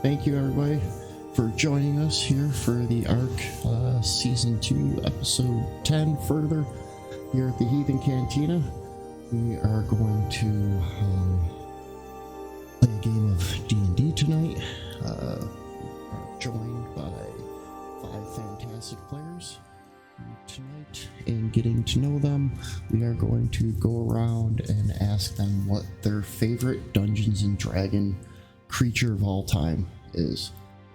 thank you everybody for joining us here for the ARC Season 2, Episode 10 further here at the Heathen Cantina. We are going to play a game of D&D tonight. We are joined by 5 fantastic players. Tonight, in getting to know them, we are going to go around and ask them what their favorite Dungeons and Dragon creature of all time is.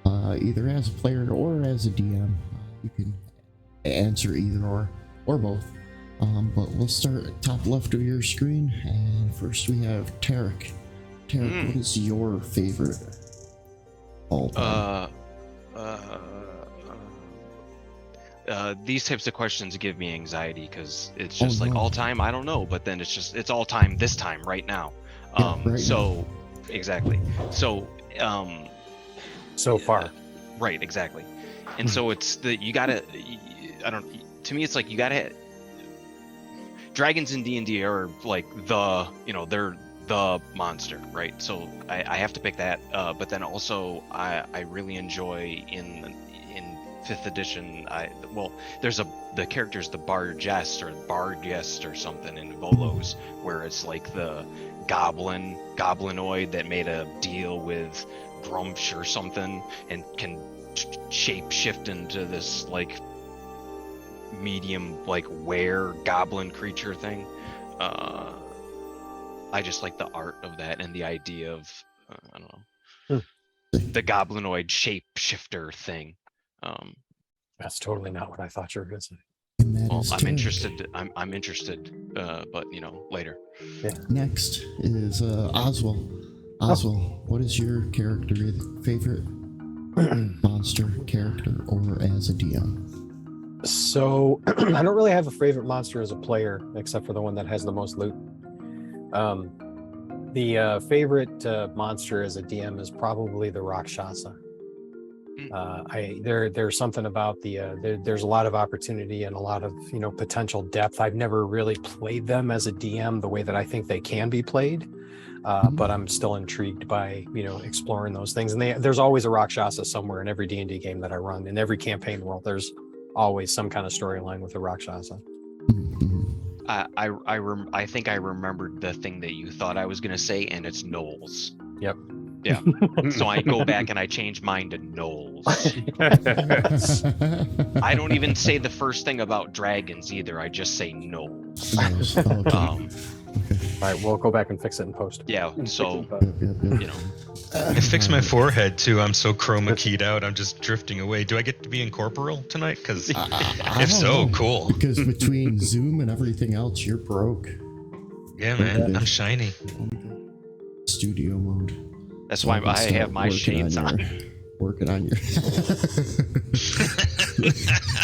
Either as a player or as a DM. You can answer either or both. But we'll start at top left of your screen, and first we have Tarek. Tarek, what is your favorite all time? These types of questions give me anxiety because it's just all time. I don't know, but then it's all time this time right now. Now. Exactly. So far. Right, exactly. And so it's to me it's like you gotta. Dragons in D&D are like they're the monster, right? So I have to pick that. But then also I really enjoy in 5th edition. There's the character's the Bargest or something in Volos, where it's like the goblinoid that made a deal with Grumsh or something and can shape shift into this like medium like were goblin creature thing. I just like the art of that and the idea of I don't know, the goblinoid shape shifter thing. That's totally not what I thought you were going to say. Well, I'm interested. I'm interested, but later. Yeah. Next is Oswald. Oswald, what is your favorite monster character or as a DM? So I don't really have a favorite monster as a player, except for the one that has the most loot. The favorite monster as a DM is probably the Rakshasa. There's something about there's a lot of opportunity and a lot of potential depth. I've never really played them as a DM the way that I think they can be played, but I'm still intrigued by exploring those things. And there's always a Rakshasa somewhere in every D&D game that I run. In every campaign world, there's always some kind of storyline with a Rakshasa. I think I remembered the thing that you thought I was going to say, and it's gnolls. Yep. Yeah. So I go back and I change mine to gnolls. I don't even say the first thing about dragons either. I just say gnolls. All right, we'll go back and fix it in post. Yeah. So I fixed my forehead too. I'm so chroma keyed out. I'm just drifting away. Do I get to be incorporeal tonight? Because if so, cool. Because between Zoom and everything else, you're broke. Yeah, man. I'm shiny. Studio mode. That's why I have my shades on. Working on your.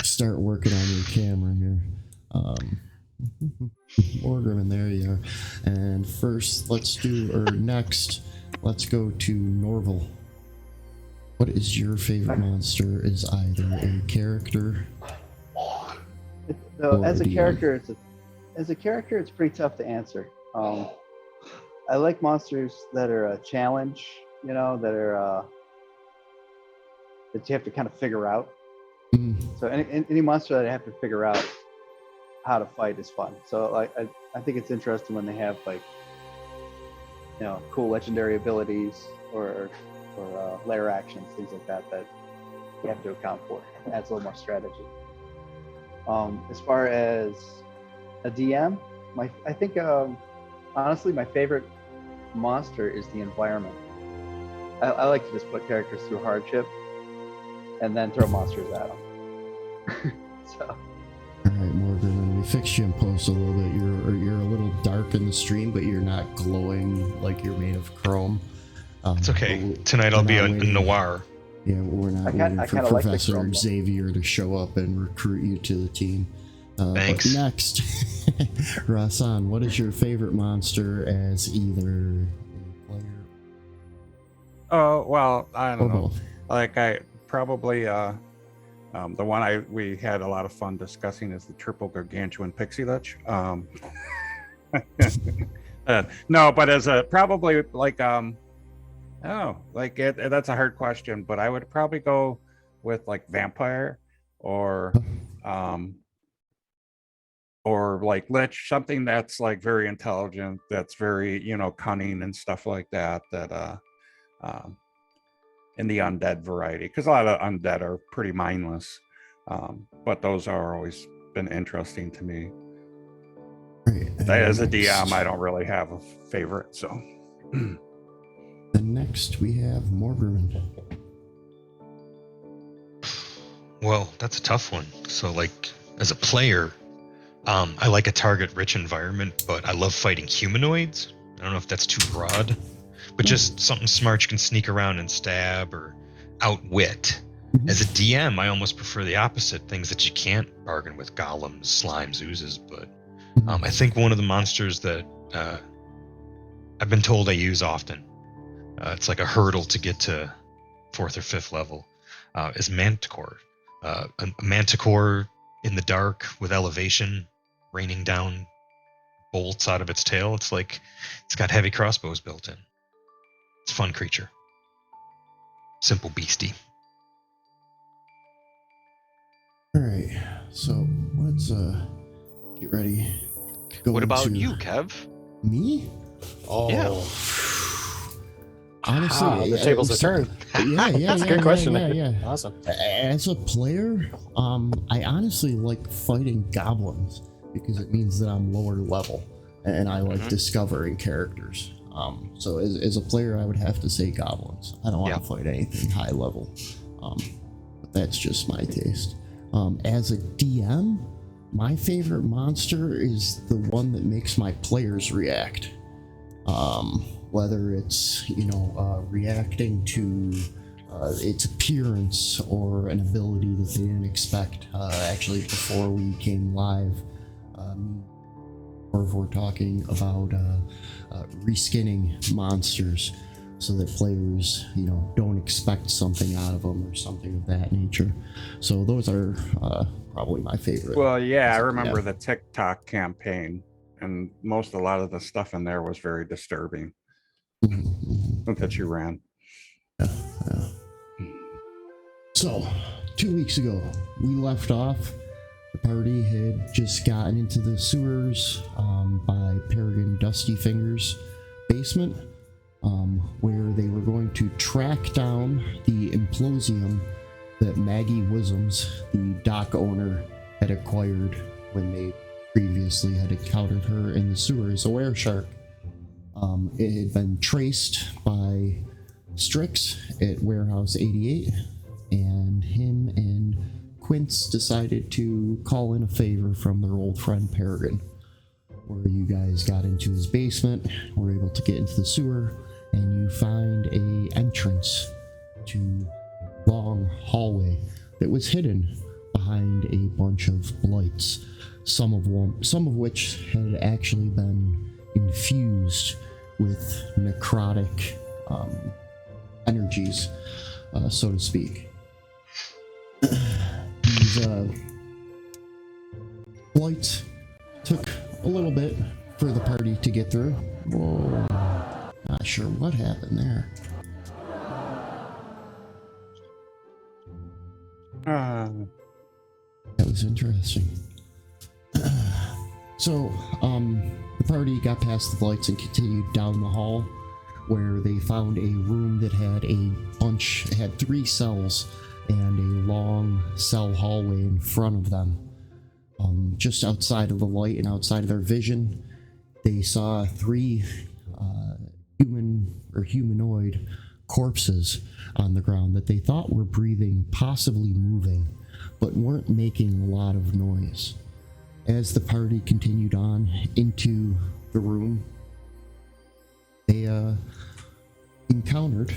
Start working on your camera here. Morgan, there you are. And next, let's go to Norval. What is your favorite monster? Is either a character? So as a character, it's pretty tough to answer. I like monsters that are a challenge, that are that you have to kind of figure out. So any monster that I have to figure out how to fight is fun. So I think it's interesting when they have cool legendary abilities or lair actions, things like that you have to account for. It adds a little more strategy. As far as a DM, I think honestly my favorite monster is the environment. I like to just put characters through hardship and then throw monsters at them. So. All right, Morgan, when we fix you in post a little bit, you're a little dark in the stream, but you're not glowing like you're made of chrome. It's okay. Tonight I'll be a noir. Yeah, we're not waiting for Professor Xavier to show up and recruit you to the team. Thanks. But next, Rasan, what is your favorite monster as either a player? Oh, well, I don't know. Both. Like I probably the one we had a lot of fun discussing is the triple gargantuan pixie lich. No, but as a probably like Oh, like that's a hard question, but I would probably go with like vampire or um or like lich, something that's like very intelligent, that's very, cunning and stuff like that, um in the undead variety, because a lot of undead are pretty mindless. But those are always been interesting to me. Right. As a DM, I don't really have a favorite, so And next we have Morgruin. Well, that's a tough one. So, like, as a player, I like a target-rich environment, but I love fighting humanoids. I don't know if that's too broad, but just something smart you can sneak around and stab or outwit. As a DM, I almost prefer the opposite, things that you can't bargain with: golems, slimes, oozes. But I think one of the monsters that I've been told I use often, it's like a hurdle to get to 4th or 5th level, is Manticore. A Manticore in the dark with elevation, raining down bolts out of its tail. It's like it's got heavy crossbows built in. It's a fun creature. Simple beastie. All right, so let's get ready to go What about into- you, Kev? Me? Oh, Yeah. Honestly, the tables are turned. Yeah, That's a good question. Yeah. Awesome. As a player, I honestly like fighting goblins because it means that I'm lower level, and I like discovering characters. So as a player, I would have to say goblins. I don't want to fight anything high level, but that's just my taste. As a DM, my favorite monster is the one that makes my players react. Whether it's reacting to its appearance or an ability that they didn't expect. Actually, before we came live, or if we're talking about reskinning monsters so that players don't expect something out of them or something of that nature. So those are probably my favorite. well, yeah, I remember the TikTok campaign, and a lot of the stuff in there was very disturbing that you ran. So 2 weeks ago we left off. The party had just gotten into the sewers by Peregrine Dusty Fingers' basement, where they were going to track down the implosium that Maggie Wisums, the dock owner, had acquired when they previously had encountered her in the sewers, a wereshark. It had been traced by Strix at Warehouse 88, and him and Quince decided to call in a favor from their old friend Peregrine, where you guys got into his basement, were able to get into the sewer, and you find a entrance to a long hallway that was hidden behind a bunch of blights, some of which had actually been infused with necrotic energies, so to speak. These blights took a little bit for the party to get through. Whoa, not sure what happened there. That was interesting. So, the party got past the lights and continued down the hall, where they found a room that had 3 cells and a long cell hallway in front of them. Just outside of the light and outside of their vision, they saw 3 human or humanoid corpses on the ground that they thought were breathing, possibly moving, but weren't making a lot of noise. As the party continued on into the room, they encountered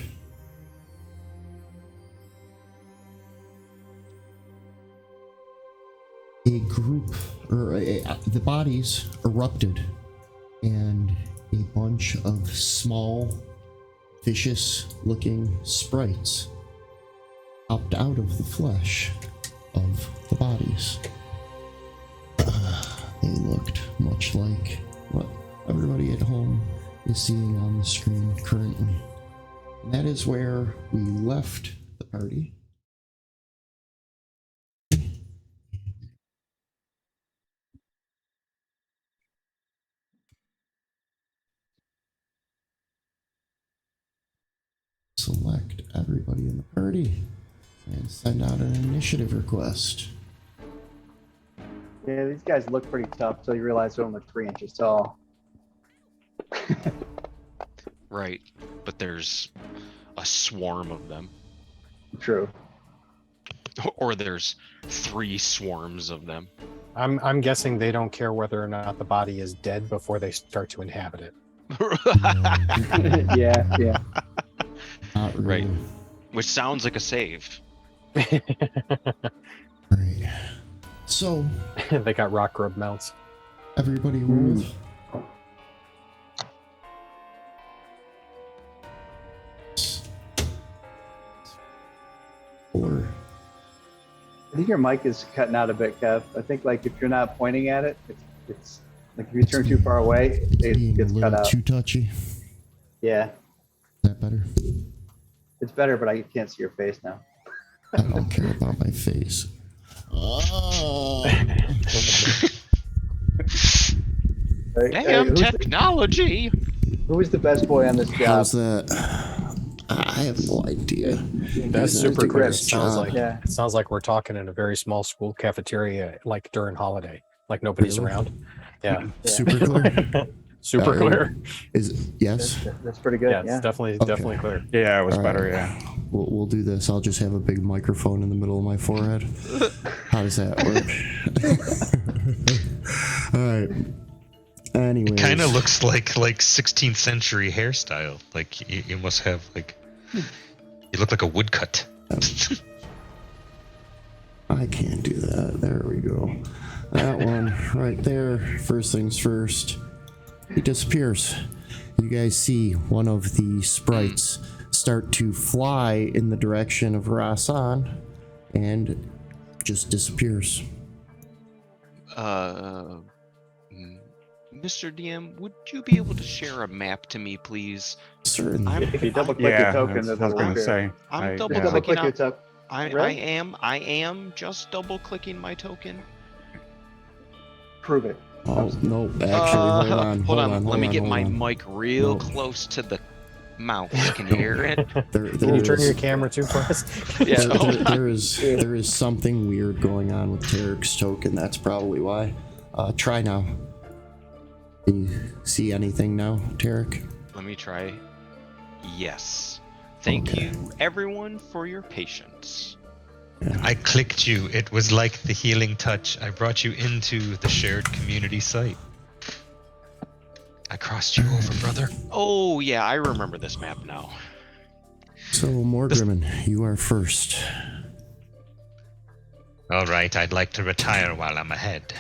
a group, the bodies erupted, and a bunch of small, vicious-looking sprites popped out of the flesh of the bodies. They looked much like what everybody at home is seeing on the screen currently. And that is where we left the party. Select everybody in the party and send out an initiative request. Yeah, these guys look pretty tough until you realize they're only 3 inches tall. Right. But there's a swarm of them. True. Or there's 3 swarms of them. I'm guessing they don't care whether or not the body is dead before they start to inhabit it. Yeah. Not really. Right. Which sounds like a save. Right. So, They got rock grub mounts. everybody roll. Four. I think your mic is cutting out a bit, Kev. I think like if you're not pointing at it, it's like if you turn too far away, it Being a gets cut little out. too touchy. Yeah, Is that better? it's better, but I can't see your face now. I don't care about my face. Oh. Right? Damn technology! Who was the best boy on this job? How's that? I have no idea. That's He's super doing clear. It his sounds job. like Yeah. it sounds like we're talking in a very small school cafeteria, like during holiday, like nobody's Really? around. Yeah, Yeah. Super clear. super clear. Is yes. That's pretty good. Yeah, Yeah. it's definitely Okay. clear. Yeah, it was All better. right. Yeah. We'll do this. I'll just have a big microphone in the middle of my forehead. How does that work? All right. Anyways, Kind of looks like 16th century hairstyle. Like you must have like you look like a woodcut. I can't do that. There we go. That one right there. First things first. He disappears. You guys see one of the sprites start to fly in the direction of Rasan and just disappears. Mr. DM, would you be able to share a map to me, please? Certainly. If you double click Yeah, your token, I was it'll gonna appear. say. I'm double Double clicking click your out. token. I Really? am just double clicking my token. Prove it. Oh no! Actually, hold on. Let me get my hold on. mic real No. close to the mouse. Can you hear it? Can you turn your camera too for us? Yeah. There is something weird going on with Tarek's token. That's probably why. Try now. Can you see anything now, Tarek? Let me try. Yes. Thank Okay. you, everyone, for your patience. I clicked you. It was like the healing touch. I brought you into the shared community site. I crossed you over, brother. Oh yeah, I remember this map now. So, Morgrimmon, you are first. All right, I'd like to retire while I'm ahead.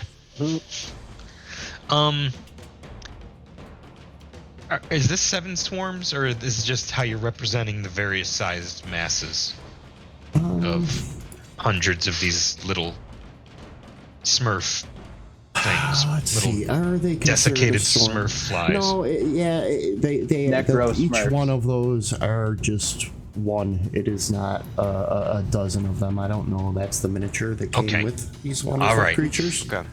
Is this 7 swarms, or is this just how you're representing the various sized masses of hundreds of these little Smurf things? Let's Little see. Are they considered desiccated a swarm? Smurf flies. No, they Necro each Smurfs. one of those are just one. It is not a dozen of them. I don't know. That's the miniature that came Okay. with these wonderful right. creatures. Okay.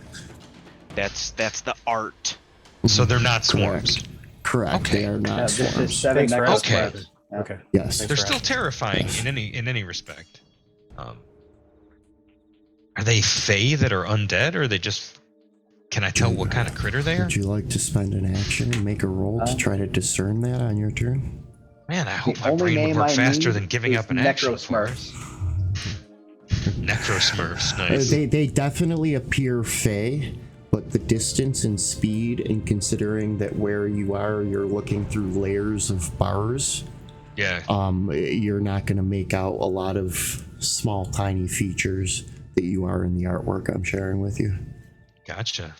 That's the art. So they're not swarms. Correct. Okay. They are not This is swarms. 7 Thanks for necro asking. Okay. Smurfs. Yeah. Okay. Yes. They're still terrifying in any respect. Are they fae that are undead, or are they just? Can I tell what kind of critter they are? Would you like to spend an action and make a roll to try to discern that on your turn? Man, I hope The my only brain would name work I faster need than giving is up an Necro action. for it. Smurfs. Necro Smurfs, nice. They definitely appear fey, but the distance and speed, and considering that where you are, you're looking through layers of bars. Yeah. You're not going to make out a lot of small, tiny features that you are in the artwork I'm sharing with you. Gotcha.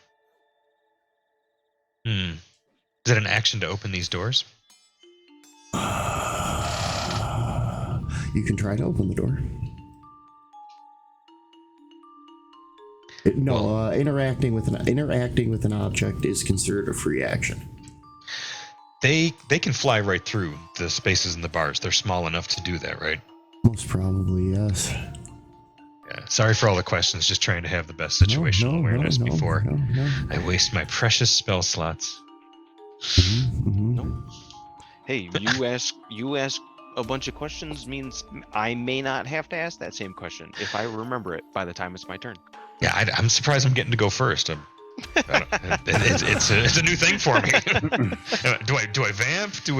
Is it an action to open these doors? You can try to open the door. No, interacting with an object is considered a free action. They can fly right through the spaces in the bars. They're small enough to do that, right? Most probably, yes. Yeah. Sorry for all the questions. Just trying to have the best situational awareness before I waste my precious spell slots. No. Hey, you ask a bunch of questions means I may not have to ask that same question if I remember it by the time it's my turn. Yeah, I'm surprised I'm getting to go first. It's a new thing for me. do I vamp? Do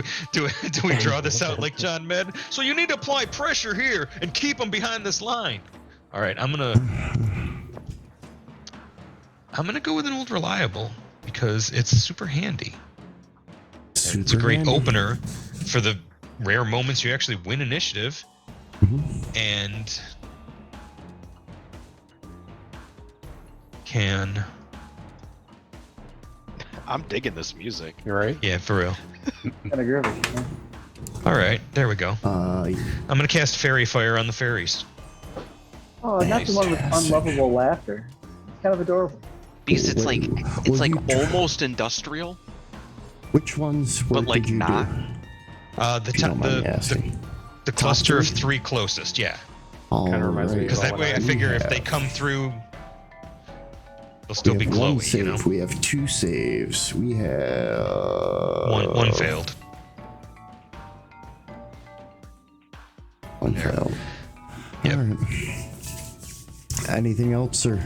we draw this out like John Med? So you need to apply pressure here and keep them behind this line. All right, I'm gonna go with an old reliable because it's super handy. It's a great opener for the rare moments you actually win initiative, and can. I'm digging this music. You're right. Yeah, for real. Kind of groovy. Yeah. All right, there we go. Uh, I'm gonna cast Fairy Fire on the fairies. Oh, not the one with unlovable laughter. It's kind of adorable. Because it's Well, like you- almost industrial, which ones were, but like did you not. do? The If you don't mind me asking. the cluster of three? 3 closest, yeah. Kinda reminds me of Because that way, I We figure if they have- come through, they'll still we be have one glowy, you know. save. We have 2 saves. We have One failed. One failed. Yep. All right. Anything else, or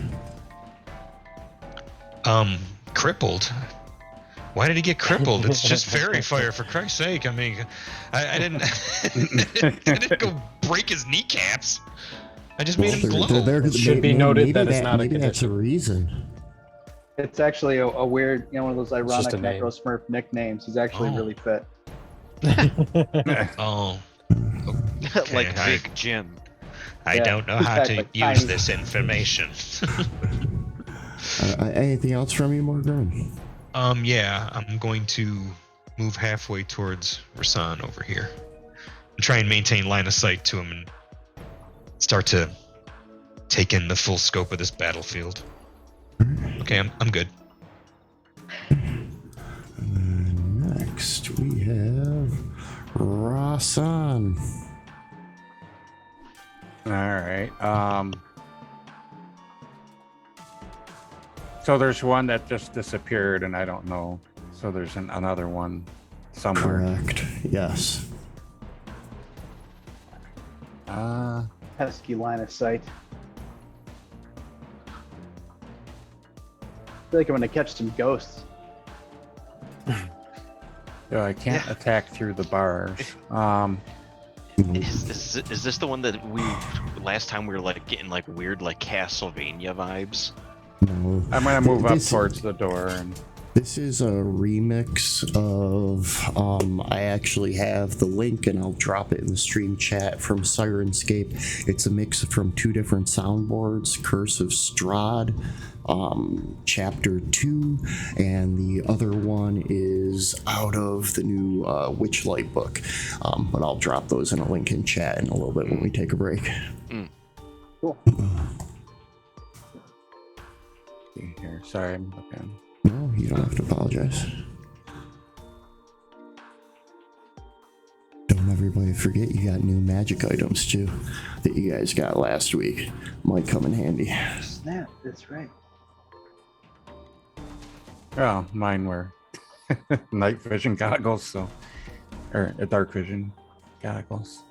Crippled. Why did he get crippled? It's just Fairy Fire, for Christ's sake. I mean, I didn't I didn't go break his kneecaps. I just made him glow. It should be noted that it's not a maybe that's a condition. reason. It's actually a weird, one of those ironic just a name. Necro Smurf nicknames. He's actually Oh. really fit. Oh, Like I- Big Jim. I Yeah, don't know how to exactly. use Tiny. this information. Anything else from you, Morgan? Yeah, I'm going to move halfway towards Rasan over here and try and maintain line of sight to him and start to take in the full scope of this battlefield. Okay, I'm good. Next, we have Rasan. All right. So there's one that just disappeared, and I don't know. So there's another one somewhere. Correct. Yes. Pesky line of sight. I feel like I'm gonna catch some ghosts. I can't attack through the bars. Is this the one that we last time we were like getting like weird like Castlevania vibes? No. I'm gonna move up This- towards the door, and This is a remix of, I actually have the link and I'll drop it in the stream chat from Sirenscape. It's a mix from 2 different soundboards, Curse of Strahd, Chapter 2, and the other one is out of the new Witchlight book. But I'll drop those in a link in chat in a little bit when we take a break. Cool. see here. Sorry, I'm looking. No, you don't have to apologize. Don't everybody forget you got new magic items too that you guys got last week. Might come in handy. Snap, that's right. Oh, mine were night vision goggles, so or dark vision goggles.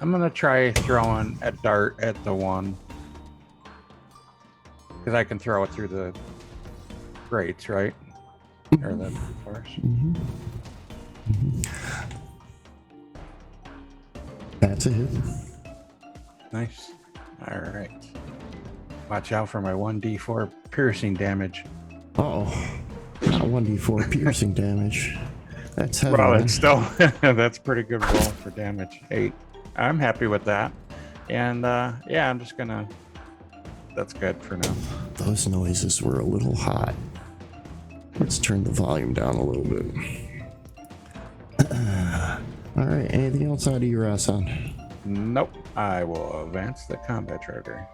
I'm gonna try throwing a dart at the one because I can throw it through the grates, right? Or the doors. That's a hit. Nice. All right. Watch out for my 1d4 piercing damage. Uh-oh. Not 1d4 piercing damage. That's heavy. Well, man. it's still that's pretty good roll for damage. 8. I'm happy with that. And yeah, I'm just gonna. That's good for now. Those noises were a little hot. Let's turn the volume down a little bit. All right. Anything else out of your ass on? Nope. I will advance the combat trigger.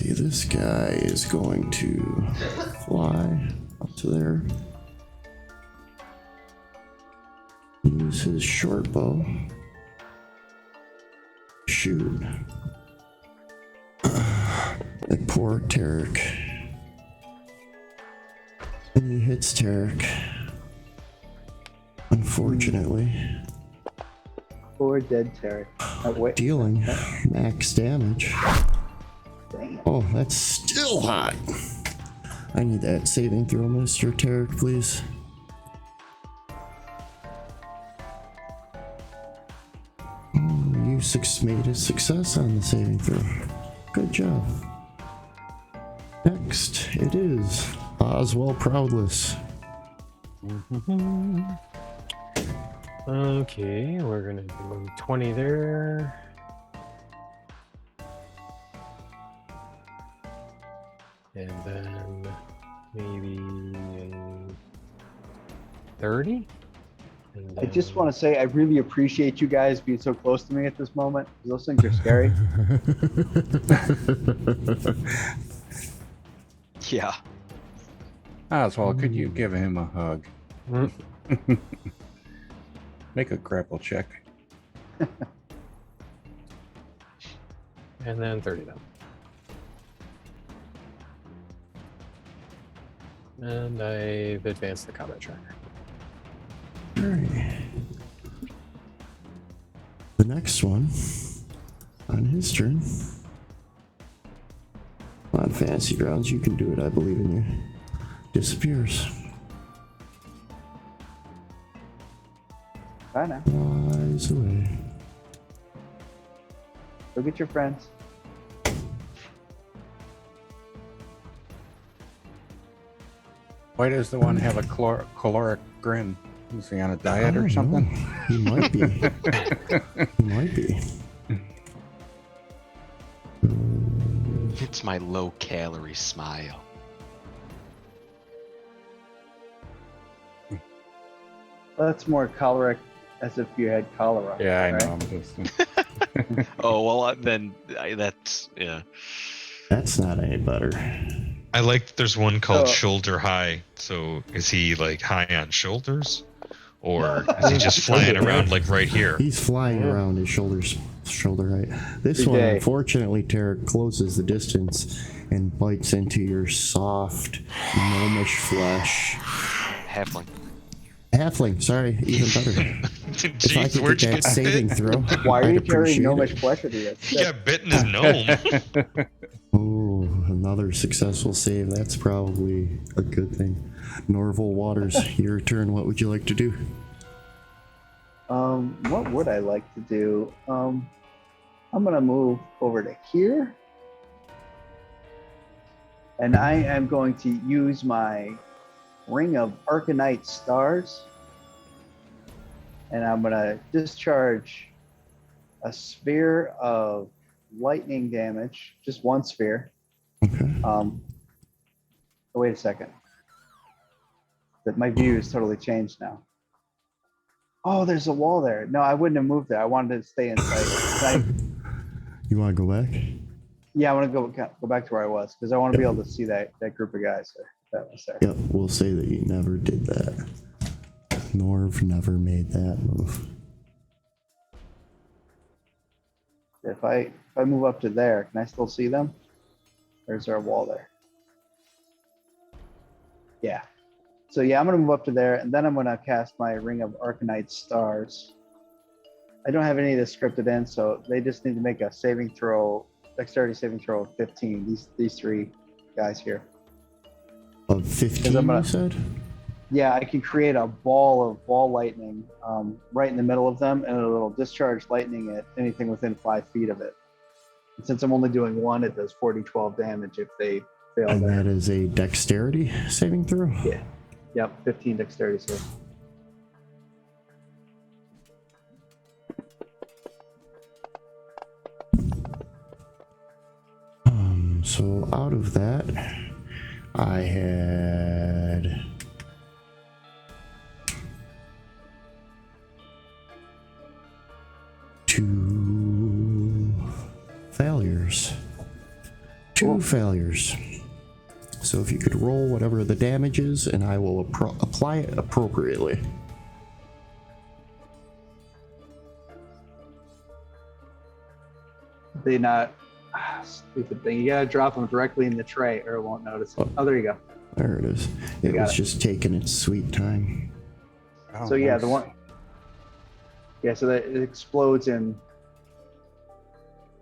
see, this guy is going to fly up to there. Use his short bow. Shoot. That poor Tarek. And he hits Tarek. Unfortunately. Poor dead Terry. Wait. Dealing max damage. Damn. Oh, that's still hot. I need that saving throw, Mr. Tarek, please. Oh, you made a success on the saving throw. Good job. Next, it is Oswell Proudless. Okay, we're gonna do 20 there. And then maybe 30? And I just then- want to say I really appreciate you guys being so close to me at this moment. 'Cause those things are scary. Yeah. Oswald, could you give him a hug? Mm. Make a grapple check. And then 30 then. And I've advanced the combat tracker. Alright. The next one on his turn. On fantasy grounds, you can do it. I believe in you. Disappears. Bye now. Flies away. Go get your friends. Why does the one have a caloric grin? Is he on a diet I or don't something? know. He might be. He might be. It's my low calorie smile. That's more choleric, as if you had cholera. Yeah, I right? know. I'm just. Oh well, then that's yeah. That's not any better. I like there's one called Oh. Shoulder High. So is he like high on shoulders? Or is he just flying around like right here? He's flying around his shoulder height. This Every one, day. unfortunately, Tarek closes the distance and bites into your soft, gnomish flesh. Halfling. Halfling, sorry, even better. If I Jeez, could where'd get you that get saving bit? throw, Why are I'd you carrying appreciate gnomish it. flesh with you? He got bit in his gnome. Oh, another successful save. That's probably a good thing. Norval Waters, your turn. What would you like to do? What would I like to do? I'm gonna move over to here. And I am going to use my Ring of Arcanite Stars. And I'm gonna discharge a sphere of lightning damage, just one sphere. Okay. Oh, wait a second. That my view is totally changed now. Oh, there's a wall there. No, I wouldn't have moved there. I wanted to stay inside. You want to go back? Yeah, I want to go back to where I was because I want to be able to see that group of guys there. That was there. Yep, we'll say that you never did that. Norv never made that move. If I move up to there, can I still see them? Or is there a wall there? Yeah. So yeah, I'm gonna move up to there, and then I'm gonna cast my Ring of Arcanite Stars. I don't have any of this scripted in, so they just need to make a saving throw, dexterity saving throw of 15. These three guys here. Of 15, I'm gonna- you said? Yeah, I can create a ball of ball lightning right in the middle of them, and it'll discharge lightning at anything within 5 feet of it. And since I'm only doing one, it does 4d12 damage if they fail And there. that is a dexterity saving throw? Yeah. Yep, 15 dexterity save. So out of that, I had two failures. 2 failures. So if you could roll whatever the damage is, and I will apply it appropriately. They not stupid thing. You gotta drop them directly in the tray, or it won't notice it. Oh, there you go. There it is. It Got was it. just taking its sweet time. Oh, So yeah, nice. the one. Yeah, so that it explodes in.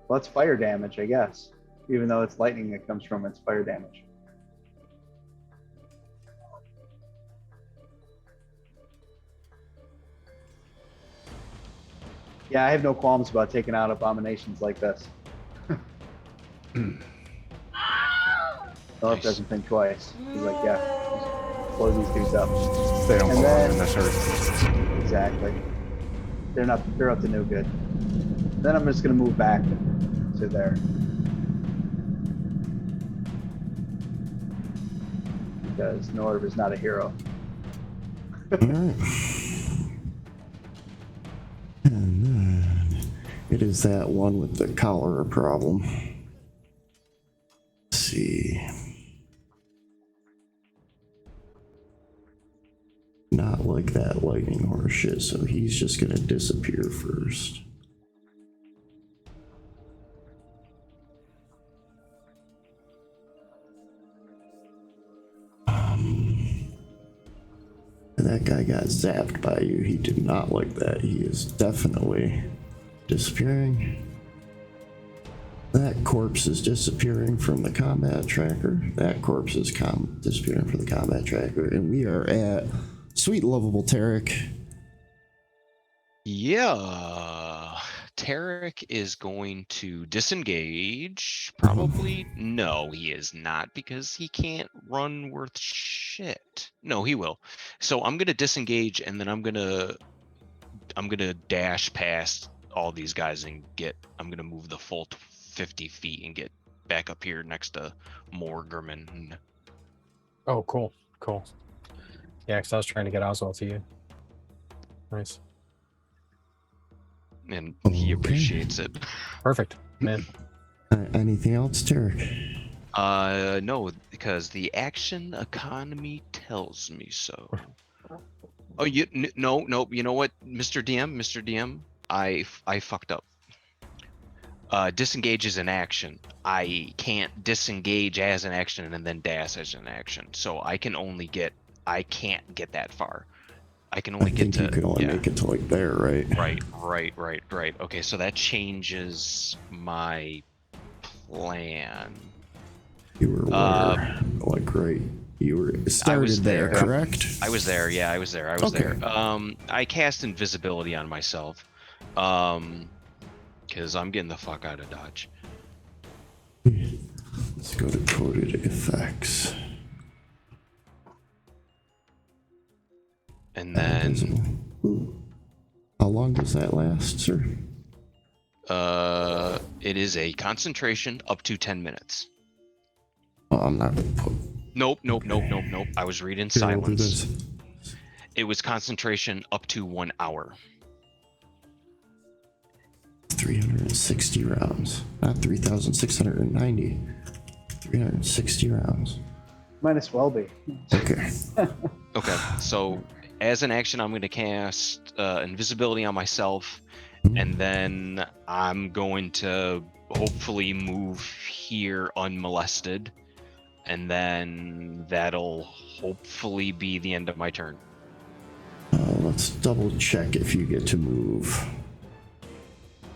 Well, it's fire damage, I guess. Even though it's lightning that comes from its fire damage. Yeah, I have no qualms about taking out abominations like this. Philip Nice. doesn't think twice. He's like, yeah, just blow these dudes up. They don't And belong then- in this earth. Exactly. They're up to no good. Then I'm just gonna move back to there. Because Norv is not a hero. Alright. And then it is that one with the cholera problem. Let's see. Not like that lightning horse shit, so he's just gonna disappear first. And that guy got zapped by you. He did not like that. He is definitely disappearing. That corpse is disappearing from the combat tracker. That corpse is disappearing from the combat tracker. And we are at sweet lovable Tarek. Yeah. Tarek is going to disengage. Probably. No, he is not, because he can't run worth shit. No, he will. So I'm gonna disengage, and then I'm gonna dash past all these guys and I'm gonna move the full 50 feet and get back up here next to Morgerman. Oh, cool. Yeah, because I was trying to get Oswald to you. Nice. And he Okay. appreciates it. Perfect, man. Anything else, Tarek? No, because the action economy tells me so. Oh, no, you know what, Mr. DM, I fucked up. Disengage is an action. I can't disengage as an action and then dash as an action. So I can't get that far. I can only I think get to. you can only yeah. make it to like there, right? Right. Okay, so that changes my plan. You were where? Like right. You were started there, there. correct? I was there. Yeah, I was there. Okay. I cast invisibility on myself. Because I'm getting the fuck out of Dodge. Let's go to coded effects. And then Invisible. Ooh. How long does that last, sir? it is a concentration up to 10 minutes. Oh, I'm not. Nope. I was reading Here, we'll do silence. this. It was concentration up to 1 hour. 360 rounds, not 3,690. 360 rounds. Might as well be. Okay. Okay, so as an action, I'm going to cast invisibility on myself, and then I'm going to hopefully move here unmolested, and then that'll hopefully be the end of my turn. Let's double check if you get to move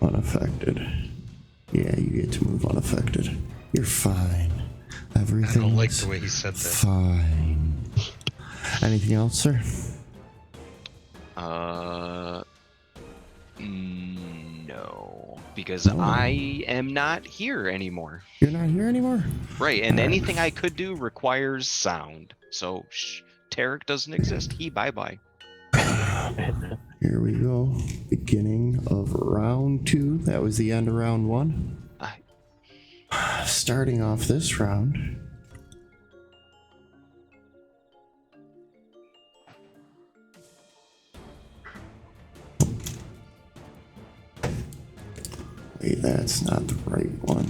unaffected. Yeah, you get to move unaffected. You're fine. I Everything's don't like the way he said that. fine. Anything else, sir? No, because I am not here anymore. You're not here anymore? Right, and anything I could do requires sound. So, Tarek doesn't exist. He bye-bye. Here we go. Beginning of round 2. That was the end of round 1. Starting off this round. Wait, that's not the right one.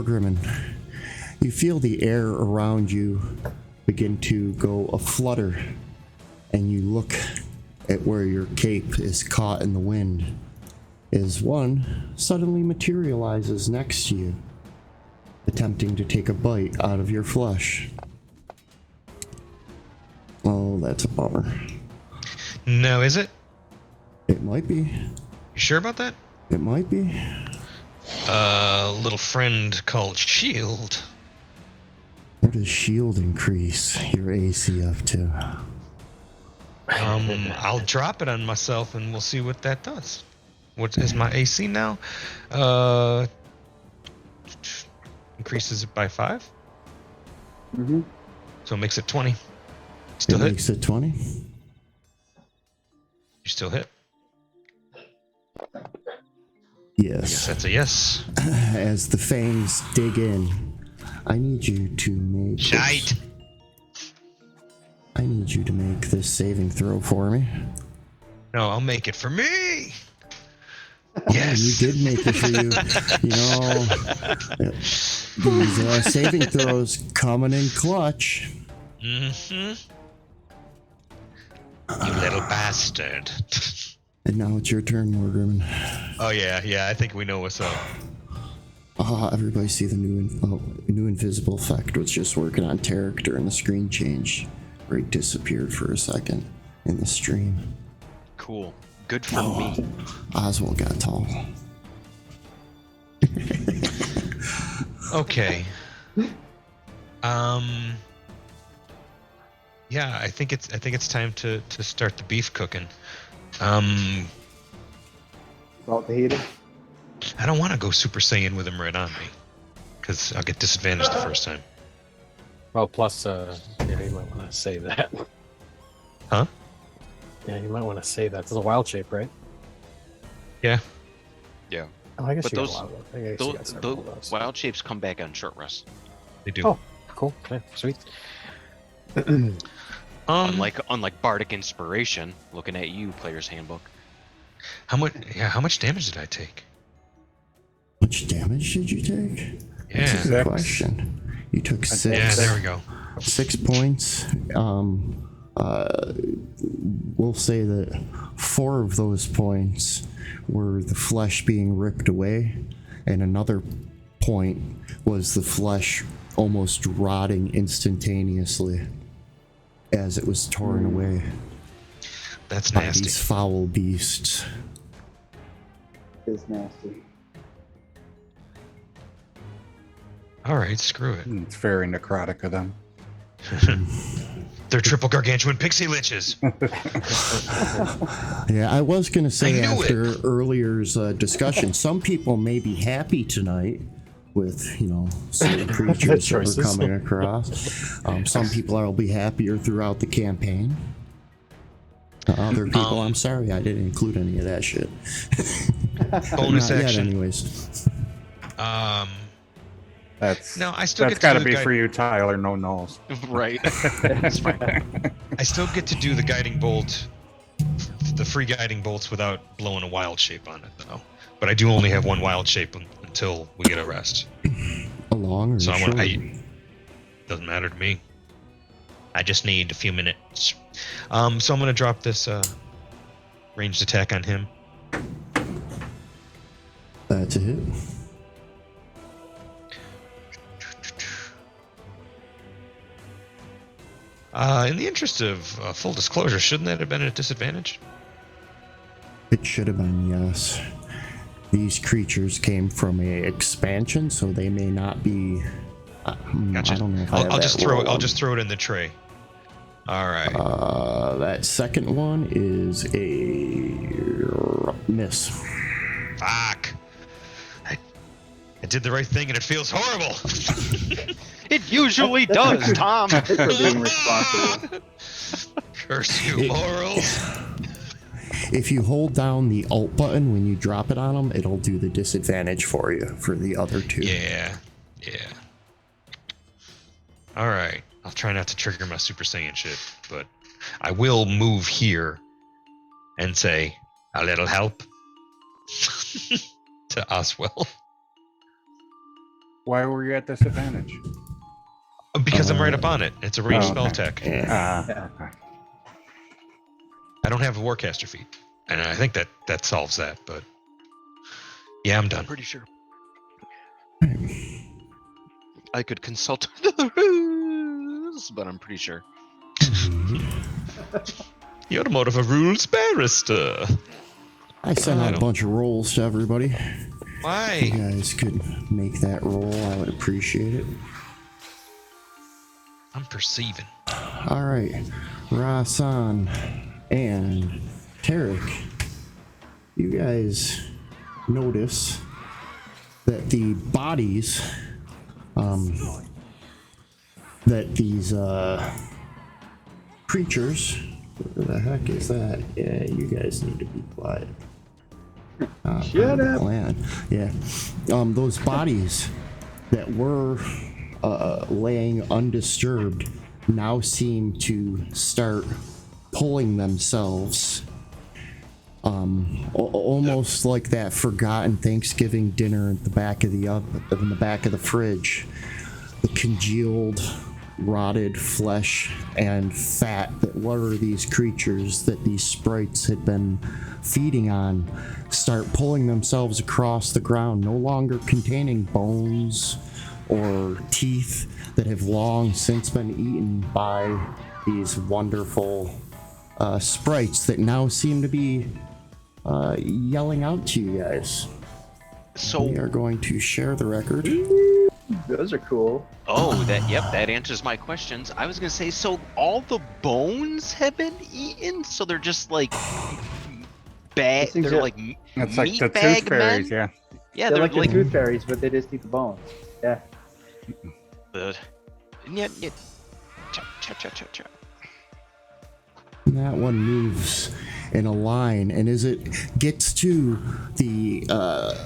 Morgrimmon, you feel the air around you begin to go aflutter, and you look at where your cape is caught in the wind as one suddenly materializes next to you, attempting to take a bite out of your flesh. Oh, that's a bummer. No, is it? It might be. You sure about that? It might be. A little friend called Shield. What does shield increase your AC up to? I'll drop it on myself and we'll see what that does. What is my AC now? Increases it by 5, Mm-hmm. so it makes it 20. Still It hit. makes it 20. You still hit. I guess Yes. that's a yes. As the fangs dig in, I need you to make this- Shite. I need you to make this saving throw for me. No, I'll make it for me. You Yes. did make it for you. You know, these saving throws coming in clutch. Mm-hmm. You little bastard. And now it's your turn, Morgan. Oh yeah. I think we know what's up. Everybody see the new invisible effect was just working on Tarek during the screen change, where he disappeared for a second in the stream. Cool. Good for me. Oswald got tall. Okay. Yeah, I think it's time to start the beef cooking. Salt the heater. I don't want to go Super Saiyan with him right on me, because I'll get disadvantaged the first time. Well, plus, yeah, you might want to say that. Huh? Yeah, you might want to say that. It's a wild shape, right? Yeah. Yeah. Oh, I guess But you got those- a lot of them. I guess you got several of those. Wild shapes come back on short rest. They do. Oh, cool. Okay, sweet. Unlike Bardic Inspiration, looking at you, Player's Handbook. How much damage did I take? How much damage did you take? That's a Yeah. good 6. question. You took 6. Yeah, there we go. 6 points. We'll say that 4 of those points were the flesh being ripped away, and another point was the flesh almost rotting instantaneously as it was torn away That's by nasty. these foul beasts. Is nasty. All right, screw it. It's very necrotic of them. They're triple gargantuan pixie liches. Yeah, I was going to say I knew after earlier's discussion, some people may be happy tonight with, certain creatures that choices. we're coming across. Some people will be happier throughout the campaign. Other people, I'm sorry, I didn't include any of that shit. Bonus Not yet, action. anyways. That's No, I still that's get got to to do be the for you, Tyler. No nose. Right. That's fine. I still get to do the guiding bolt, the free guiding bolts without blowing a wild shape on it, though. But I do only have one wild shape until we get a rest. A long or So short? doesn't matter to me. I just need a few minutes. So I'm gonna drop this ranged attack on him. That's a hit. In the interest of full disclosure, shouldn't that have been at a disadvantage? It should have been, yes. These creatures came from a expansion, so they may not be. Gotcha. I don't know if I have I'll that just throw roll I'll on. just throw it in the tray. All right. That second one is a miss. Fuck. I did the right thing and it feels horrible. It usually does, Tom. For being responsible. Curse you, morals. If you hold down the Alt button when you drop it on them, it'll do the disadvantage for you for the other two. Yeah. All right. I'll try not to trigger my Super Saiyan shit, but I will move here and say a little help to Oswell. Why were you at disadvantage? Because I'm right up on it. It's a ranged Oh, spell okay. attack. Yeah. Okay. I don't have a Warcaster feat, and I think that solves that. But yeah, I'm done. Pretty sure. I could consult the rules, but I'm pretty sure. You're more of a rules barrister. I sent I out a don't- bunch of rolls to everybody. If you Why? guys could make that roll, I would appreciate it. I'm perceiving. All right, Rasan and Tarek, you guys notice that the bodies, that these creatures, what the heck is that? Yeah, you guys need to be quiet. Shut up. Plan. Yeah, those bodies that were laying undisturbed now seem to start pulling themselves, almost like that forgotten Thanksgiving dinner at the back of the oven, in the back of the fridge. The congealed, rotted flesh and fat that were these creatures that these sprites had been feeding on start pulling themselves across the ground, no longer containing bones or teeth that have long since been eaten by these wonderful sprites that now seem to be yelling out to you guys. So, We are going to share the record. Those are cool. that answers my questions. I was gonna say, so all the bones have been eaten, so they're just like bag. These things They're are- like It's like meat the bag tooth fairies, men. yeah. Yeah, They're like the tooth fairies, but they just eat the bones. Yeah. Yeah. Cha. That one moves in a line, and as it gets to the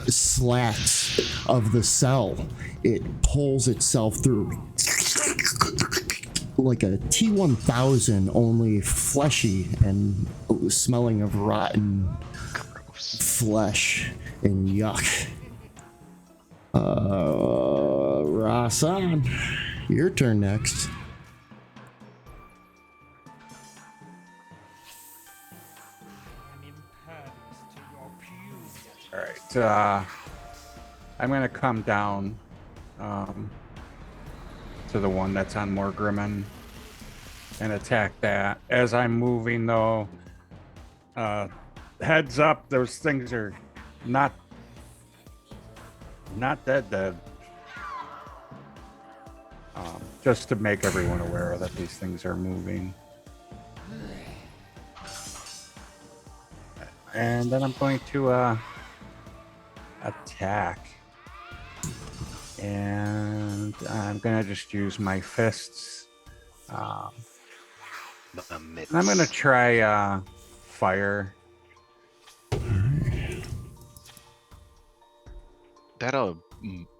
slats of the cell, it pulls itself through like a T1000, only fleshy and smelling of rotten flesh and yuck. Rasan, your turn next. All right. I'm gonna come down to the one that's on Morgrimmon and attack that. As I'm moving, though, heads up, those things are not dead. Just to make everyone aware that these things are moving. And then I'm going to attack. And I'm going to just use my fists. And I'm going to try fire.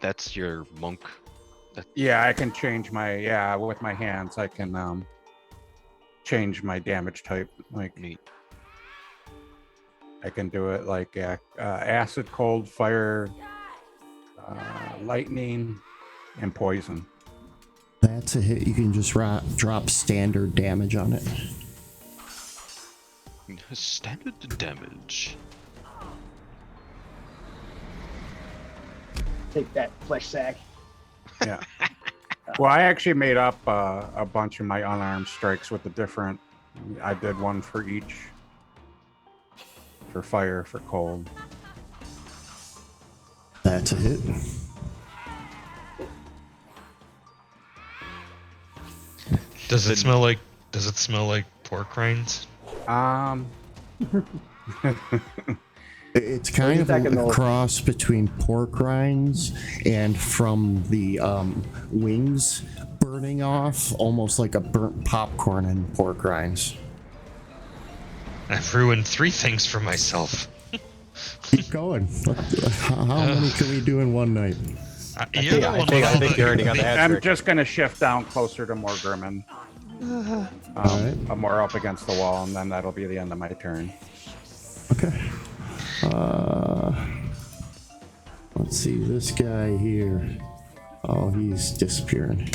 That's your monk. Yeah, I can change my, with my hands, I can change my damage type. Like, Neat. I can do it like acid, cold, fire, lightning, and poison. That's a hit. You can just drop standard damage on it. Standard damage. Take that, flesh sack. Yeah. Well, I actually made up a bunch of my unarmed strikes with the different. I did one for each. For fire, for cold. That's a hit. Does it smell like pork rinds? It's kind of attacking a the- cross between pork rinds and from the wings burning off, almost like a burnt popcorn and pork rinds. I've ruined 3 things for myself. Keep going. How many can we do in one night? I think you already got the hat I'm trick. just going to shift down closer to Morgrimmon. Alright. I'm more up against the wall, and then that'll be the end of my turn. Okay. Let's see this guy here. Oh, he's disappearing.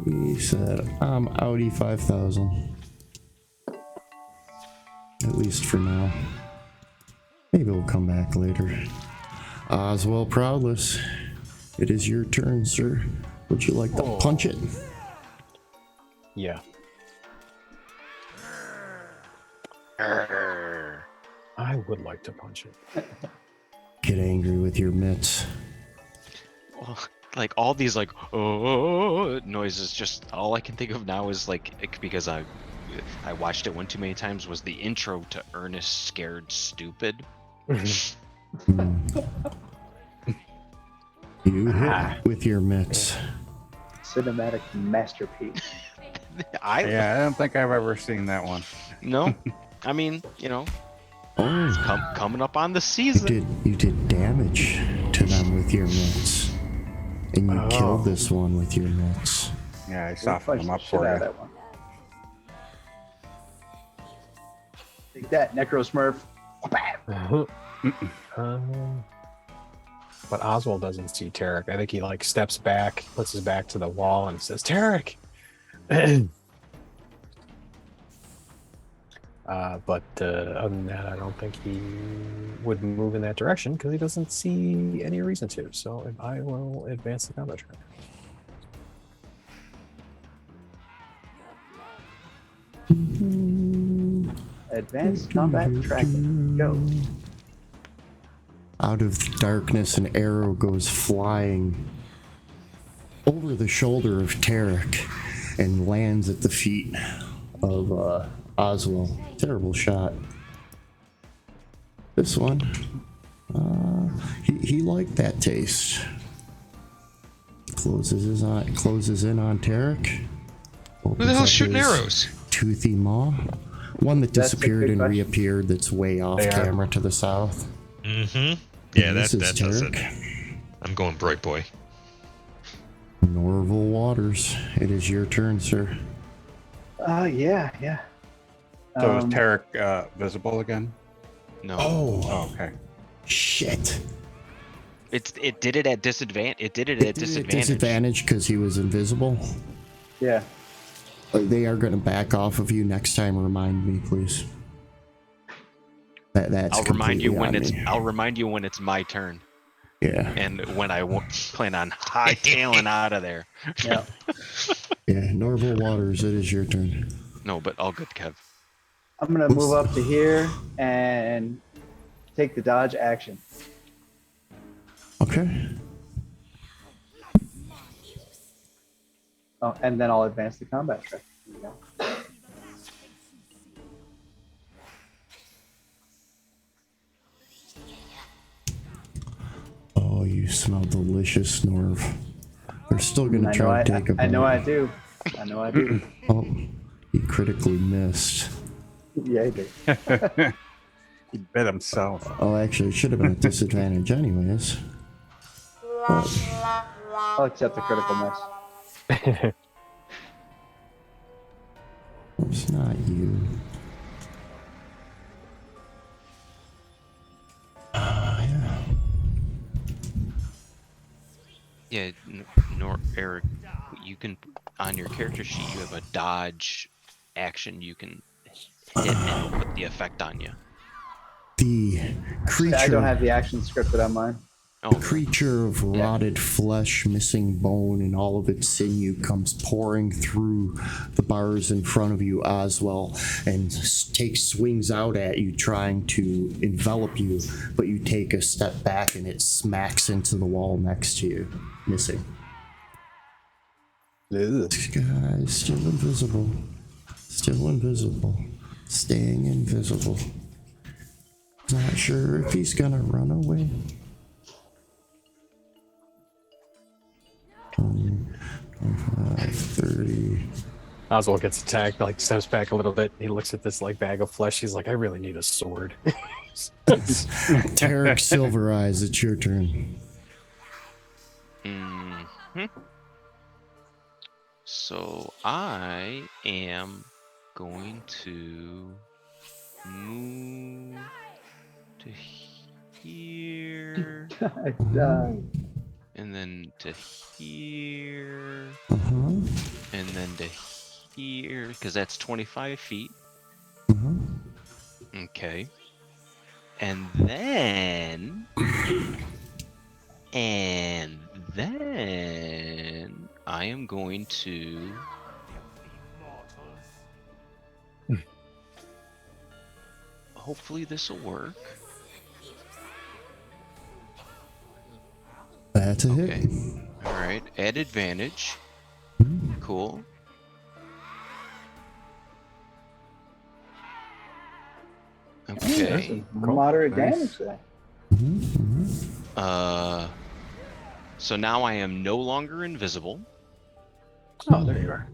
He said, I'm outie 5,000. At least for now. Maybe we'll come back later. Oswald Proudless, it is your turn, sir. Would you like to punch it? Yeah. Arr. I would like to punch it. Get angry with your mitts. Well, like all these like oh noises, just all I can think of now is like because I watched it one too many times was the intro to Ernest Scared Stupid. You hit with your mitts. Cinematic masterpiece. I don't think I've ever seen that one. no, I mean Oh, coming up on the you season. did damage to them with your mitts. And you killed this one with your mitts. Yeah, I We'll softened punch them the up shit for out of you. that one. Take that, Necro Smurf. But Oswald doesn't see Tarek. I think he like steps back, puts his back to the wall, and says, "Tarek." But other than that, I don't think he would move in that direction because he doesn't see any reason to. So I will advance the combat track. Advanced combat tracking. Go. Out of the darkness, an arrow goes flying over the shoulder of Tarek and lands at the feet of Oswald. Terrible shot. This one, he liked that taste. Closes in on Tarek. Who the hell's shooting arrows? Toothy maw. One that That's a disappeared good and question. reappeared. That's way off They are. camera to the south. Mm-hmm. Yeah, This that is does it. Tarek. I'm going Bright Boy. Norval Waters, it is your turn, sir. Yeah. So is Tarek visible again? No, Oh, okay. Shit. it did it at disadvantage. It did it It at did disadvantage. disadvantage because he was invisible. Yeah. They are going to back off of you next time. Remind me, please. That's I'll remind you completely when on it's. me. I'll remind you when it's my turn, Yeah. and when I plan on hightailing out of there. Yeah. Yeah. Norval Waters, it is your turn. No, but all good, Kev. I'm gonna move up to here and take the dodge action. Okay. Oh, and then I'll advance the combat track. There you go. Oh, you smell delicious, Norv. They're still going to try to take a bite. I know I do. I know I do. Oh, he critically missed. Yeah, he did. He bit himself. Oh, actually, it should have been a disadvantage anyways. But I'll accept the critical miss. it's not you. Yeah. Yeah, nor Eric, you can on your character sheet you have a dodge action you can hit and it'll put the effect on you. The creature. I don't have the action scripted on mine. Oh, The creature of rotted flesh, missing bone, and all of its sinew comes pouring through the bars in front of you, Oswell, and takes swings out at you, trying to envelop you, but you take a step back and it smacks into the wall next to you, missing. This guy's still invisible. Still invisible. Staying invisible. Not sure if he's gonna run away. 25, 30. Oswald gets attacked, like steps back a little bit. He looks at this like bag of flesh. He's like, I really need a sword. Tarek Silver Eyes, it's your turn. So I am going to move to here. I died. and then to here, Uh-huh. and then to here, because that's 25 feet. Uh-huh. Okay. And then I am going to hopefully this will work. That's a Okay. hit. All right. Add advantage. Cool. Hey, that's Okay. some moderate Nice. damage there. So now I am no longer invisible, Oh, there you are.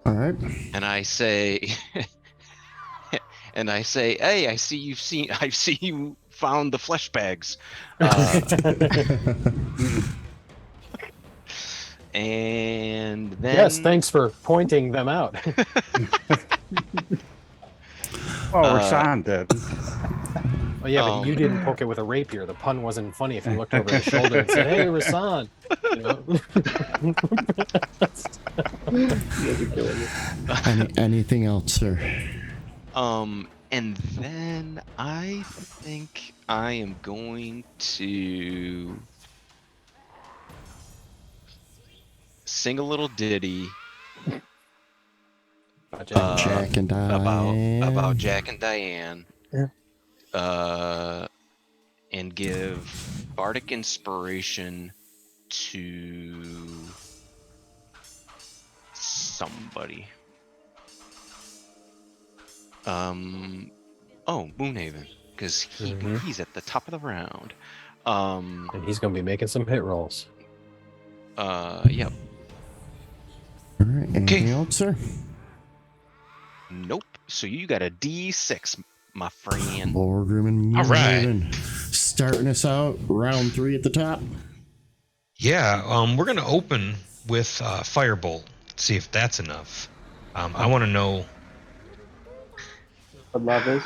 All right. and I say, hey, I see you found the flesh bags. And then Yes, thanks for pointing them out. Oh, Rashawn did. Oh yeah, but you didn't poke it with a rapier. The pun wasn't funny if you looked over his shoulder and said, "Hey, Rasan." You know? Anything else, sir? And then I think I am going to sing a little ditty Jack and Diane. about Jack and Diane. Yeah. And give bardic inspiration to somebody. Oh, Moonhaven, because he's at the top of the round. And he's going to be making some hit rolls. Yep. All right. Anything else, sir? Nope. So you got a D6, my friend. Borgrim and All right. Moonhaven. Starting us out, round 3 at the top. Yeah, we're gonna open with Firebolt. See if that's enough. I want to know. What love is?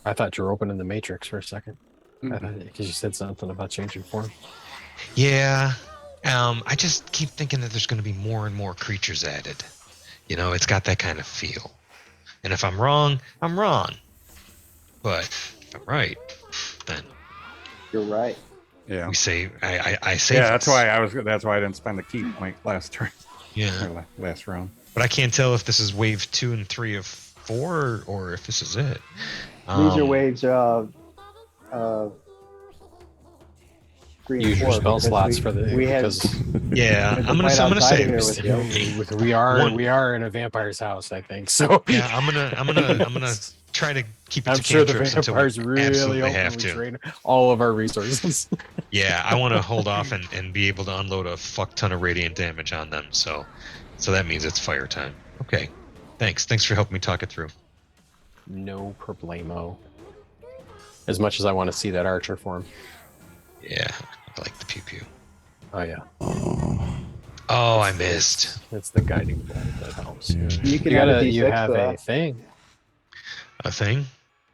I thought you were opening the Matrix for a second. Because you said something about changing form. Yeah, I just keep thinking that there's going to be more and more creatures added. You know, it's got that kind of feel. And if I'm wrong, I'm wrong. But if I'm right, then You're right. we say I say. Yeah, that's why I didn't spend the key point last turn. Yeah, Or last round. but I can't tell if this is wave 2 and 3 of 4 or if this is it. These are waves of 3 and Use your 4 spell because slots for the we have because Yeah, With the I'm gonna fight say. outside here with you. we One. are in a vampire's house, I think. So Yeah, I'm gonna try to keep it I'm to sure the cantrips until we vampires really absolutely hope have we to. drain all of our resources. Yeah, I want to hold off and be able to unload a fuck ton of radiant damage on them. So that means it's fire time. Okay, thanks for helping me talk it through. No problemo. As much as I want to see that archer form. Yeah, I like the pew pew. Oh yeah, Oh, I missed. it's the guiding bolt that helps. Yeah. You can You have a gotta, D6 you have though. a thing. A thing?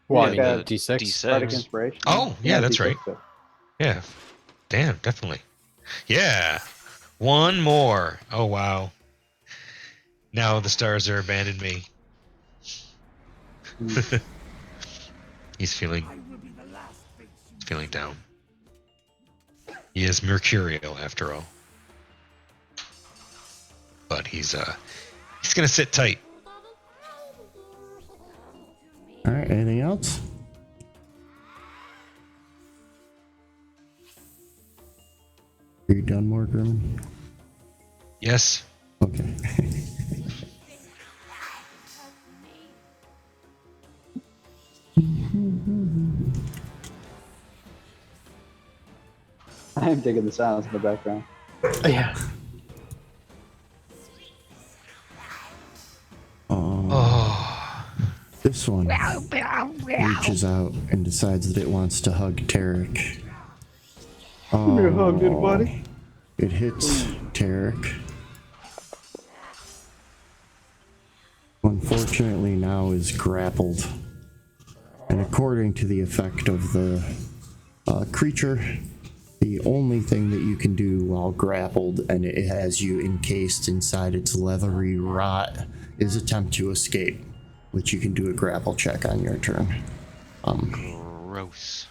Well, Yeah, I mean, the D6. D6. Bardic inspiration. Oh, You yeah, have that's D6 right. though. Yeah. Damn, definitely. Yeah. One more. Oh wow. Now the stars are abandoning me. He's feeling down. He is mercurial after all. But he's gonna sit tight. All right. Anything else? Are you done, Borgrim? Yes. Okay. I am digging the sounds in the background. Yeah. Oh. This one reaches out and decides that it wants to hug Tarek. Give me a hug, little buddy. It hits Tarek. Unfortunately, now is grappled. And according to the effect of the creature, The only thing that you can do while grappled and it has you encased inside its leathery rot is attempt to escape, which you can do a grapple check on your turn. Gross.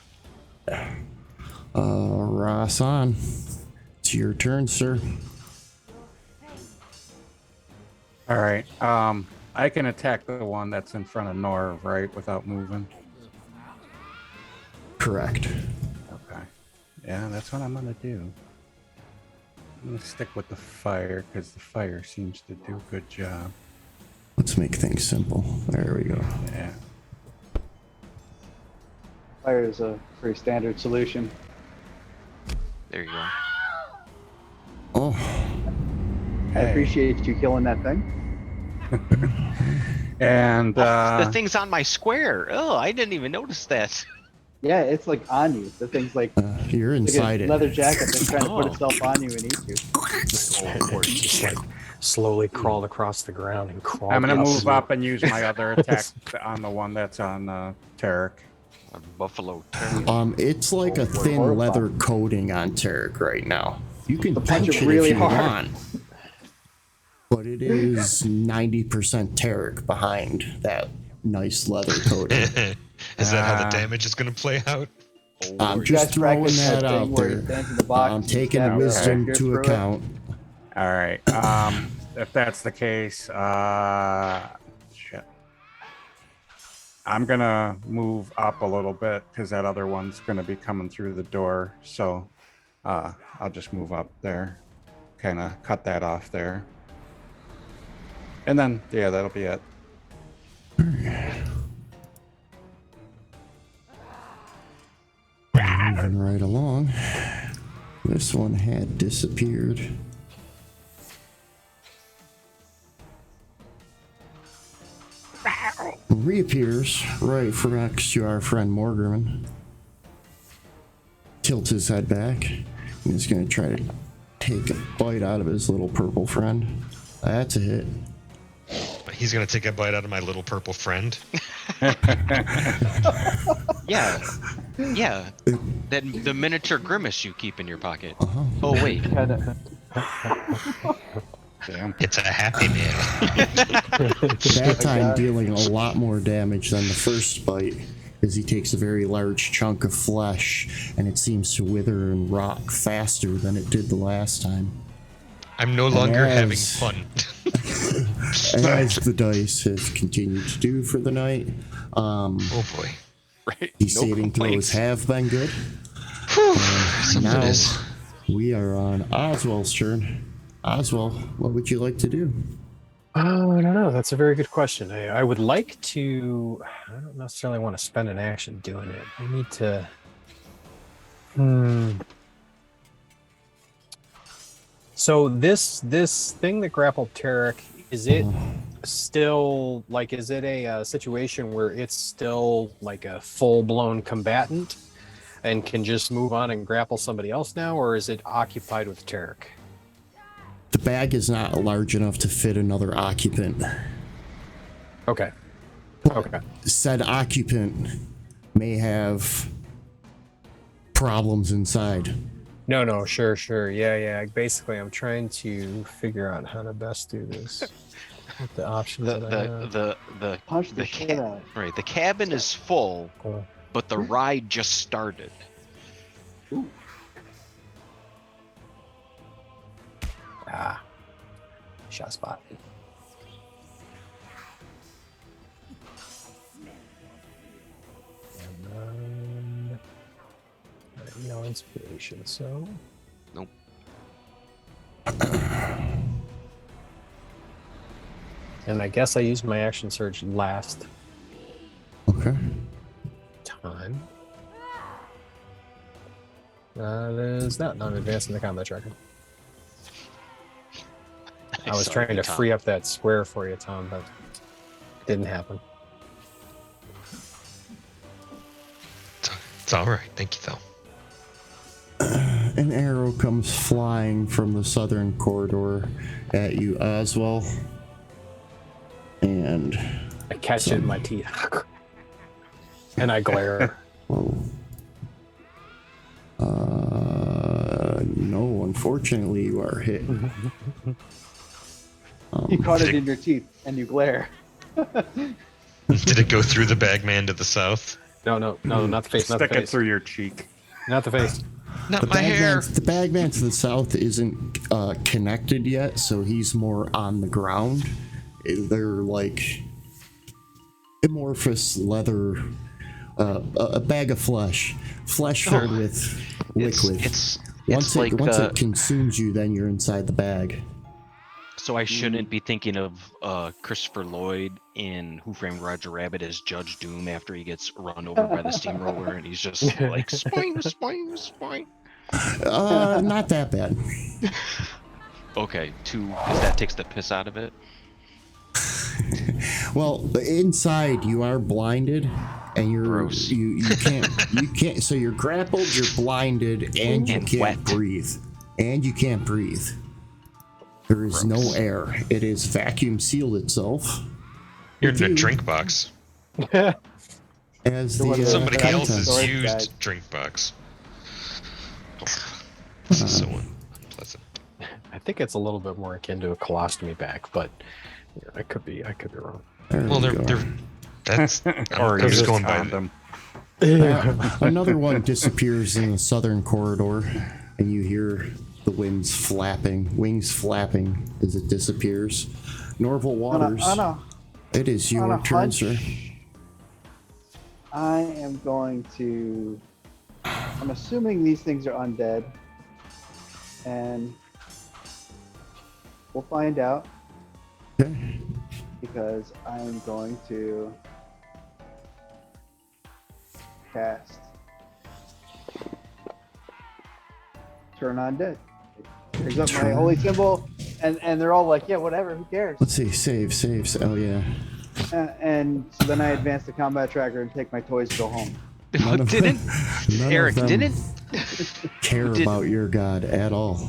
Rasan, it's your turn, sir. All right. I can attack the one that's in front of Norv, right, without moving. Correct. Okay. Yeah, that's what I'm gonna do. I'm gonna stick with the fire because the fire seems to do a good job. Let's make things simple. There we go. Yeah. Fire is a pretty standard solution. There you go. Oh, I appreciate you killing that thing. And The thing's on my square. Oh, I didn't even notice that. Yeah, it's like on you. The thing's like, you're like inside a it. leather jacket that's trying to put Oh. itself on you and eat you. Or just like slowly crawled across the ground and crawled. I'm gonna up move to up and use my other attack on the one that's on Tarek. A buffalo terrier. It's like a thin horrifying. leather coating on Tarek right now. You can punch punch it it really if you hard. want, but it is 90% Tarek behind that nice leather coating. Is that how the damage is going to play out? I'm You just guys throwing practice that thing out where you there. stand in the box I'm and taking stab your wisdom character to through it. All account. right. If that's the case, shit. I'm gonna move up a little bit because that other one's gonna be coming through the door. So, I'll just move up there, kind of cut that off there, and then yeah, that'll be it. Moving right along. This one had disappeared. Reappears right for next to our friend Morgerman. Tilts his head back. He's going to try to take a bite out of his little purple friend. That's a hit. He's going to take a bite out of my little purple friend. Yeah. Yeah. That the miniature grimace you keep in your pocket. Uh-huh. Oh wait. Damn. It's a happy meal. That time dealing a lot more damage than the first bite, as he takes a very large chunk of flesh and it seems to wither and rot faster than it did the last time. I'm no longer having As- fun. As the dice have continued to do for the night, Oh boy. Right. the saving complaints. throws have been good. Some of Now it is. we are on Oswald's turn. Oswald, what would you like to do? Oh, I don't know. That's a very good question. I would like to. I don't necessarily want to spend an action doing it. I need to. So this thing that grappled Tarek, is it still like? Is it a situation where it's still like a full blown combatant, and can just move on and grapple somebody else now, or is it occupied with Tarek? The bag is not large enough to fit another occupant. Okay. Okay. Said occupant may have problems inside. No, sure. Yeah. Basically, I'm trying to figure out how to best do this. What the options that I have. The Punch the the shit ca- out. right. The cabin is full, Cool. but the ride just started. Ah, shot spot. And no inspiration, so. Nope. And I guess I used my action surge last Okay. time. That is not non-advanced in the combat tracker. I was trying to free up that square for you, Tom, but it didn't happen. It's all right. Thank you, though. An arrow comes flying from the southern corridor at you, Oswald. And I catch it in my teeth. And I glare. whoa. unfortunately, you are hit. You caught it in your teeth and you glare. Did it go through the bagman to the south? No, not the face, not the Stick it face. through your cheek. Not the face. Not The my hair. bagman to the south isn't connected yet, so he's more on the ground. They're like amorphous leather, a bag of flesh filled with liquid. It's once like once it consumes you, then you're inside the bag. so I shouldn't be thinking of Christopher Lloyd in Who Framed Roger Rabbit as Judge Doom after he gets run over by the steamroller and he's just like spoing, spoing, spoing. Not that bad. Okay, that takes the piss out of it. Well, inside you are blinded, and Gross. you can't. So you're grappled, you're blinded, and you And can't wet. breathe. And you can't breathe. There is no Gross. air. It is vacuum sealed itself. You're in a Dude. drink box. As the Somebody Somebody else's storage used bag. drink box. This is so unpleasant. I think it's a little bit more akin to a colostomy bag, but I could be wrong. There Well, we they're go. that's. Or I'm just use going by. condom. Another one disappears in the southern corridor, and you hear the wings flapping as it disappears. Norval Waters, it is your on a turn, hunch, sir. I am going to. I'm assuming these things are undead, and we'll find out Okay. because I'm going to cast Turn on Dead. Brings up my holy symbol, and they're all like, "Yeah, whatever, who cares?" Let's see, save. Oh yeah. And so then I advance the combat tracker and take my toys to go home. None of Didn't none Eric of them didn't care did- about your god at all.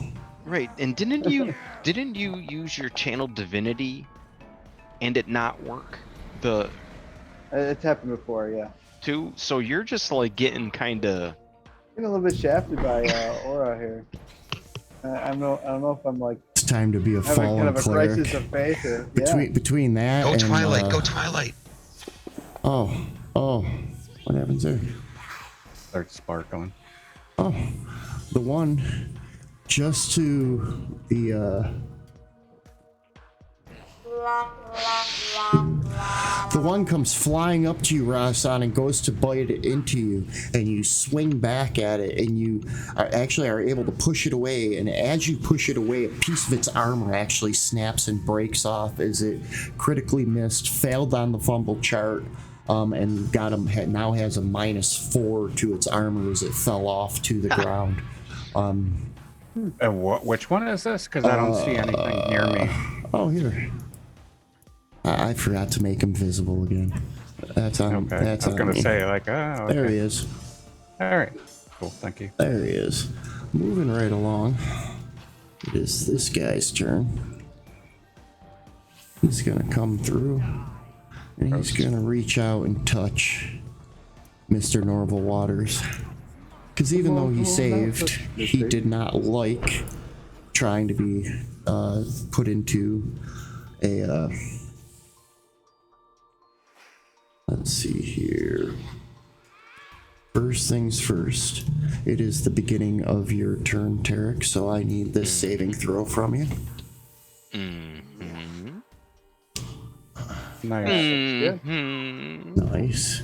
right? And didn't you use your channel divinity and it not work? It's happened before, yeah. Too. So you're just like getting kind of. Getting a little bit shafted by Aura here. I don't know if I'm like It's time to be a having kind fallen of a cleric. crisis of faith here. Yeah. Between that Go and Twilight. Go Twilight. oh, what happens there? Start sparkling. Oh, the one just to the one comes flying up to you, Rasan, and goes to bite it into you, and you swing back at it, and you are able to push it away, and as you push it away, a piece of its armor actually snaps and breaks off as it critically missed, failed on the fumble chart, and now has a -4 to its armor as it fell off to the ground. And which one is this? Because I don't see anything near me. Oh, here. I forgot to make him visible again. That's on. Okay. That's I was on gonna me. say like, oh, okay. There he is. All right. Cool. Thank you. There he is. Moving right along. It is this guy's turn. He's gonna come through, and he's gonna reach out and touch Mr. Norval Waters. Because even though he saved, he did not like trying to be put into a. Let's see here. First things first. It is the beginning of your turn, Tarek, so I need this saving throw from you. Nice. Nice.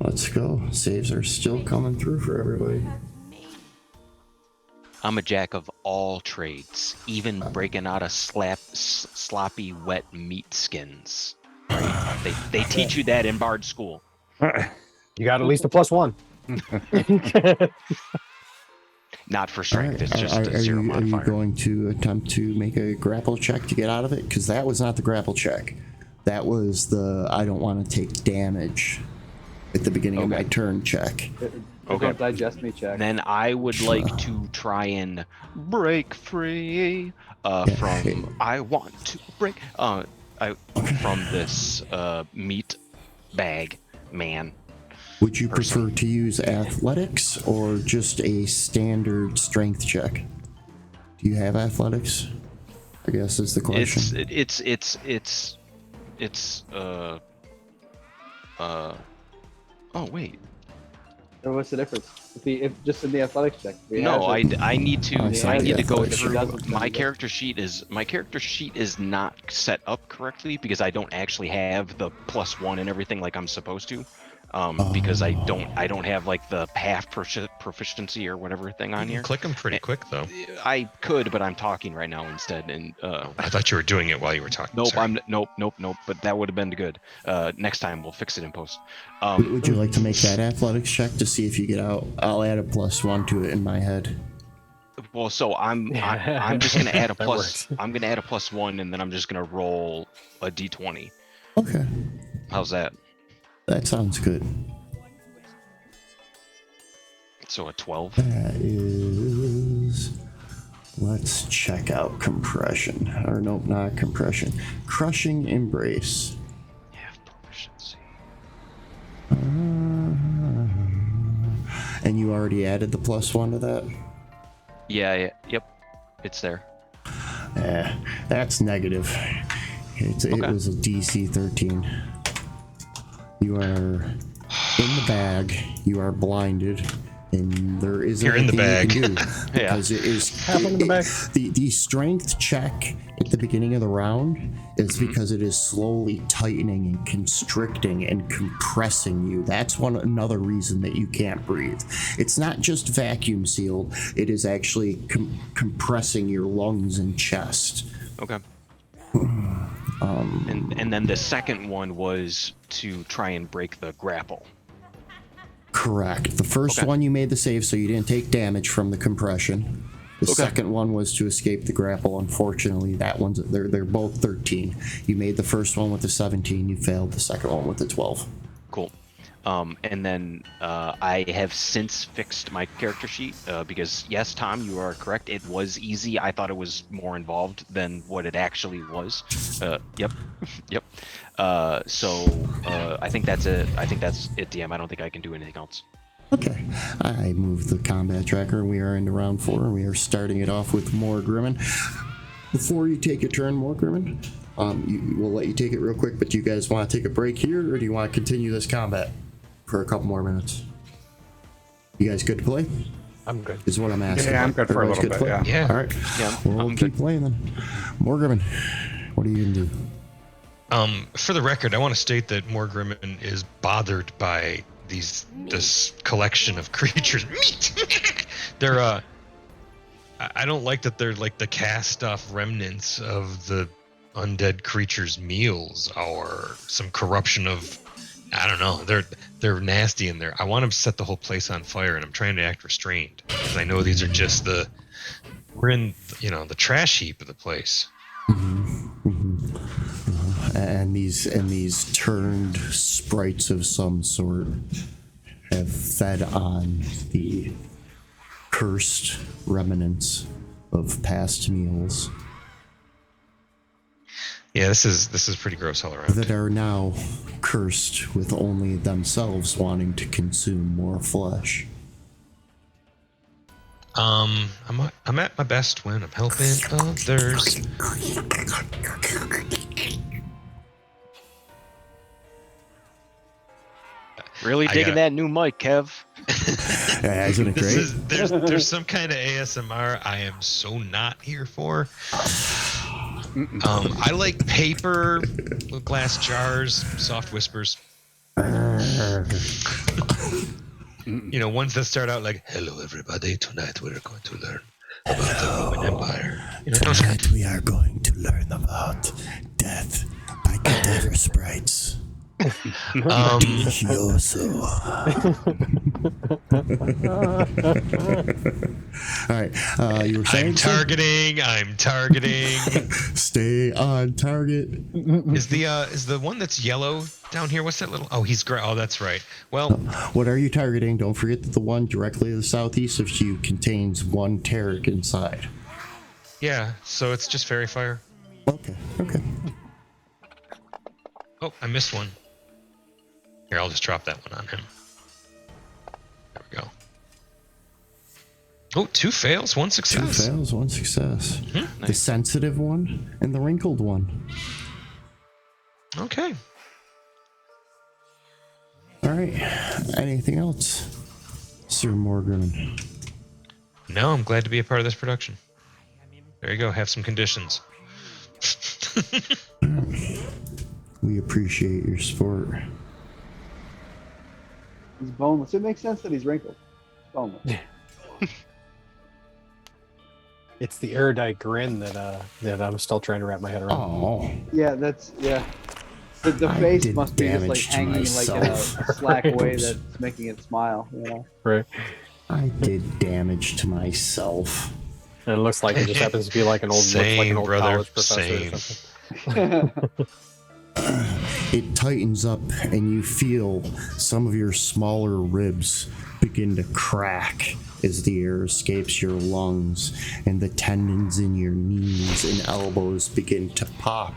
Let's go. Saves are still coming through for everybody. I'm a jack of all trades, even breaking out of sloppy, wet meat skins. Right? They teach you that in Bard school. You got at least a +1. Not for strength. Alright, It's just a zero are you modifier. going to attempt to make a grapple check to get out of it? Because that was not the grapple check. That was the I don't want to take damage at the beginning of my turn check. Okay. Don't digest me check. Then I would like to try and break free from I want to break from this meat bag man. Would you prefer to use athletics or just a standard strength check? Do you have athletics? I guess is the question. It's oh wait. Or what's the difference? If just in the athletics check. If he No, has it, I need to I saw the go athletics through check. my character sheet. My character sheet is not set up correctly because I don't actually have the +1 and everything like I'm supposed to. Because I don't have like the half proficiency or whatever thing on You here. can click them pretty quick though. I could, but I'm talking right now instead. And I thought you were doing it while you were talking. nope, Sorry. nope. But that would have been good. Next time we'll fix it in post. Would you like to make that athletics check to see if you get out? I'll add a +1 to it in my head. Well, so I'm just gonna add a That plus. works. I'm gonna add a +1, and then I'm just gonna roll a d20. Okay, How's that? that sounds good. So a 12. That is. Let's check out compression. Or nope, not compression. Crushing embrace. Half proficiency. And you already added the +1 to that? Yeah. Yep. It's there. That's negative. It Okay. was a DC 13. You are in the bag. You are blinded, and there isn't You're in the anything you bag. can do Yeah. because it is Have them in the bag. the strength check at the beginning of the round is because it is slowly tightening and constricting and compressing you. That's another reason that you can't breathe. It's not just vacuum sealed, it is actually compressing your lungs and chest. Okay. And then the second one was to try and break the grapple. Correct. The first Okay. one you made the save so you didn't take damage from the compression. The second one was to escape the grapple. Unfortunately, that one's they're both 13. You made the first one with the 17, you failed the second one with the 12. Cool. And then I have since fixed my character sheet because yes, Tom, you are correct. It was easy. I thought it was more involved than what it actually was. Yep. So I think that's it. DM. I don't think I can do anything else. Okay. I moved the combat tracker and we are into round 4 and we are starting it off with more Grimmin. Before you take your turn, more Grimmin, we'll let you take it real quick, but do you guys want to take a break here or do you want to continue this combat for a couple more minutes? You guys good to play? I'm good. Is what I'm asking. Yeah, I'm good for a Everybody's little good to bit. play? Yeah. Yeah. All right. Yeah, We'll I'm keep good. playing then. Morgrimmon, what are you gonna do? For the record, I want to state that Morgrimmon is bothered by this collection of creatures. Meat. They're I don't like that they're like the cast off remnants of the undead creatures' meals or some corruption of, I don't know. They're nasty in there. I want to set the whole place on fire, and I'm trying to act restrained because I know these are just we're in the trash heap of the place. And these turned sprites of some sort have fed on the cursed remnants of past meals Yeah, this is pretty gross all around. that are now cursed with only themselves wanting to consume more flesh. I'm at my best when I'm helping others. Really I digging got- that new mic, Kev. Yeah, isn't it great? There's some kind of ASMR I am so not here for. I like paper, little glass jars, soft whispers. Ones that start out like, "Hello, everybody. Tonight we're going to learn about the Roman Empire." Those kind. Tonight we are going to learn about death by cadaver sprites. Delicioso. All right, you were saying? I'm targeting. Stay on target. Is the one that's yellow down here? What's that little? Oh, he's gray. Oh, that's right. Well, What are you targeting? Don't forget that the one directly to the southeast of you contains one Tarek inside. yeah. So it's just fairy fire. Okay. Oh, I missed one. Here, I'll just drop that one on him. There we go. Oh, 2 fails, 1 2 success. fails, 1 success. The Nice. sensitive one and the wrinkled one. Okay. All right. Anything else, Sir Morgan? No, I'm glad to be a part of this production. There you go. Have some conditions. We appreciate your support. He's boneless. It makes sense that he's wrinkled. He's boneless. It's the erudite grin that I'm still trying to wrap my head around. Oh, Yeah, that's yeah. The I face did must be just like damage to hanging like in a myself. slack way Oops. that's making it smile. You know. Right. I did damage to myself. And it looks like it just happens to be like an old, looks like Same, an old brother, college professor same. or something. It tightens up, and you feel some of your smaller ribs begin to crack as the air escapes your lungs, and the tendons in your knees and elbows begin to pop.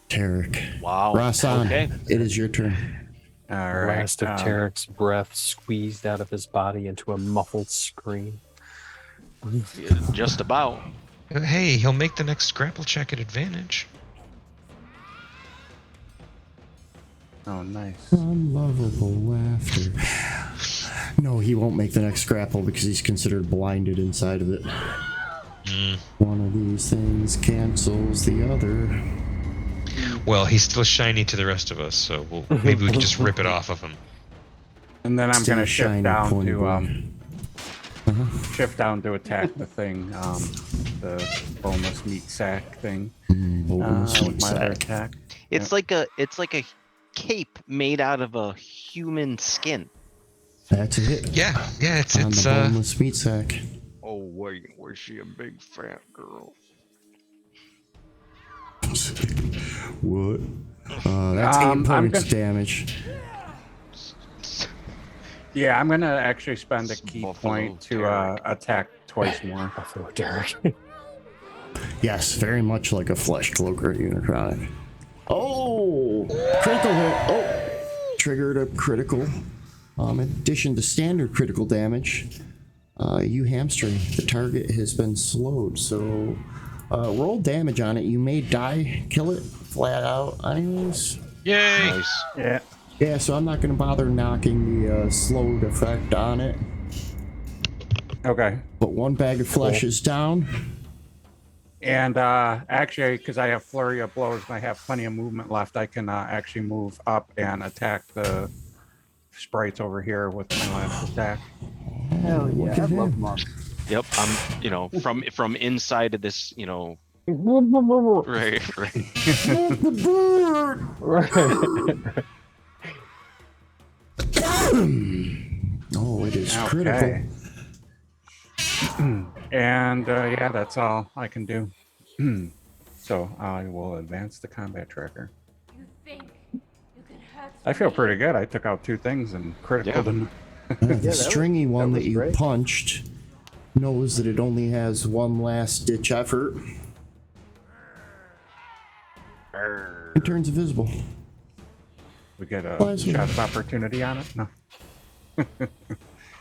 Tarek. Wow. Rasan, Okay. it is your turn. All The right. last of Tarek's breath squeezed out of his body into a muffled scream. Yeah, just about. Hey, he'll make the next grapple check at advantage. Oh, nice. Unlovable laughter. No, he won't make the next grapple because he's considered blinded inside of it. One of these things cancels the other. Well, he's still shiny to the rest of us, so maybe we can just rip it off of him. And then I'm Still gonna shift shiny, down pointy to boy. shift down to attack the thing, the boneless meat sack thing. Boneless With meat my other sack. attack. It's like a cape made out of a human skin. That's a hit. Yeah, it's On the boneless meat sack. Oh wait, was she a big fat girl? What? That's 8 I'm points gonna- damage. Yeah, I'm gonna actually spend a key Buffalo point to Derek. attack twice more. Buffalo Derek. Yes, very much like a flesh cloaker unichronic. Oh! Critical hit. Oh! Triggered a critical. In addition to standard critical damage, you hamstring. The target has been slowed, so roll damage on it. You may die, kill it flat out. Anyways. Yay! Nice. Yeah. Yeah, so I'm not going to bother knocking the slowed effect on it. Okay. But 1 bag of flesh is down. And actually, because I have flurry of blows and I have plenty of movement left, I can actually move up and attack the sprites over here with my last attack. Hell Look yeah, I at love him. monks. Yep. I'm from inside of this, right. Oh, it is critical. Okay. And yeah, that's all I can do. So I will advance the combat tracker. You think you can hurt I feel me? pretty good. I took out 2 things and critical Yeah. them. The that was- stringy one that that, was you great. punched knows that it only has one last ditch effort. It turns invisible. We get a Plasma. shot of opportunity on it. No.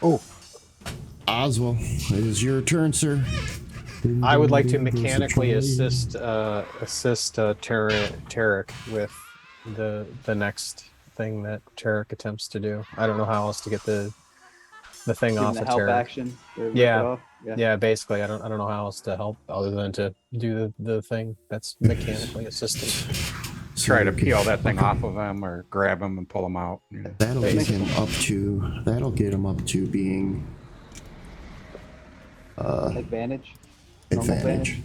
Oh, Oswald, it is your turn, sir. I would like to mechanically assist Tarek with the next thing that Tarek attempts to do. I don't know how else to get the thing Give him off the of help Tarek. action. to rip Yeah. it off. Yeah. Yeah, basically, I don't know how else to help other than to do the thing that's mechanically assisted. Try to peel that thing off of him or grab him and pull him out. Yeah. That'll get him up to being Advantage. Normal advantage.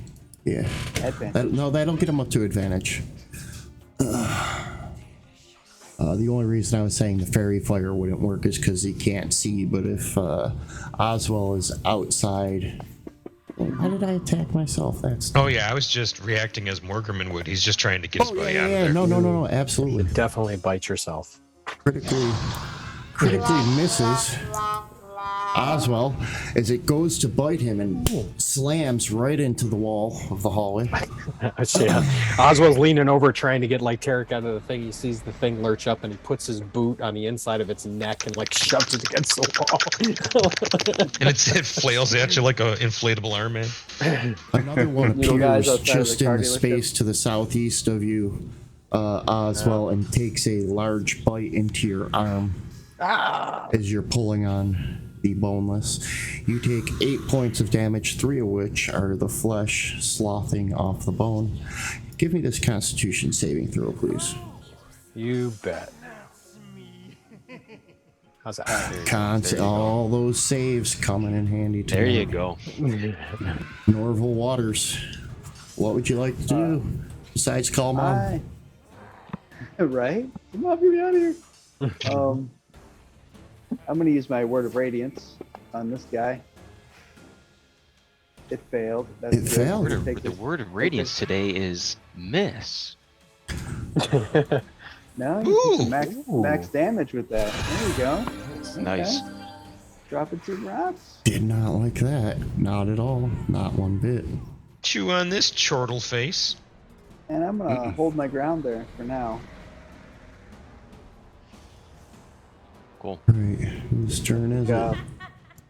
Yeah. Advantage. That'll get him up to advantage. The only reason I was saying the fairy fire wouldn't work is because he can't see, but if Oswald is outside... How did I attack myself? That's... Oh yeah, I was just reacting as Morgerman would. He's just trying to get his buddy out of there. No, absolutely. Definitely bite yourself. Critically misses. Oswald as it goes to bite him and slams right into the wall of the hallway. Yeah. Oswald's leaning over trying to get like Tarek out of the thing. He sees the thing lurch up and he puts his boot on the inside of its neck and like shoves it against the wall. And it flails at you like an inflatable arm man. Another one Little guys appears outside of just the in car the dealership. space to the southeast of you, Oswald, and takes a large bite into your arm as you're pulling on the boneless. You take 8 points of damage, 3 of which are the flesh sloughing off the bone. Give me this Constitution saving throw, please. You bet. How's that? All those saves coming in handy too. There you go. Norval Waters, what would you like to do besides call mom? Hi. Right? Come on, get me out of here. I'm gonna use my word of radiance on this guy. It failed. That's It good. failed? Take The this- word of radiance today is miss. No, you can max, Ooh. max damage with that. There you go. Nice. Okay. Dropping 2 rocks. Did not like that. Not at all. Not one bit. Chew on this chortle face. And I'm gonna hold my ground there for now. Cool. Alright, whose turn is Uh, it?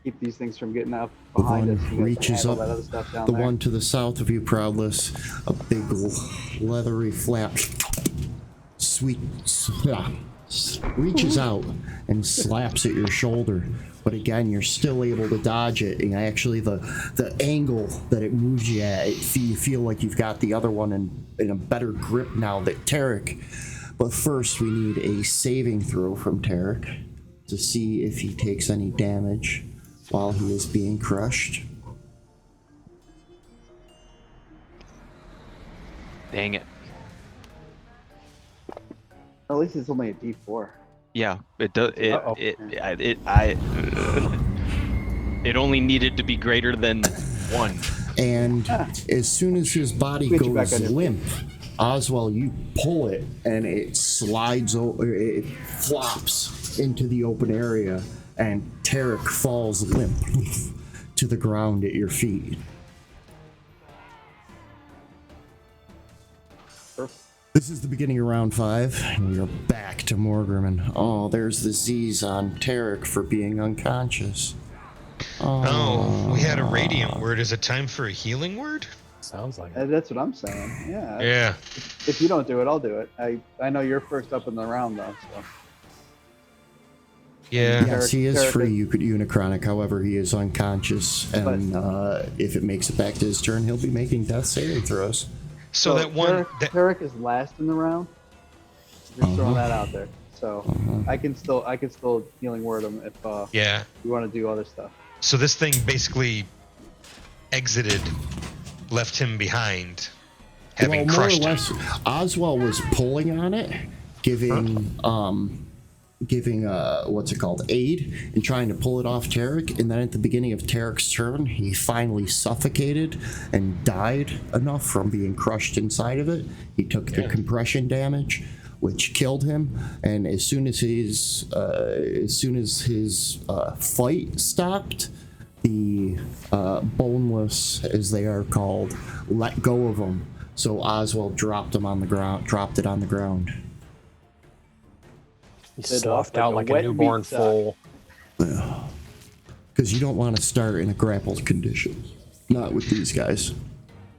keep these things from getting up The behind one us. You guys can reaches handle up, that other stuff down the there. one to the south of you, Proudless, a big leathery flap reaches out and slaps at your shoulder. But again, you're still able to dodge it, and actually the angle that it moves you at, you feel like you've got the other one in a better grip now that Tarek. But first, we need a saving throw from Tarek to see if he takes any damage while he is being crushed. Dang it. At least it's only a D4. Yeah, it does. Uh-oh. It only needed to be greater than 1. And as soon as his body Get you back goes on your limp, Oswald, you pull it and it slides over, it flops into the open area, and Tarek falls limp to the ground at your feet. Perfect. This is the beginning of round 5, and we are back to Morgriman. Oh, there's the Z's on Tarek for being unconscious. Oh, we had a radiant word. Is it time for a healing word? Sounds like it. That's what I'm saying. Yeah. Yeah. If you don't do it, I'll do it. I know you're first up in the round though. So. Yeah. Yes, he is Tarek free. is- You could Unichronic, however, he is unconscious, and if it makes it back to his turn, he'll be making death saving throws. So that one. Tarek is last in the round. Just throwing that out there. So I can still healing word him if Yeah. you want to do other stuff. So this thing basically exited, left him behind, having Well, more or crushed him. less, Oswald was pulling on it, giving what's it called, aid, and trying to pull it off Tarek. And then at the beginning of Tarek's turn, he finally suffocated and died enough from being crushed inside of it. He took the compression damage, which killed him. And as soon as his fight stopped, the boneless, as they are called, let go of him. So Oswald dropped it on the ground. He Sit sloughed off out like like a a wet newborn meat sack. foal. Because you don't want to start in a grappled condition. Not with these guys.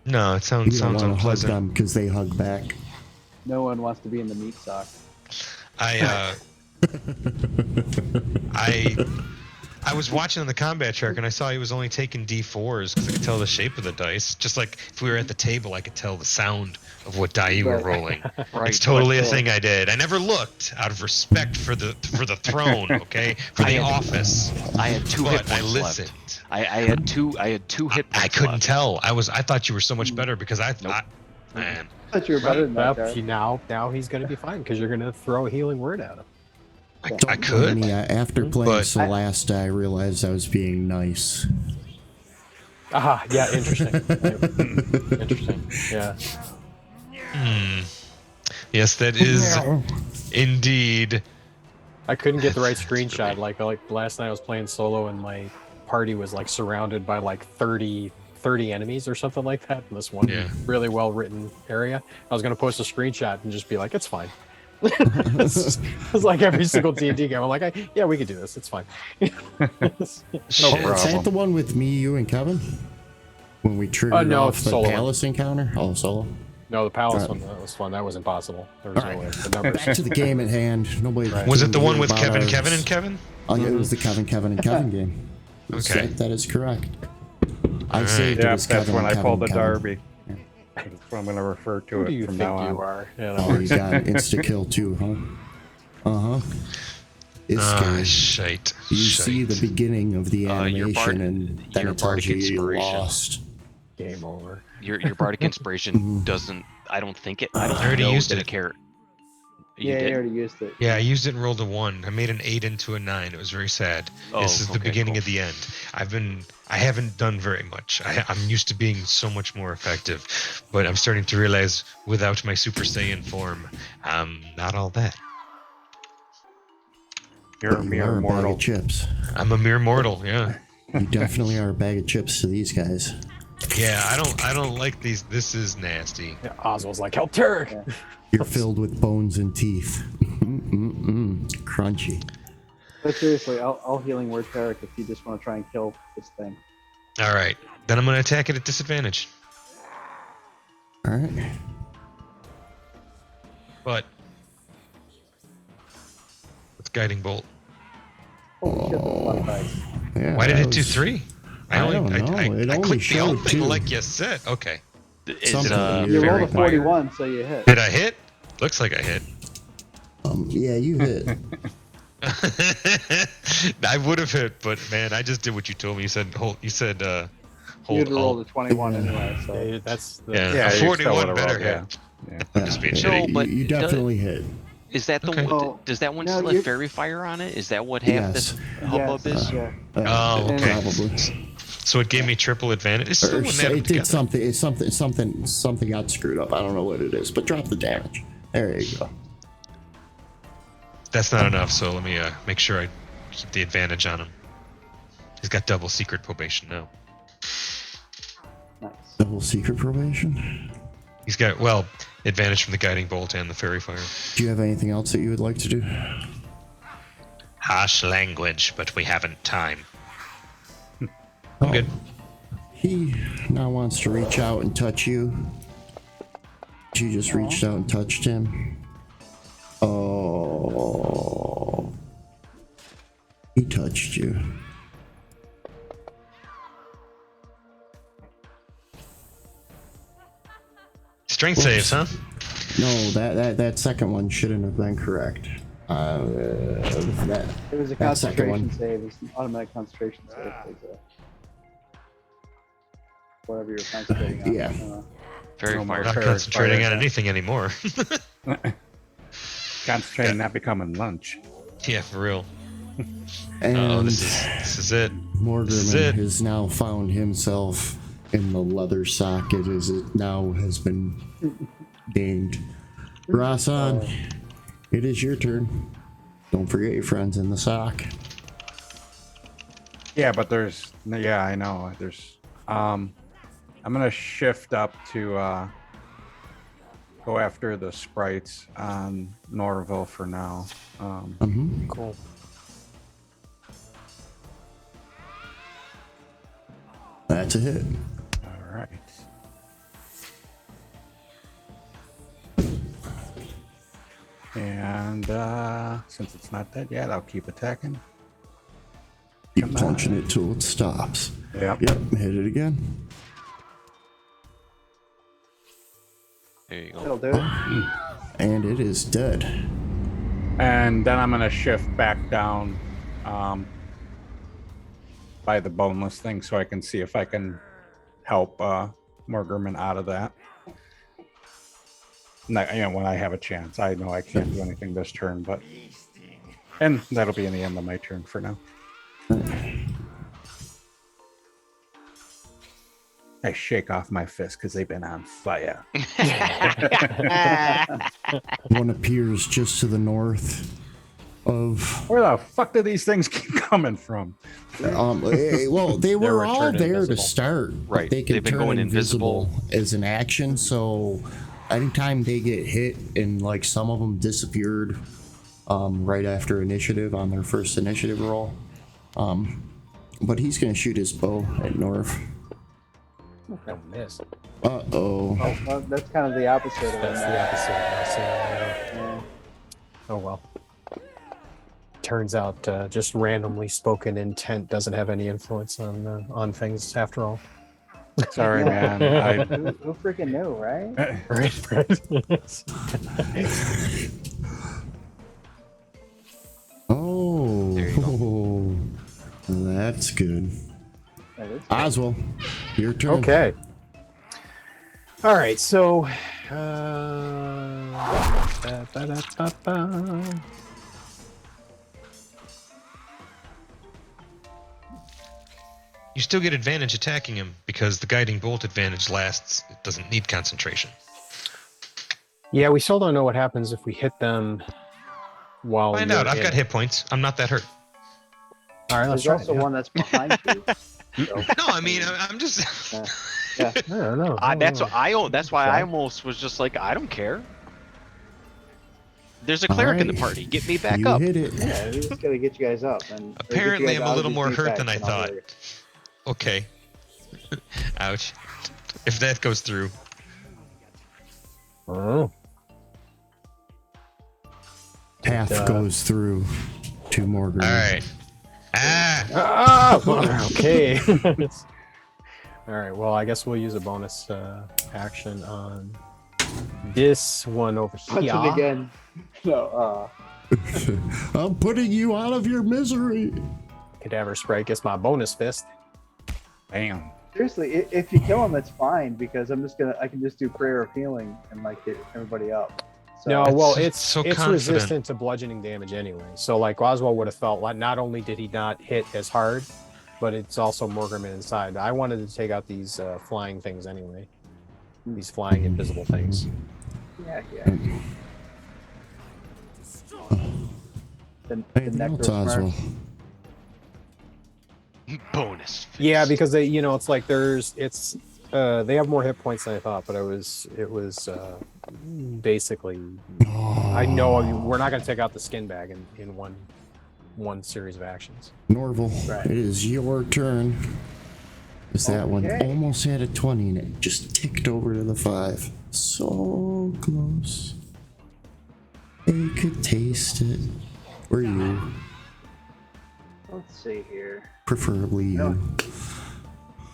No, it You sounds don't want to hug unpleasant. them because they hug back. No one wants to be in the meat sock. I was watching on the combat track and I saw he was only taking D4s because I could tell the shape of the dice. Just like if we were at the table, I could tell the sound of what die you were Right. rolling. Right. It's totally a Cool. thing I did. I never looked out of respect for the throne, okay, for the office. I had 2 hit But I points listened. left. I had 2 hit points I couldn't left. tell. I thought you were so much better because Nope. man. I thought you were better than that, Yep, Tarek. now he's going to be fine because you're going to throw a healing word at him. I could. After playing But- Celeste, I realized I was being nice. Ah, yeah, interesting. Interesting. Yeah. Yes, that is indeed I couldn't get the right screenshot. Like last night I was playing solo and my party was like surrounded by like 30 enemies or something like that in this one Yeah. really well written area. I was gonna post a screenshot and just be like, it's fine. It's like every single D&D game. I'm like, yeah, we could do this. It's fine. Shit. Is that the one with me, you, and Kevin? When we triggered no, off it's the solo. palace encounter? Oh, solo. No, the palace Alright. one, that was fun. That was impossible. There was no Alright. way. The numbers. Back to the game at hand. Nobody. Right. Was it the didn't one hear with about Kevin, ours. Kevin, and Kevin? Oh, yeah, it was the Kevin, and Kevin game. Okay. That is correct. I Alright. saved it Yeah, as that's Kevin, when I Kevin, pulled the Kevin. Darby. That's what I'm going to refer to Who do it you from think now on. you are? Yeah, Oh, you got insta kill too, huh? It's scary. Shite. You see the beginning of the Your animation, bard- and then your it tells bardic you you inspiration. lost. game over. Your bardic inspiration doesn't. I don't think it. I don't I already know used that it. care. You Yeah, did? you already used it. Yeah, I used it and rolled a 1. I made an 8 into a 9. It was very sad. Oh, This is the okay, beginning cool. of the end. I haven't done very much. I'm used to being so much more effective, but I'm starting to realize without my Super Saiyan form, I'm not all that. You're a But you mere are a bag mortal. of chips. I'm a mere mortal. Yeah. You definitely are a bag of chips to these guys. Yeah, I don't like these. This is nasty. Yeah, Oswald's like, help Turk. Yeah. You're filled with bones and teeth. Crunchy. But seriously, I'll healing word Tarek if you just want to try and kill this thing. All right, then I'm gonna attack it at disadvantage. All right. But what's guiding bolt? Holy shit, that's a lot of dice. Yeah, Why did that it do was 3? I don't know. It I only clicked the showed old thing 2. like you said. Okay. Is Something it You weird. rolled a fairy fire? 41, so you hit. Did I hit? Looks like I hit. Yeah, you hit. I would have hit, but man, I just did what you told me. You said hold. You said hold. You'd rolled a Alt. 21 anyway, so. Yeah, that's the, Yeah, Yeah, a you still 41 would've better rolled, hit. Yeah. I'm just being Yeah. shitty. No, but you definitely hit. Is that the Okay. one? Oh, Does that one no, still you- have fairy fire on it? Is that what half Yes. this hubbub is? Yeah. Oh, And- okay. Probably. So it gave me triple advantage. It still Or wouldn't so have them it did together. something. It's something got screwed up. I don't know what it is, but drop the damage. There you go. That's not enough. So let me make sure I keep the advantage on him. He's got double secret probation now. Nice. Double secret probation. He's got advantage from the guiding bolt and the fairy fire. Do you have anything else that you would like to do? Harsh language, but we haven't time. I'm Oh, good. He now wants to reach out and touch you. You just reached out and touched him. Oh. He touched you. Strength saves, huh? No, that second one shouldn't have been correct. That It was a that second one. concentration save. It's an automatic concentration save. Whatever you're concentrating on. Yeah. Fairy No more fire. Not Fairy concentrating fire. on anything anymore. Concentrating not becoming lunch. Yeah, for real. And Oh, this is it. Morgan this is it. has now found himself in the leather socket as it now has been dinged. Rasan, it is your turn. Don't forget your friends in the sock. Yeah, but yeah, I know. I'm gonna shift up to go after the sprites on Norville for now. cool. That's a hit. All right. And since it's not dead yet, I'll keep attacking. Keep Come punching on. it till it stops. Yep. Yep, hit it again. There you go. That'll do it. And it is dead. And then I'm gonna shift back down by the boneless thing so I can see if I can help Morgerman out of that. When I have a chance. I know I can't do anything this turn, and that'll be in the end of my turn for now. I shake off my fists because they've been on fire. One appears just to the north of Where the fuck do these things keep coming from? well, they were all turn there to invisible. start. But Right, they can they've been turn going invisible as an action. So anytime they get hit, and like some of them disappeared right after initiative on their first initiative roll. But he's gonna shoot his bow at Norv. Don't miss. Uh-oh. Oh, well, that's kind of the opposite of That's the that. opposite of that. So, Yeah. oh well. Turns out, just randomly spoken intent doesn't have any influence on things after all. Sorry, man. Who freaking knew, right? Right. Oh. There you That's good. That is Oswald, your turn. Okay. All right. So, You still get advantage attacking him because the guiding bolt advantage lasts. It doesn't need concentration. yeah, we still don't know what happens if we hit them while Find you're out. I've in got it. hit points. I'm not that hurt. All right, let's There's try. also it, yeah. one that's behind you. So, No, I mean, I'm just. yeah. I don't know. That's what that's why Try. I almost was just like, I don't care. There's a cleric in the Alright. party. Get me back You up. hit it. Yeah, we just gotta get you guys up. And or get you Apparently, guys I'm a out of little these more knee hurt packs than I and I'll thought. heal you. Okay. Ouch. If that goes through. Oh. Half goes through. 2 more All grenades. right. Ah! Ah, okay. All right. Well, I guess we'll use a bonus action on this one over Punch here. him again. No, I'm putting you out of your misery. Cadaver Sprite gets my bonus fist. Bam. seriously, if you kill him, it's fine because I can just do prayer of healing and like get everybody up. So, No, well, It's it's so it's confident. resistant to bludgeoning damage anyway. So like Oswald would have felt like not only did he not hit as hard, but it's also Morgerman inside. I wanted to take out these flying things anyway. These flying invisible things. yeah. The Anything else, Oswald? Bonus. Yeah, because they, it's like they have more hit points than I thought, but it was basically. I know we're not going to take out the skin bag in one series of actions. Norval, Right. it is your turn. Is that one Okay. almost had a 20 and it just ticked over to the 5. So close. They could taste it. Or you. Let's see here. Preferably you. No.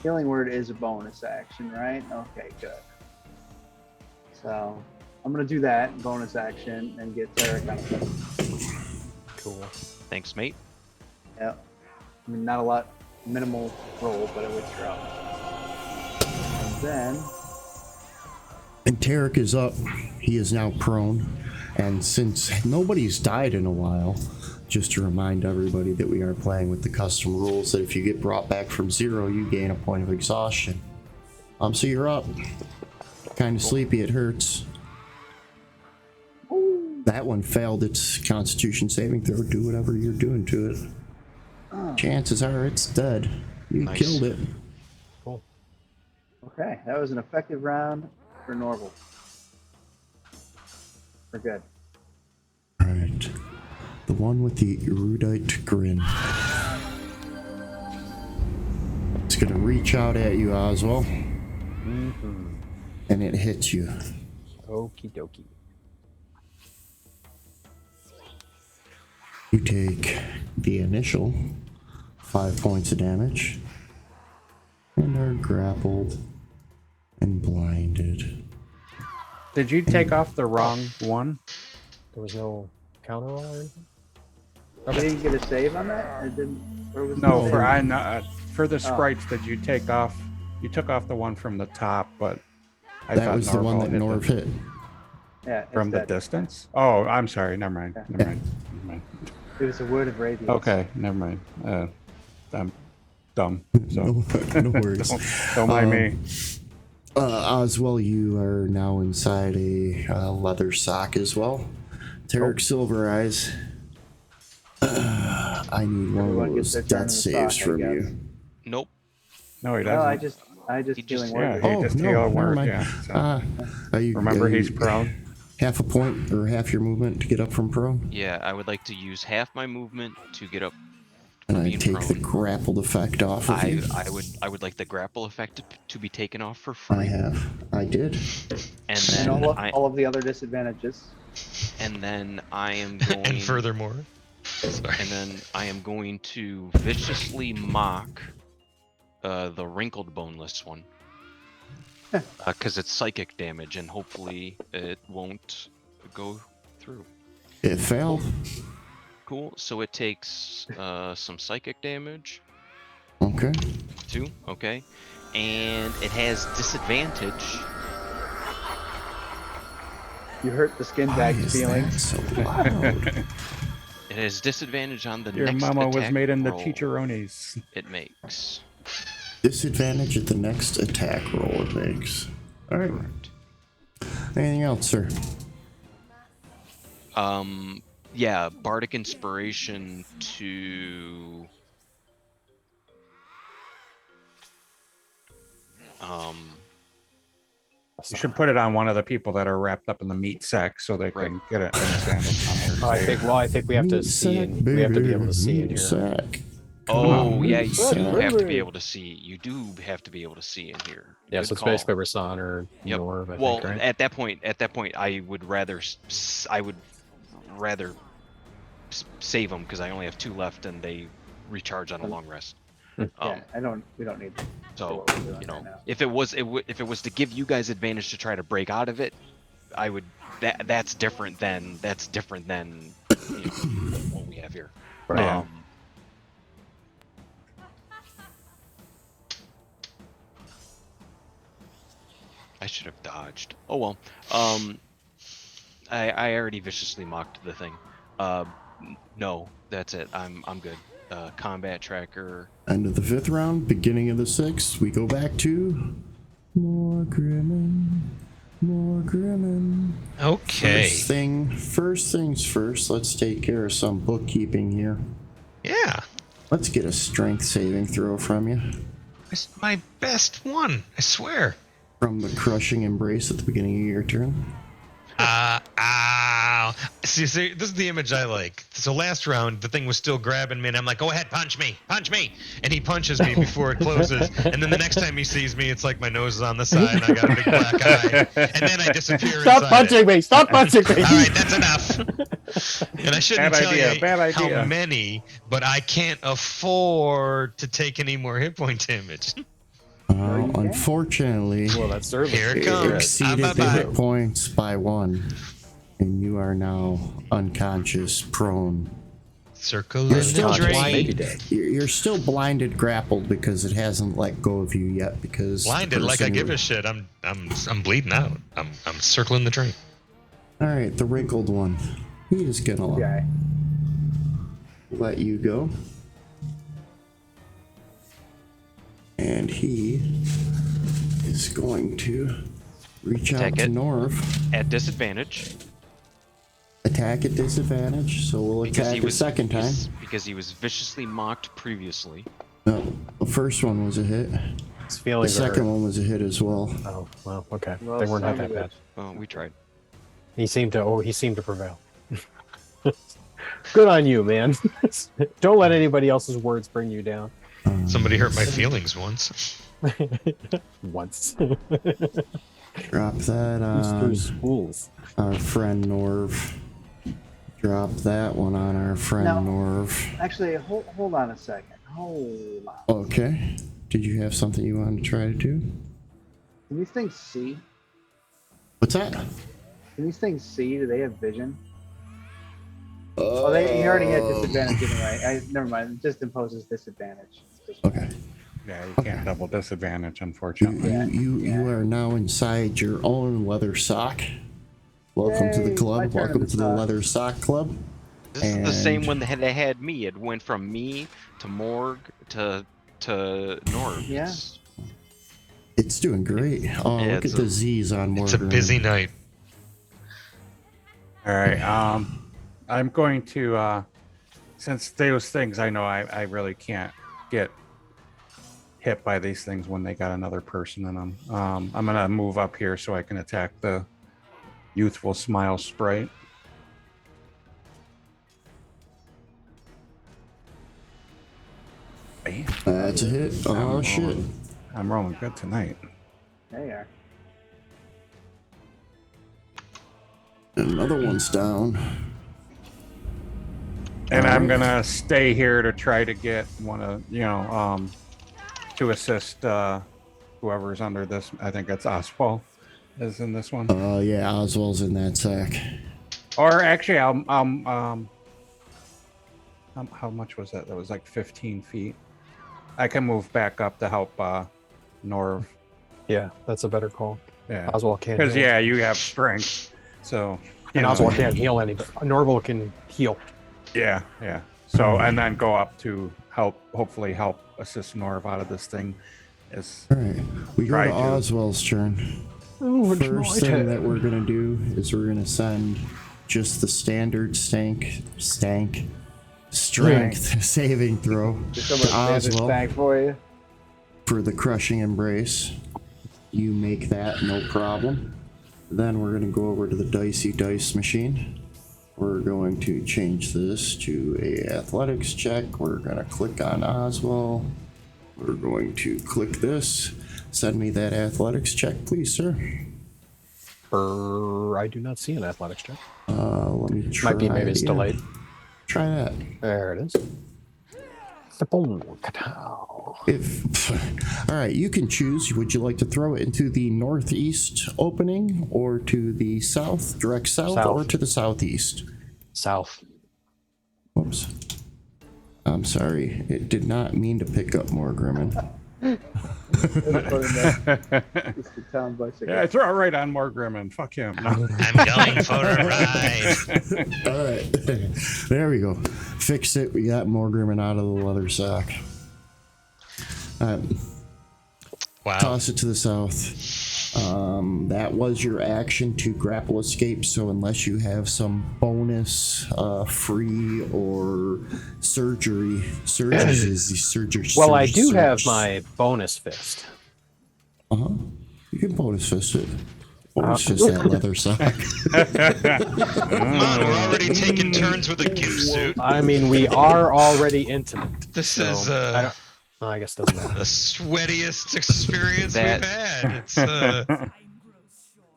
Healing word is a bonus action, right? Okay, good. So I'm gonna do that bonus action and get Tarek on a Cool. Thanks, mate. Yeah. I mean, not a lot, minimal roll, but it would drop. And then, And Tarek is up. He is now prone. And since nobody's died in a while, just to remind everybody that we are playing with the custom rules that if you get brought back from 0, you gain a point of exhaustion. So you're up. Kind of sleepy, it hurts. That one failed its constitution saving throw. Do whatever you're doing to it. Chances are it's dead. You Nice. killed it. okay, that was an effective round for Norval. We're good. Alright. The one with the erudite grin. It's gonna reach out at you, Oswald. And it hits you. Okie dokie. You take the initial 5 points of damage and are grappled and blinded. Did you take off the wrong one? There was no counter roll or anything? You didn't get a save on that? It didn't. Where was No, the save? for the sprites, did you take off? You took off the one from the top, but I That thought was the one that Norval Norv hit hit. Yeah, it's from the dead. distance. Oh, I'm sorry. Never mind. Never mind. Never mind. It was a word of radiance. Okay, never mind. I'm dumb. So No worries. don't mind me. Oswald, you are now inside a leather sock as well. Tarek Silver Eyes. I need one Everyone of gets those their turn in death the saves sock, I from guess. you. Nope. No, he No, doesn't. I just He healing just- word. Yeah, he Oh, just no, heal never word. mind. Yeah. So. Are you, Remember, are he's you prone. half a point or half your movement to get up from prone? Yeah, I would like to use half my movement to get up And from I being take the prone. grappled effect off of you. I would like the grapple effect to be taken off for I free. have. I did. And And then all of the other disadvantages. I am going And furthermore, sorry. and then I am going to viciously mock the wrinkled boneless one. Because it's psychic damage and hopefully it won't go through. It failed. Cool. So it takes some psychic damage. Okay. 2, okay. And it has disadvantage. You hurt the skin Why bag's is feelings. that so loud? It has disadvantage on the Your next mama was attack made in the roll chicharrones. it makes. Disadvantage at the next attack roll it makes. Alright. Anything else, sir? Yeah, bardic inspiration to You should put it on one of the people that are wrapped up in the meat sack so they can get it. I think we have to Meat see sack, we have to be able to see in meat here. sack. Oh, yeah, Meat you sack. do have to be able to see. You do have to be able to see in here. Yeah, Good so it's call. basically Rasan or Yep. Norv, I Well, think, right? at that point, I would rather save them because I only have 2 left and they recharge on a long rest. Yeah, we don't need. So what we're doing you know, right now. if it was to give you guys advantage to try to break out of it, I would. That's different than you know, what we have here. Right. I should have dodged. Oh well. I already viciously mocked the thing. No, that's it. I'm good. Combat tracker. End of the 5th round, beginning of the 6th, we go back to more Grimmin. More Grimmin. Okay. First things first, let's take care of some bookkeeping here. Yeah. Let's get a strength saving throw from you. It's my best one, I swear. From the crushing embrace at the beginning of your turn. Ow. See, this is the image I like. So last round, the thing was still grabbing me, and I'm like, go ahead, punch me. And he punches me before it closes. And then the next time he sees me, it's like my nose is on the side, and I got a big black eye. And then I disappear Stop punching me! Stop punching me! All right, that's enough. And I shouldn't Bad tell idea, you bad idea. how many, but I can't afford to take any more hit point damage. you can't. Unfortunately, Well, that's service. Here it it comes. exceeded the Bye-bye. hit points by 1. And you are now unconscious, prone. Circle You're of still the maybe drain. dead. You're still blinded, grappled because it hasn't let go of you yet. Because the Blinded like I person give who- a shit. I'm bleeding out. I'm circling the drain. All right, the wrinkled one. He is gonna Guy. let you go, and he is going to reach out Attack to it. Norv. At disadvantage. Attack at disadvantage, so we'll attack a second time. Because he was viciously mocked previously. No, the first one was a hit. His The feelings are. second one was a hit as well. Oh well, okay. Well, They weren't son that of a bad. Well, we tried. He seemed to prevail. Good on you, man. Don't let anybody else's words bring you down. Somebody hurt my feelings once. Once. Drop that on Schools. our friend Norv. Drop that one on our friend No. Norv. Actually, hold on a second. Hold on. Okay. Did you have something you wanted to try to do? Can these things see? What's that? Can these things see? Do they have vision? Oh, he already had disadvantage anyway. Never mind. It just imposes disadvantage. Okay. Yeah, you can't double disadvantage, unfortunately. You are now inside your own leather sock. Welcome to the Yay, my club. turn Welcome in to the the sock. leather sock club. This is the same And- one that they had me. It went from me to Morg to Norv. Yeah. It's doing great. Oh, Yeah, look it's at the a- Z's on more. It's a busy night. All right. I'm going to since those things, I know I really can't get hit by these things when they got another person in them. I'm gonna move up here so I can attack the youthful smile sprite. Bam. That's a hit. Oh, shit. I'm rolling good tonight. There you are. Another one's down. And I'm gonna stay here to try to get one of to assist whoever's under this. I think it's Oswald is in this one. Yeah, Oswald's in that sack. Or actually, how much was that? That was like 15 feet. I can move back up to help Norv. Yeah, that's a better call. Yeah, Oswald can't. because heal. you have strength, so And Oswald can't heal anybody. Norval can heal. Yeah. So and then go up to hopefully help assist Norv out of this thing. All right, we go Try to to. Oswald's turn. First thing that we're gonna do is we're gonna send just the standard strength saving throw Just to someone Oswald back for you. for the crushing embrace. You make that no problem. Then we're gonna go over to the dicey dice machine. We're going to change this to a athletics check. We're gonna click on Oswald. We're going to click this. Send me that athletics check, please, sir. I do not see an athletics check. Let me try. Might be maybe it's again. delayed. Try that. There it is. Boom. Ka-tow. All right, you can choose. Would you like to throw it into the northeast opening or to the south, direct south, South. or to the southeast? South. Whoops. I'm sorry. It did not mean to pick up more Grimmin. It's the town bicycle. Yeah, throw it right on more Grimmin. Fuck him. No. I'm going for a ride. All right. There we go. Fixed it. We got more Grimmin out of the leather sack. Wow. Toss it to the south. That was your action to grapple escape, so unless you have some bonus free or surgery is the surgery. Well, I do have my bonus fist. You can bonus fist it. Bonus fist that leather sack. Come on, we're already taking turns with a gimp suit. I mean, we are already intimate. This so is I guess it doesn't matter. the sweatiest experience That- we've had.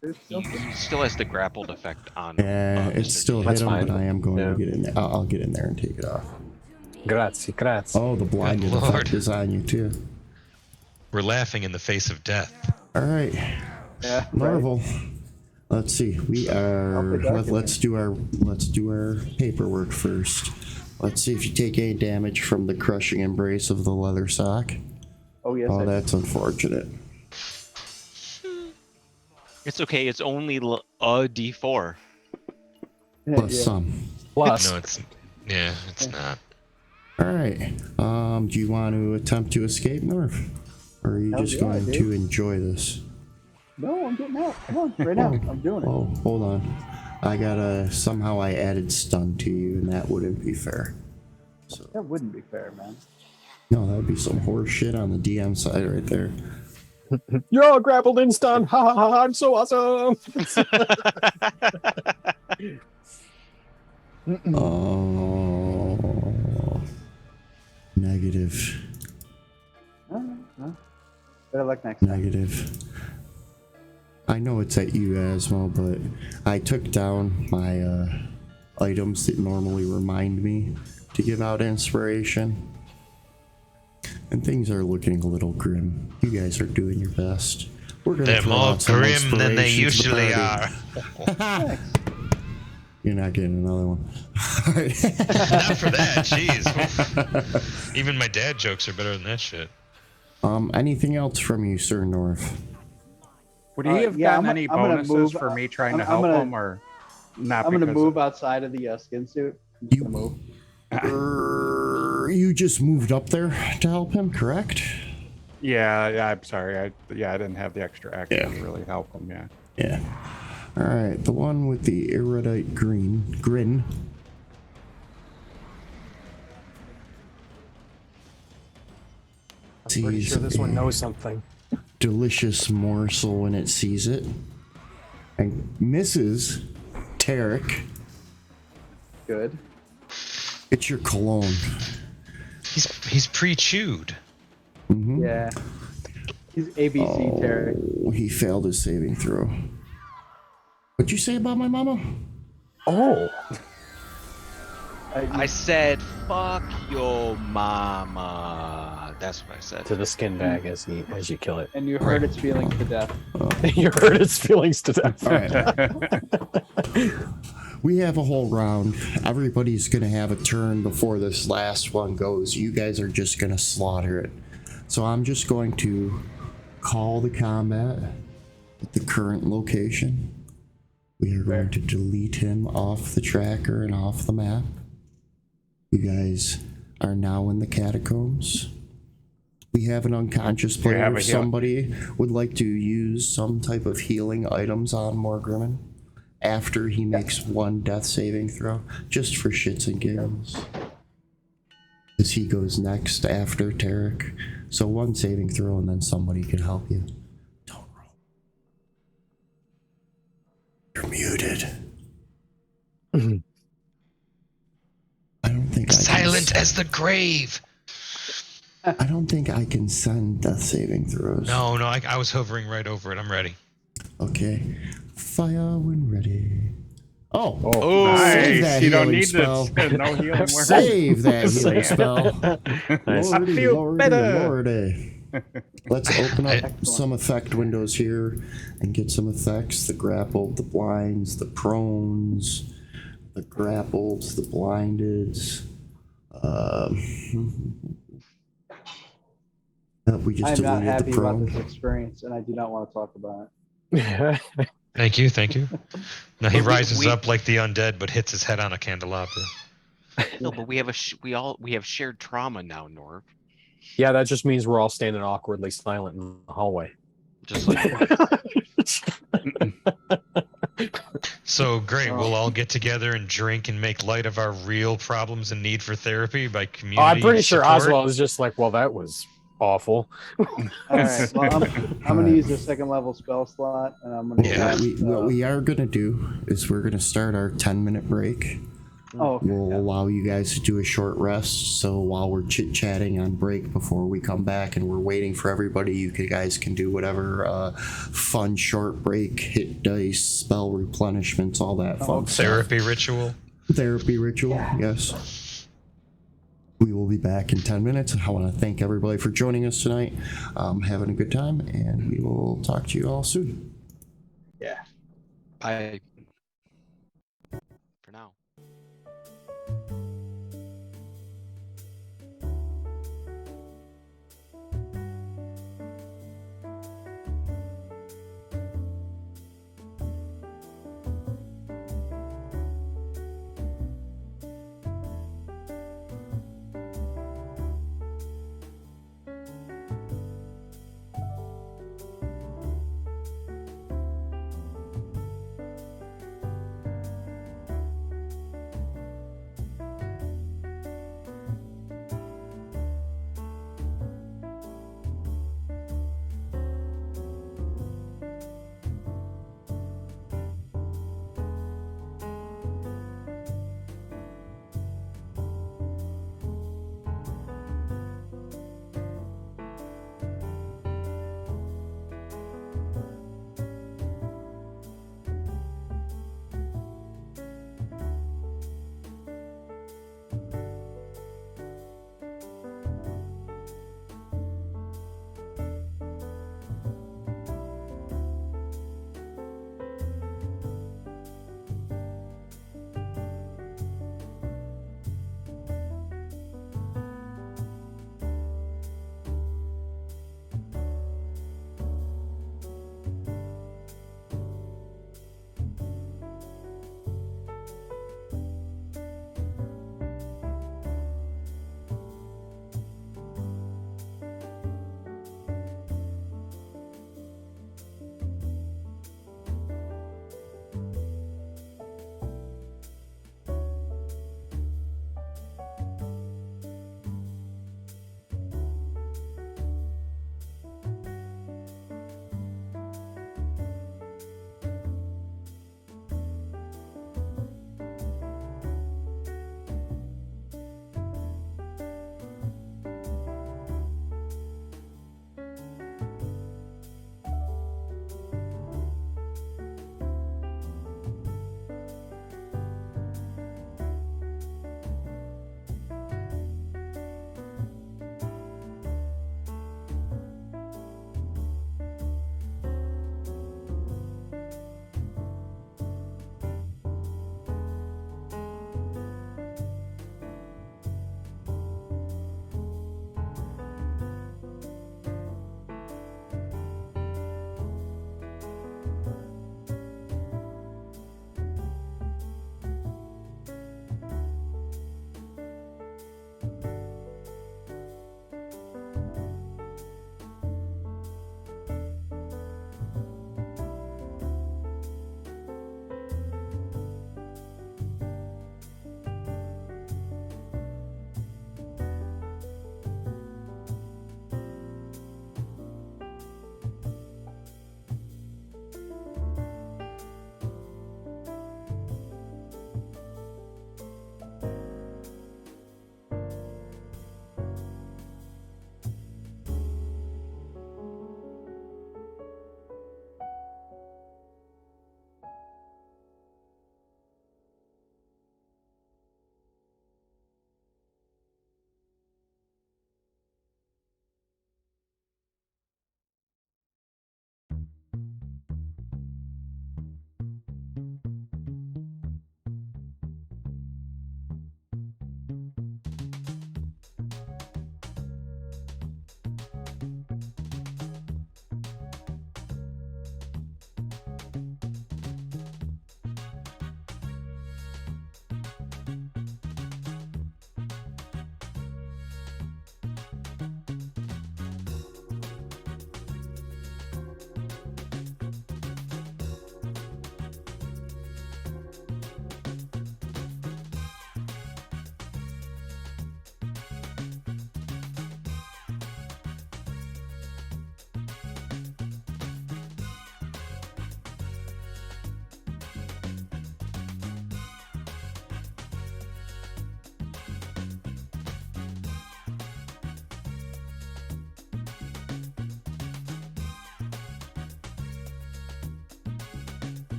It's He still has the grappled effect on. Yeah, it's Mr. still That's hit him, fine. but I am going Yeah. to get in there. I'll get in there and take it off. Grazie. Oh, the blinded Good effect lord. is on you too. we're laughing in the face of death. All right, Yeah, Marvel. Let's see. We are. I'll pick up Let's do our paperwork first. Let's see if you take any damage from the crushing embrace of the leather sock. Oh yes. Oh, I that's unfortunate. It's okay. It's only a D4. did. Plus Yeah. some. Plus, No, it's not. All right. Do you want to attempt to escape, North, or are you Hell just yeah, going dude. to enjoy this? No, I'm getting out. Come on, right now. I'm doing it. Oh, hold on. I gotta. Somehow I added stun to you, and that wouldn't be fair. That wouldn't be fair, man. No, that would be some horse shit on the DM side right there. you're grappled in stun. Ha ha ha! I'm so awesome. Oh, negative, No. Better luck next time. negative. I know it's at you, Asmo, but I took down my items that normally remind me to give out inspiration. And things are looking a little grim. You guys are doing your best. We're gonna They're throw more out some grim than they inspiration to the usually party. are. You're not getting another one. Not for that, jeez. Even my dad jokes are better than that shit. Anything else from you, Sir North? Would he have yeah, gotten I'm any gonna bonuses move- for me trying to I'm help gonna- him, or not? I'm gonna because move outside of the skin suit. I'm just You- gonna move. You just moved up there to help him, correct? Yeah. I'm sorry. I didn't have the extra action Yeah. to really help him. Yeah. Yeah. All right, the one with the erudite grin. Pretty sure this one knows something. Delicious morsel when it sees it. And misses Tarek. Good. It's your cologne. He's pre-chewed. Mm-hmm. Yeah. He's ABC Terry. Oh, he failed his saving throw. What'd you say about my mama? Oh, I said, "Fuck your mama." That's what I said. to the skin bag as you kill it. And you hurt its feelings to death. You hurt its feelings to death. All right. We have a whole round. Everybody's going to have a turn before this last one goes. You guys are just going to slaughter it. So I'm just going to call the combat at the current location. We are going to delete him off the tracker and off the map. You guys are now in the catacombs. We have an unconscious player. If somebody would like to use some type of healing items on Morgrimmon after he makes one death saving throw, just for shits and giggles. Because he goes next after Tarek. So one saving throw and then somebody can help you. Don't roll. You're muted. I don't think Silent as the grave. I don't think I can send death saving throws. No, I was hovering right over it. I'm ready. Okay. Fire when ready. Oh. Nice. Save that You don't healing need spell. no healing word. Save that healing spell. Nice. Lordy, I feel lordy, better. lordy. Let's open up some effect windows here and get some effects. The grappled, the blinds, the prones, the grappled, the blinded. We just I'm not deleted happy the about prone. this experience, and I do not want to talk about it. Thank you. Now he But rises we- up like the undead, but hits his head on a candelabra. No, but we have we have shared trauma now, Norv. Yeah, that just means we're all standing awkwardly silent in the hallway. Just like So great, we'll all get together and drink and make light of our real problems and need for therapy by community. I'm pretty sure support. Oswald is just like, well, that was awful. All right. Well, I'm going to use a second level spell slot, and I'm going to. Yeah. What we are going to do is we're going to start our 10-minute break. Oh, okay. We'll allow you guys to do a short rest. So while we're chit-chatting on break before we come back and we're waiting for everybody, you guys can do whatever fun short break, hit dice, spell replenishments, all that fun stuff. Therapy ritual. Therapy ritual, yes. We will be back in 10 minutes. I want to thank everybody for joining us tonight, having a good time, and we will talk to you all soon. Yeah. I for now.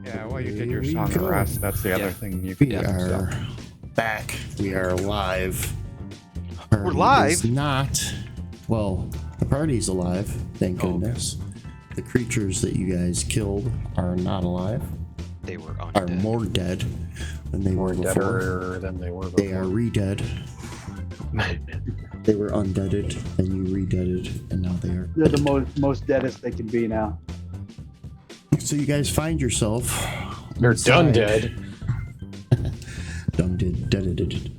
Yeah, well, you did Here your we song of go. rest. That's the Yeah. other thing you We can do. are back. We are live. We're Party live? is not. Well, the party's alive. Thank Oh, okay. goodness. The creatures that you guys killed are not alive. They were Are undead. more dead than they More were before. deader than they were before. They are re-dead. They were undeaded, and you re-deaded, and now they are. They're the most deadest they can be now. So you guys find yourself. They're done inside- dead. Done dead.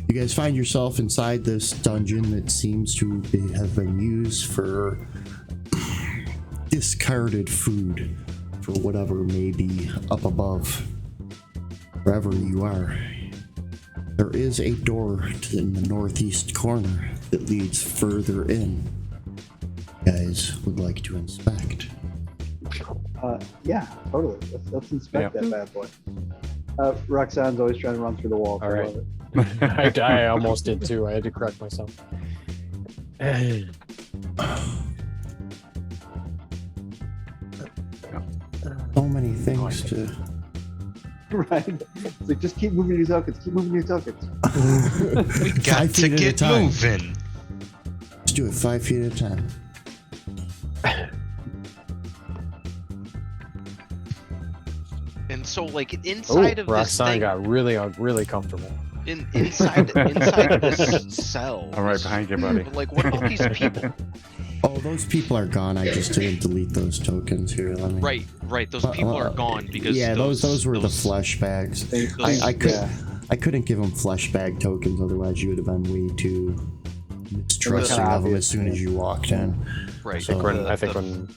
You guys find yourself inside this dungeon that seems to have been used for discarded food for whatever may be up above, wherever you are. There is a door in the northeast corner that leads further in. You guys would like to inspect. Yeah, totally. Let's inspect Yeah. that bad boy. Roxanne's always trying to run through the wall. All right. I almost did too. I had to correct myself. So many things to. Right. It's like, just keep moving your tokens. Keep moving your tokens. We 5 got to feet at a get time. moving. Let's do it 5 feet at a time. And so, like Oh, inside of this Roxanne thing, got really comfortable. inside of this cell. I'm right behind you, buddy. Like, what about these people? Oh, those people are gone. I just didn't delete those tokens here. Let me. Right. Those people are gone because yeah, those were the flesh bags. those- I couldn't give them flesh bag tokens, otherwise you would have been way too mistrusting Kinda of them as obvious, soon as you walked in. Right. So- I think when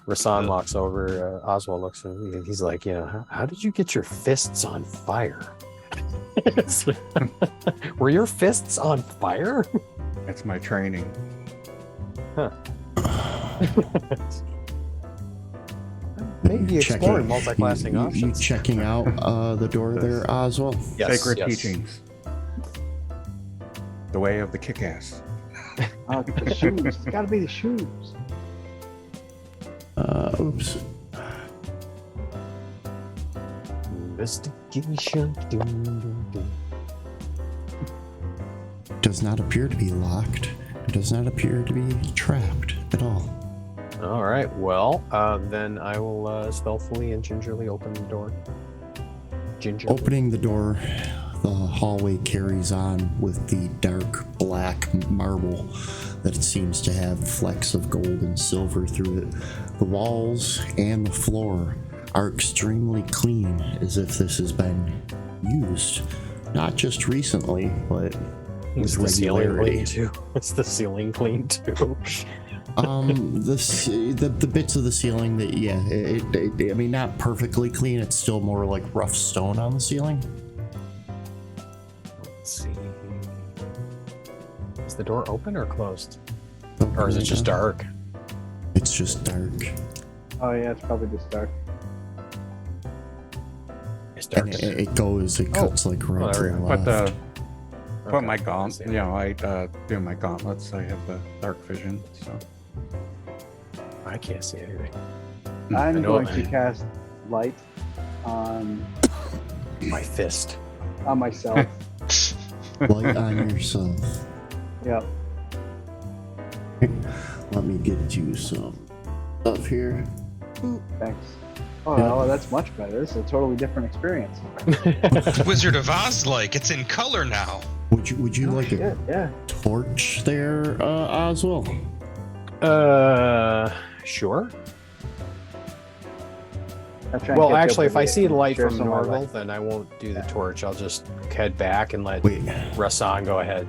Rasan walks over, Oswald looks at him. He's like, how did you get your fists on fire? It's like, were your fists on fire? That's my training. Maybe exploring Checking- multi-classing you options. checking out the door there, Oswald? Yes, Sacred yes. teachings. The way of the kick-ass. The shoes. It's got to be the shoes. Oops. Investigation. Dun, dun, dun. Does not appear to be locked. It does not appear to be trapped at all. All right. Well, then I will stealthily and gingerly open the door. Gingerly. Opening the door, the hallway carries on with the dark black marble that seems to have flecks of gold and silver through it. The walls and the floor are extremely clean, as if this has been used not just recently, but Is with the ceiling regularity. clean too? Is the ceiling clean too? The bits of the ceiling that I mean, not perfectly clean. It's still more like rough stone on the ceiling. Let's see. Is the door open or closed? Or is it just dark? It's just dark. Oh yeah, it's probably just dark. It's dark. And it goes, it cuts like right to there the we go. left. But Okay. my gauntlet, I do my gauntlets. I have the dark vision, so I can't see anything. I'm know. going to cast light on My fist. myself. Light on yourself. Yep. Let me get you some stuff here. Thanks. Oh, well, that's much better. This is a totally different experience. Wizard of Oz like, it's in color now. Would you like a Shit, yeah. torch there, Oswald? Sure. I'm trying to Well, catch up actually, with if I you. see light Share from some of my Norval, light. then I won't do the torch. I'll just head back and let Wait, Rasan go ahead.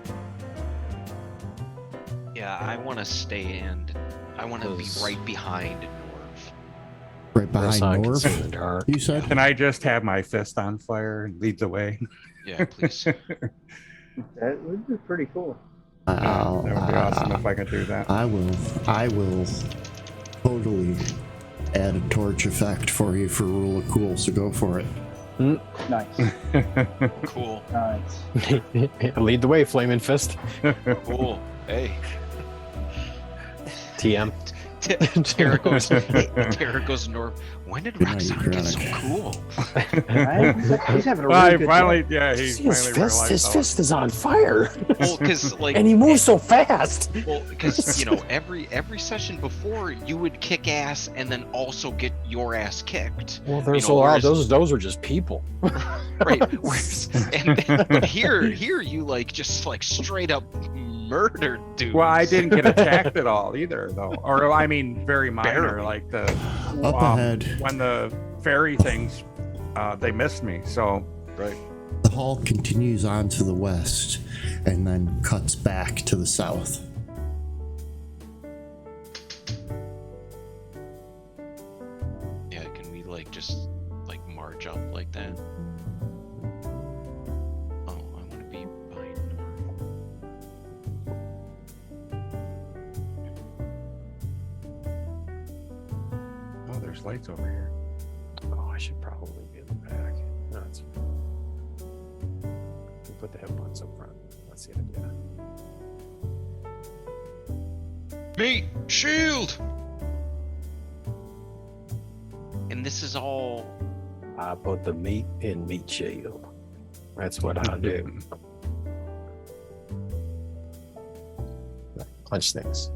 Yeah, I want to stay and I want to be Those- right behind Norv. right behind Rasan can see in Norv, the dark. you said? can I just have my fist on fire and lead the way? Yeah, please. That would be pretty cool. That would be awesome if I could do that. I will totally add a torch effect for you for rule of cool, so go for it. Nice. Cool. Nice. Lead the way, Flaming Fist. Cool. Hey. TM. Tara goes north. When did Good night, Roxanne get so Veronica. cool? Right? He's having a Well, really he good finally, day. yeah, he See his finally fist. realized. His how- fist is on fire, Well, because like, and he moves so fast. well, because every session before you would kick ass and then also get your ass kicked. Well, there's know, a lot. whereas- Those are just people. Right. But here you like just like straight up murdered dudes. Well, I didn't get attacked at all either, though. Or I mean, very minor, Barely. like the Up ahead, when the fairy things, they missed me. So Right. the hall continues on to the west and then cuts back to the south. Yeah. Can we like just like march up like that? Oh, I want to be behind oh, there's lights over here. Oh, I should probably be in the back. No, it's fine. We put the headphones up front. That's the idea. Meat shield. And this is all. I put the meat in meat shield. That's what I do. Punch things.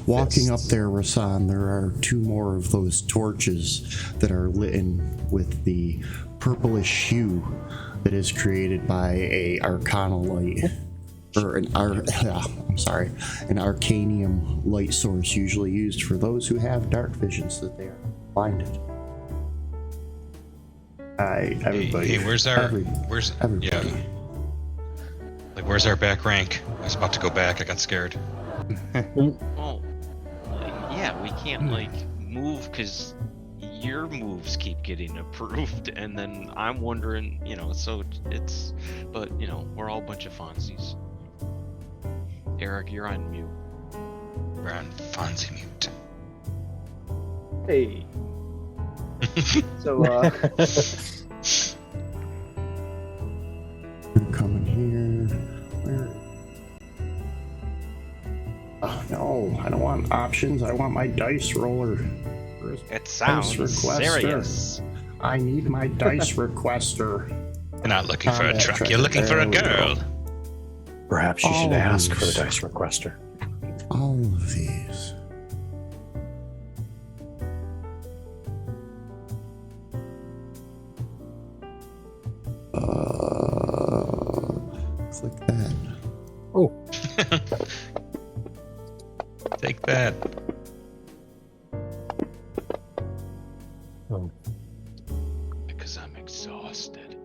Walking up Fists. there, Rasan, there are two more of those torches that are lit with the purplish hue that is created by a arcana light, or an arcanium light source, usually used for those who have dark visions that they are blinded. Everybody. Hey, where's everybody. yeah? Like, where's our back rank? I was about to go back. I got scared. Oh, yeah, we can't like move because your moves keep getting approved, and then I'm wondering, so it's, but we're all a bunch of Fonzies. Eric, you're on mute. We're on Fonzie mute. Hey. So, You're coming here. Where? Oh, no, I don't want options. I want my dice roller. Where's It sounds requester? serious. I need my dice requester. You're not looking for a Combat truck. tracker. You're looking for There a we go. girl. Perhaps you should All ask for the these. dice requester. All of these. Click that. Oh, Take that. Because I'm exhausted.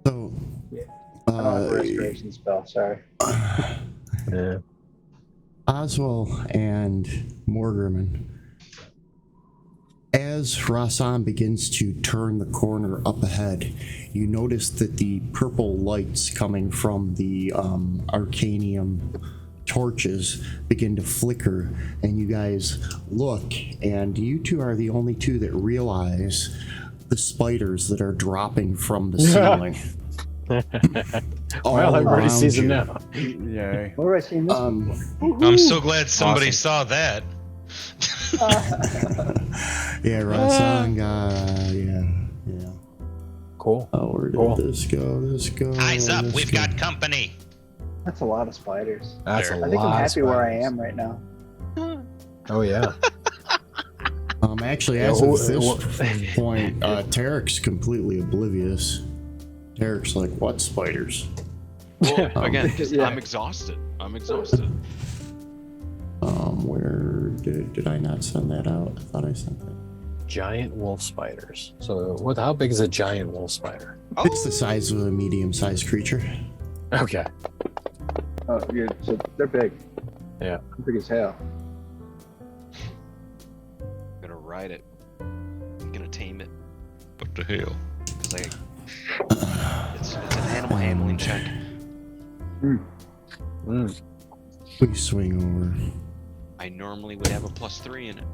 So, I don't have a restoration spell, sorry. yeah. Oswald and Morgerman, as Rasan begins to turn the corner up ahead, you notice that the purple lights coming from the arcanium torches begin to flicker, and you guys look, and you two are the only two that realize the spiders that are dropping from the ceiling. all Well, everybody around sees you. them now. Yay. Where have I seen this one? I'm so glad somebody Awesome. saw that. Yeah, Rasan, yeah. Cool. Oh, where did Cool. this go? Eyes up, This we've go? got company. That's a lot of spiders. That's a There. lot. I think I'm of happy where I spiders. am right now. Oh yeah. Actually, Yeah, as who- of this point, Tarek's completely oblivious. Tarek's like, what spiders? Well, again, 'cause Yeah. I'm exhausted. Where did I not send that out? I thought I sent that. Giant wolf spiders. So, what? How big is a giant wolf spider? It's the size of a medium-sized creature. Okay. Oh, yeah, so they're big. Yeah. Big as hell. I'm gonna ride it. I'm gonna tame it. What the hell? It's an animal handling check. Mm. We swing over. I normally would have a +3 in it.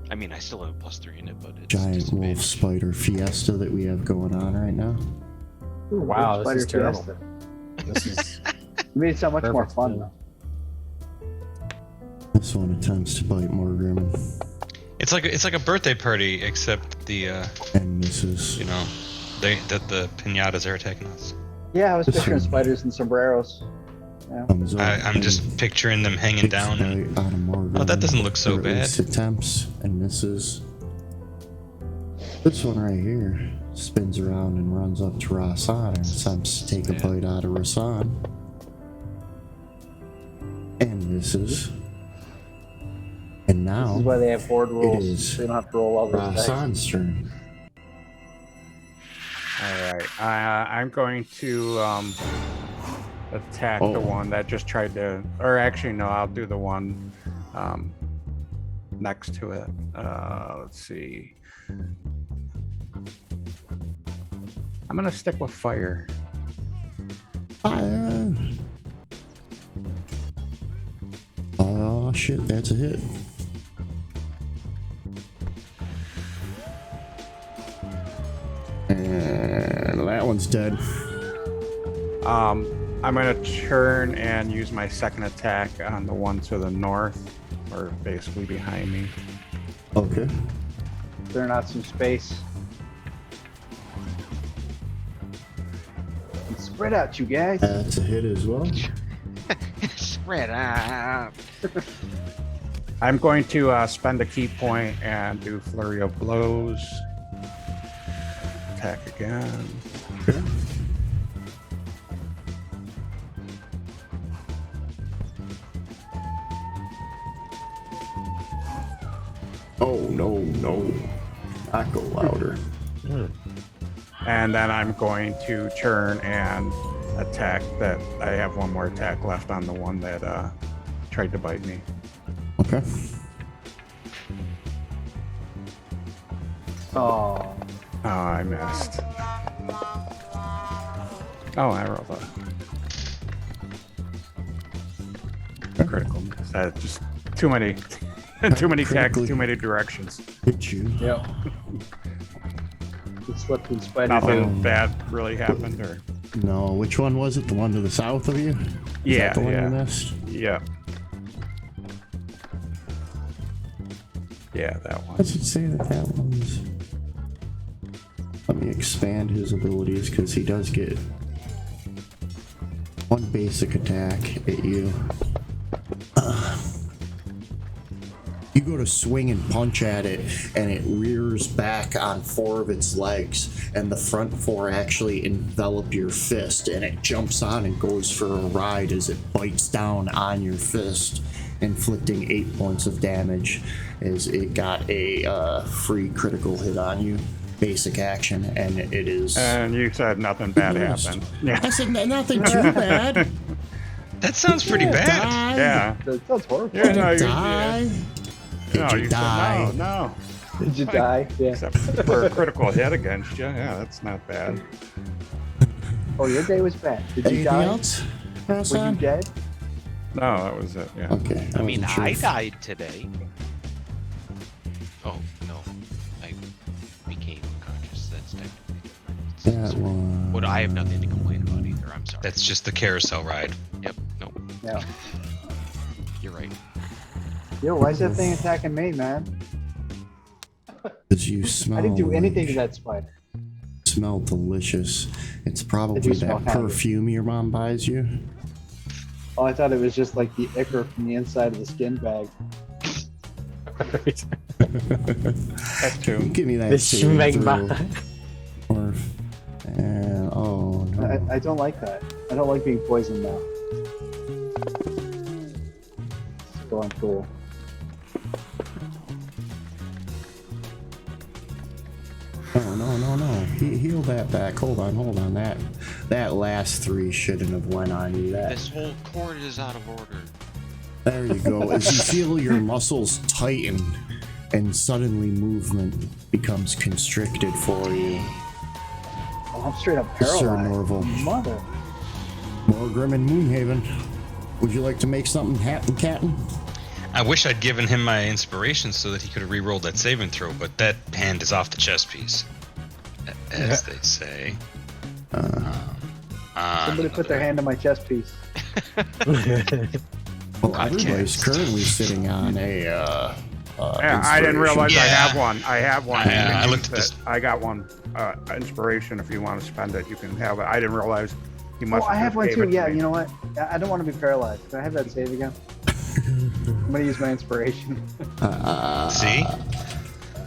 I mean, I still have a +3 in it, but it's Giant wolf disadvantage. spider fiesta that we have going on right now. Ooh, Wow, spider this is terrible. fiesta. This is It made it so much more Perfect, fun yeah. though. This one attempts to bite Morgan It's like a birthday party, except the and misses. you know, the pinatas are attacking us. Yeah, I was This picturing one- spiders and sombreros. Yeah. Comes up I'm and just picturing them hanging takes down a and bite out of Morgan, oh, that doesn't look so or at bad. least attempts and misses. This one right here spins around and runs up to Rasan and attempts to take a bite out of Rasan. And misses. And now This is why they have board rules. is So you don't have to roll all those dice. Rasan's turn. All right. I'm going to attack the Oh. one that just tried to, or actually, no, I'll do the one next to it. Let's see. I'm gonna stick with fire. Fire. Oh shit, that's a hit. And that one's dead. I'm gonna turn and use my second attack on the one to the north, or basically behind me. Okay. Clearing out some space. And spread out, you guys. That's a hit as well. Spread out. I'm going to spend a key point and do flurry of blows. Attack again. Okay. Oh no, no. Not go louder. And then I'm going to turn and attack that. I have one more attack left on the one that tried to bite me. Okay. Oh, Oh, I missed. Oh, I rolled a critical miss. Just too many, too many attacks, Critically. too many directions. Hit you. yeah. It slipped in spider Nothing bad really happened, or No, which one was it? The one to the south of you? Is yeah, that the one you yeah, missed? yeah, yeah, that one. Let's say that one's. Let me expand his abilities because he does get one basic attack at you. You go to swing and punch at it, and it rears back on 4 of its legs, and the front 4 actually envelop your fist, and it jumps on and goes for a ride as it bites down on your fist, inflicting 8 points of damage as it got a free critical hit on you. Basic action, and it is. And you said nothing bad missed. happened. Yeah, I said nothing too bad. That sounds pretty bad. Die. yeah. That sounds horrible. Yeah, Did no, you you- die? Did No, you you said die? no. Did you die? Yeah. Except for a critical hit against you. Yeah, that's not bad. Oh, your day was bad. Did you Anything die? else? Were you Hassan? dead? No, that was it. Yeah. Okay. I mean, wasn't sure I if- died today. Oh no, I became conscious. That's technically different. That one. But I have nothing to complain about either. I'm sorry. That's just the carousel ride. Yep. No, Yeah. you're right. Yo, why is that thing attacking me, man? Because you smell. I didn't do anything to like- that spider. Smell delicious. It's probably do smell that kinda good. perfume your mom buys you. Oh, I thought it was just like the ichor from the inside of the skin bag. That too. Give me that. This saving smegma. throw. Or, and oh no. I don't like that. I don't like being poisoned now. It's going cool. No. Heal that back. Hold on. That last 3 shouldn't have went on you. That. This whole cord is out of order. There you go. As you feel your muscles tighten, and suddenly movement becomes constricted for you. Oh, I'm straight up Sir paralyzed. Norval. Mother. Morgrim and Moonhaven. Would you like to make something happen, Captain? I wish I'd given him my inspiration so that he could have re-rolled that saving throw, but that hand is off the chess piece, as they say. Somebody put their hand on my chest piece. Well, everybody's currently sitting on a. Yeah, I didn't realize I Yeah. have one. I have one. You Yeah, can I use looked at this. it. I got one. Inspiration. If you want to spend it, you can have it. I didn't realize he Oh, must. I have one gave too. it to Yeah, me. you know what? I don't want to be paralyzed. Can I have that save again? I'm gonna use my inspiration. See?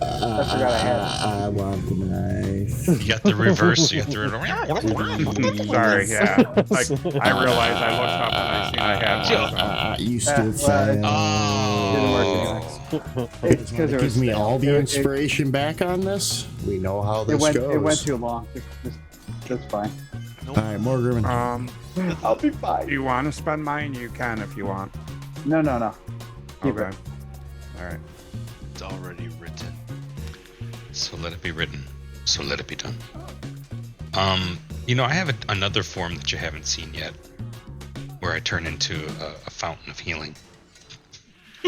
I forgot I had. I want the knife. You got the reverse. You got the. Sorry. Yeah. Like I realized I looked up and I seen I had one. You still well, fail. Oh. It's because It gives me all the inspiration back on this. We know how It this went. goes. It went too long. That's fine. All right, more Grimmon. I'll be fine. Do you want to spend mine? You can if you want. No. Keep Okay. it. All right. It's already written. So let it be written. So let it be done. I have another form that you haven't seen yet, where I turn into a fountain of healing.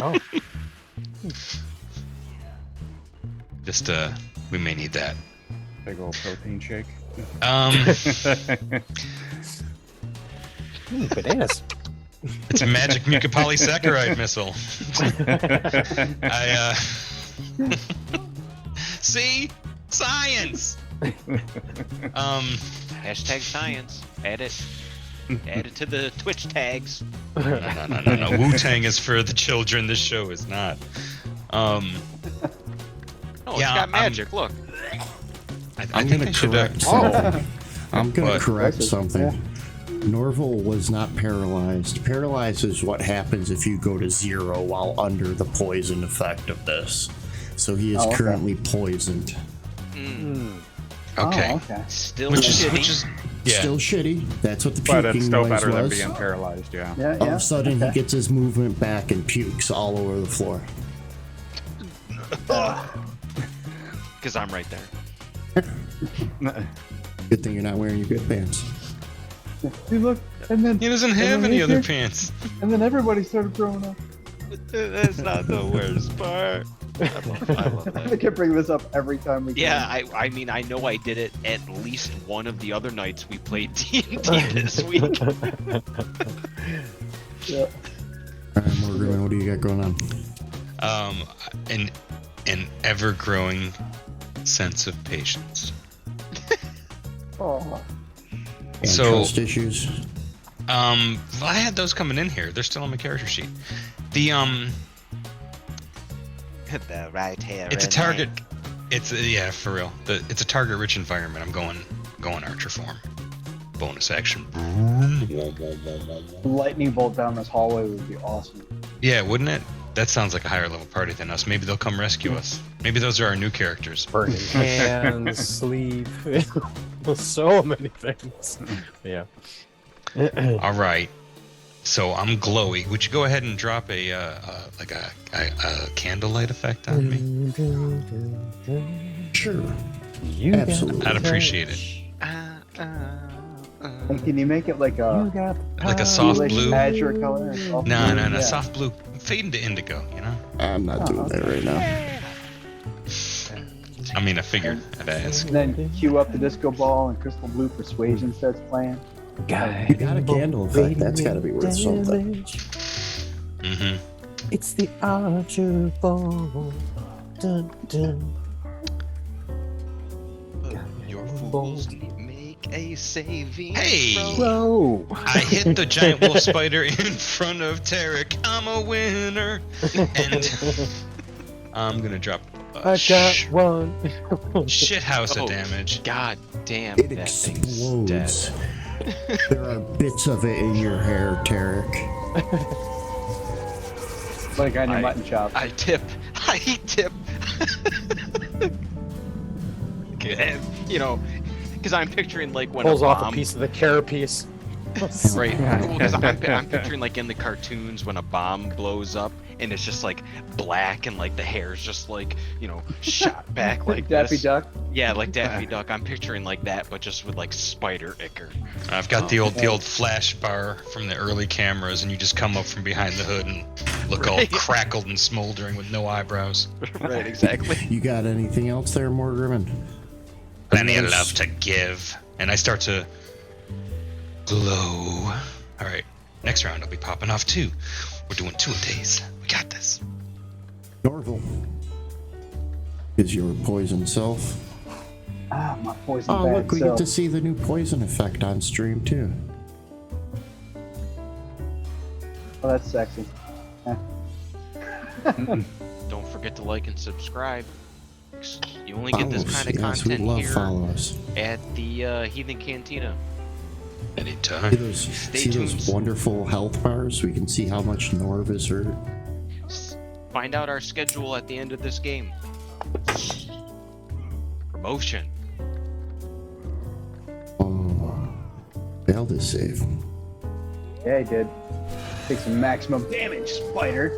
Oh. Just we may need that. Big old protein shake. Bananas. It's a magic mucopolysaccharide missile. See? Science! Hashtag science. Add it. Add it to the Twitch tags. No. Wu-Tang is for the children. This show is not. Oh, it's Yeah, got magic. Look. I I'm think gonna I should. correct something. I'm gonna What? correct Impressive, something. Norval was not paralyzed. Paralyzed is what happens if you go to 0 while under the poison effect of this. So he is Oh, okay. currently poisoned. Okay. Oh, okay. Still Which shitty. is yeah. Still shitty. That's what the But puking it's still noise better than was. being paralyzed. Yeah. Yeah. All Yeah. of a sudden, okay. he gets his movement back and pukes all over the floor. Because I'm right there. Good thing you're not wearing your good pants. See, look, and then He doesn't have any other pants. and then everybody started throwing up. That's not the worst part. I love I that. can bring this up every time we. Yeah, can. I mean, I know I did it at least one of the other nights we played D&D this week. Yeah. All right, Morgan, what do you got going on? An ever-growing sense of patience. Oh. And So- trust issues. Well, I had those coming in here. They're still on my character sheet. The The right hair. it's a target. It's yeah, for real. It's a target-rich environment. I'm going archer form. Bonus action. Lightning bolt down this hallway would be awesome. Yeah, wouldn't it? That sounds like a higher level party than us. Maybe they'll come rescue us. Maybe those are our new characters. Burning hands, sleep. So many things. Yeah. All right. So I'm glowy. Would you go ahead and drop a candlelight effect on me? Sure. You got Absolutely. I'd appreciate it. And can you make it like a Like a soft bluish blue. azure color? Soft No, blue? Yeah. soft blue. Fade into indigo. You know. I'm not doing that right now. I mean, I figured I'd ask. And then cue up the disco ball and crystal blue persuasion starts playing. You got a candle effect. That's got to be worth something. Mm-hmm. It's the Archer Ball. Dun, dun. Your fools make a saving Hey! throw. Whoa. I hit the giant wolf spider in front of Tarek. I'm a winner. And I'm gonna drop I got one. shit house Oh. of damage. God damn, It that thing's dead. explodes. There are bits of it in your hair, Tarek. Like on your mutton chop. I tip. Because I'm picturing like when Pulls a off bomb, a piece of the carapace. right? Because I'm picturing like in the cartoons when a bomb blows up and it's just like black and like the hair's just like shot back like Daffy this. Duck. Yeah, like Daffy Duck. I'm picturing like that, but just with like spider ichor. I've got the old flash bar from the early cameras, and you just come up from behind the hood and look all Right. crackled and smoldering with no eyebrows. Right, exactly. You got anything else there, Morgan? Plenty of love to give. And I start to glow. Alright, next round I'll be popping off too. We're doing 2 days. We got this. Norval is your poison self. Ah, my poison Oh, bag. look, we so, get to see the new poison effect on stream too. oh, that's sexy. Don't forget to like and subscribe. You only get this kind of Yes, we content love here follows. at the Heathen Cantina. Anytime. See those wonderful health bars? We can see how much Norv is hurt. Find out our schedule at the end of this game. Promotion. Oh, failed his save. Yeah, I did. Take some maximum damage, spider.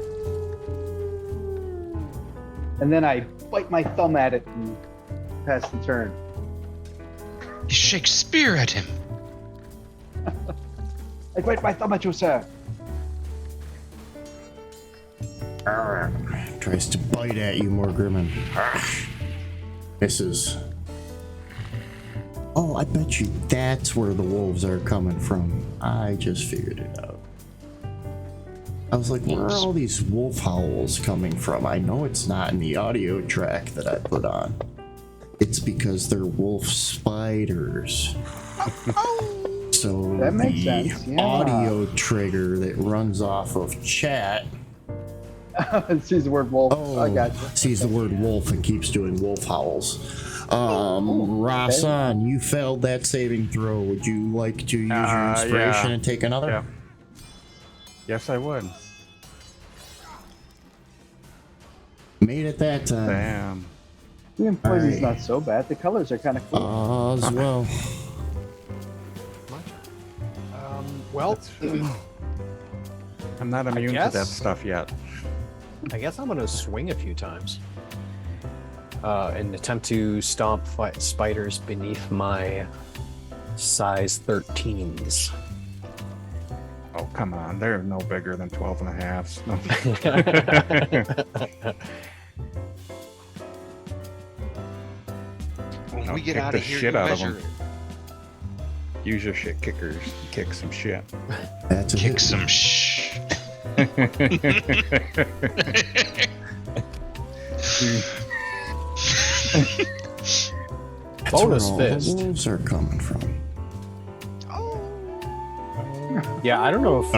And then I bite my thumb at it and pass the turn. You shake spear at him. I bite my thumb at you, sir. Tries to bite at you more, Grimmin. Misses. Oh, I bet you that's where the wolves are coming from. I just figured it out. I was like, where are all these wolf howls coming from? I know it's not in the audio track that I put on. It's because they're wolf spiders. So That makes the sense, yeah. audio trigger that runs off of chat And sees the word wolf. I got you. sees the word wolf and keeps doing wolf howls. Rasan, you failed that saving throw. Would you like to use your inspiration yeah. and take another? Yeah. Yes, I would. Made it that time. Damn. Green poison's Alright. not so bad. The colors are kind of cool. As well. Well, I'm not immune to that guess. stuff yet. I guess I'm gonna swing a few times and attempt to stomp spiders beneath my size 13s. Oh, come on. They're no bigger than 12 and a half. No. When No, we get kick out the of here, shit you out of measure them. it. Use your shit kickers. Kick some shit. That's a Kick hit. some shh. That's Bonus where all fist. the wolves are coming from. Yeah, I don't know if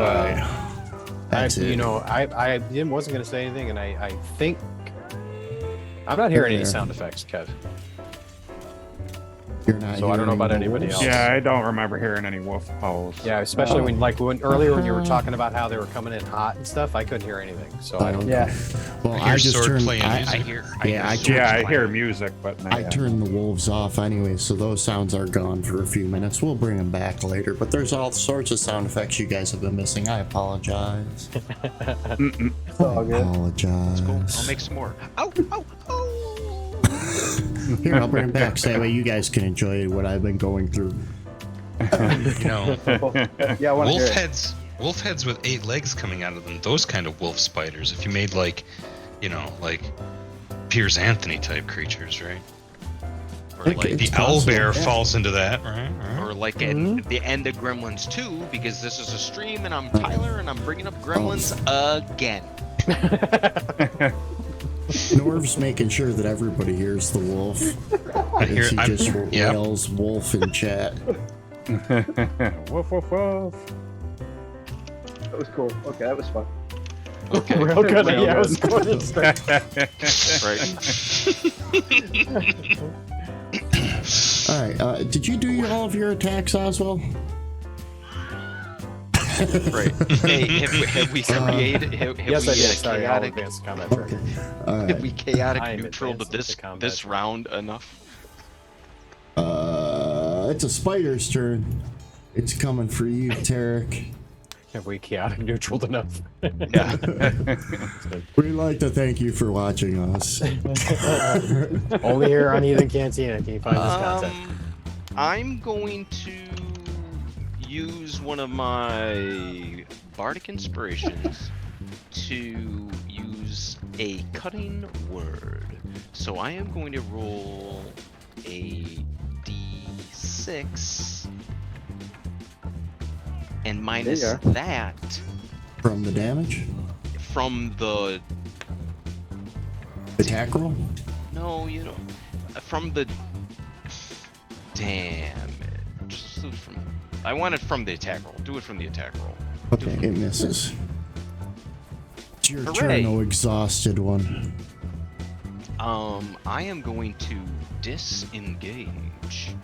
That's it. you know, I wasn't gonna say anything, and I think I'm not hearing any There. sound effects, Kev. You're not So I don't know hearing about the anybody wolves? else. Yeah, I don't remember hearing any wolf howls. Yeah, especially when earlier when you were talking about how they were coming in hot and stuff, I couldn't hear anything. So I don't. Yeah. Well, I I, hear just sword turned. playing I, music. I hear Yeah, I swords Yeah, I playing. hear music, but I turned the wolves off anyway, so those sounds are gone for a few minutes. We'll bring them back later, but there's all sorts of sound effects you guys have been missing. I apologize. It's all good. Apologize. Cool. I'll make some more. Ow, ow, ow. Here, I'll bring them back so that way you guys can enjoy what I've been going through. You know, Yeah, I want to hear wolf it. heads with 8 legs coming out of them. Those kind of wolf spiders. If you made like Piers Anthony type creatures, right? Or like, It's The owlbear possible, yeah. falls into that, right? or like at the end of Gremlins 2, because this is a stream and I'm Tyler and I'm bringing up Gremlins again. Norv's making sure that everybody hears the wolf. I hear. He just Yeah. wails wolf in chat. Woof, woof, woof. That was cool. Okay, that was fun. Okay. Real good. Real Yeah, I good. was going to Right. All right. Did you do all of your attacks, Oswald? Right. Hey, have we created? Have Yes, we I did. Sorry, I'll chaotic? advance the combat track. Okay. All Have right. we chaotic I am neutral to advancing this the combat this track. round enough? It's a spider's turn. It's coming for you, Tarek. Have we chaotic neutral enough? Yeah. We'd like to thank you for watching us. Only here on Heathen Cantina can you find this content. I'm going to use one of my bardic inspirations to use a cutting word. So I am going to roll a d6 and minus There you that. From the damage? from the Attack roll? no, you know, from the damn it. Just do it from. I want it from the attack roll. Do it from the attack roll. Okay, it misses. It's your Hooray. turn, oh exhausted one. I am going to disengage.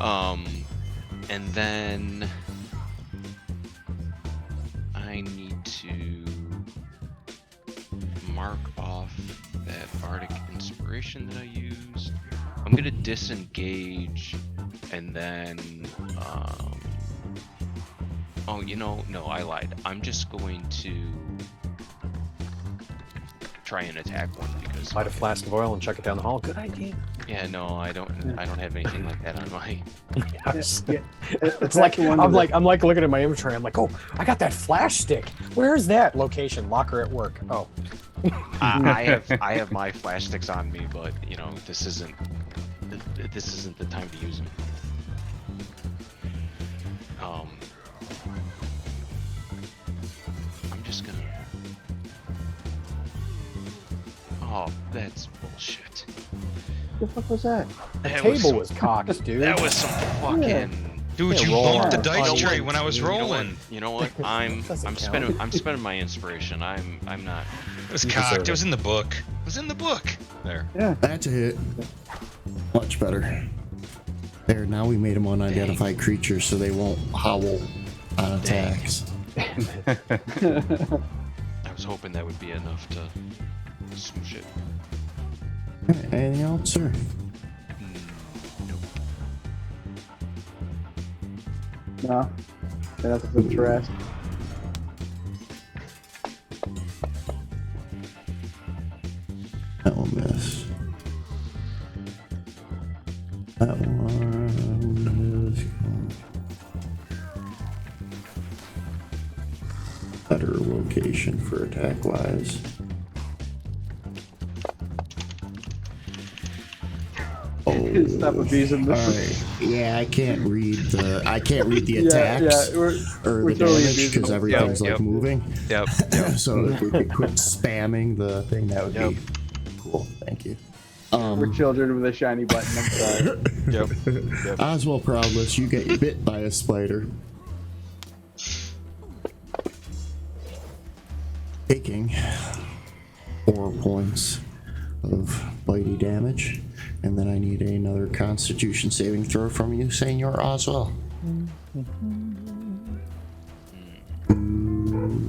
And then I need to mark off that bardic inspiration that I used. I'm gonna disengage, and then oh, you know, no, I lied. I'm just going to try and attack one because Light a flask of oil and chuck it down the hall. Good idea. yeah, no, I don't have anything like that on my. Yes. Yeah, It's like one I'm of the- like I'm like looking at my inventory. I'm like, oh, I got that flash stick. Where is that location? Locker at work. Oh, I have my flash sticks on me, but you know this isn't the time to use them. I'm just gonna. Oh, that's bullshit. What the fuck was that? the That table some- was cocked, dude. That was some fucking. Dude, Yeah, you roll bumped the on. dice Oh, tray wait. when I was You know what? rolling. You know what? I'm Doesn't spending my inspiration. I'm not. It was You cocked. deserve It was it. in the book. It was in the book. There. Yeah. That's a hit. Much better. There, now we made them unidentified creatures so they won't howl on attacks. I was hoping that would be enough to smoosh it. Anything else, sir? Nope. No. That's for the trash. That one missed. That one is better location for attack wise. Oh, Stop abusing all this. right. Yeah, I can't read the Yeah, attacks yeah, we're or we're the totally damage abusing because them. everything's Yep, like yep. moving. Yep. So if we could quit spamming the thing, that would Yep. be cool. Thank you. We're children with a shiny button. I'm sorry. Yep. Oswald Proudless, you get bit by a spider. Taking 4 points of bitey damage. And then I need another constitution saving throw from you, Senor Oswald.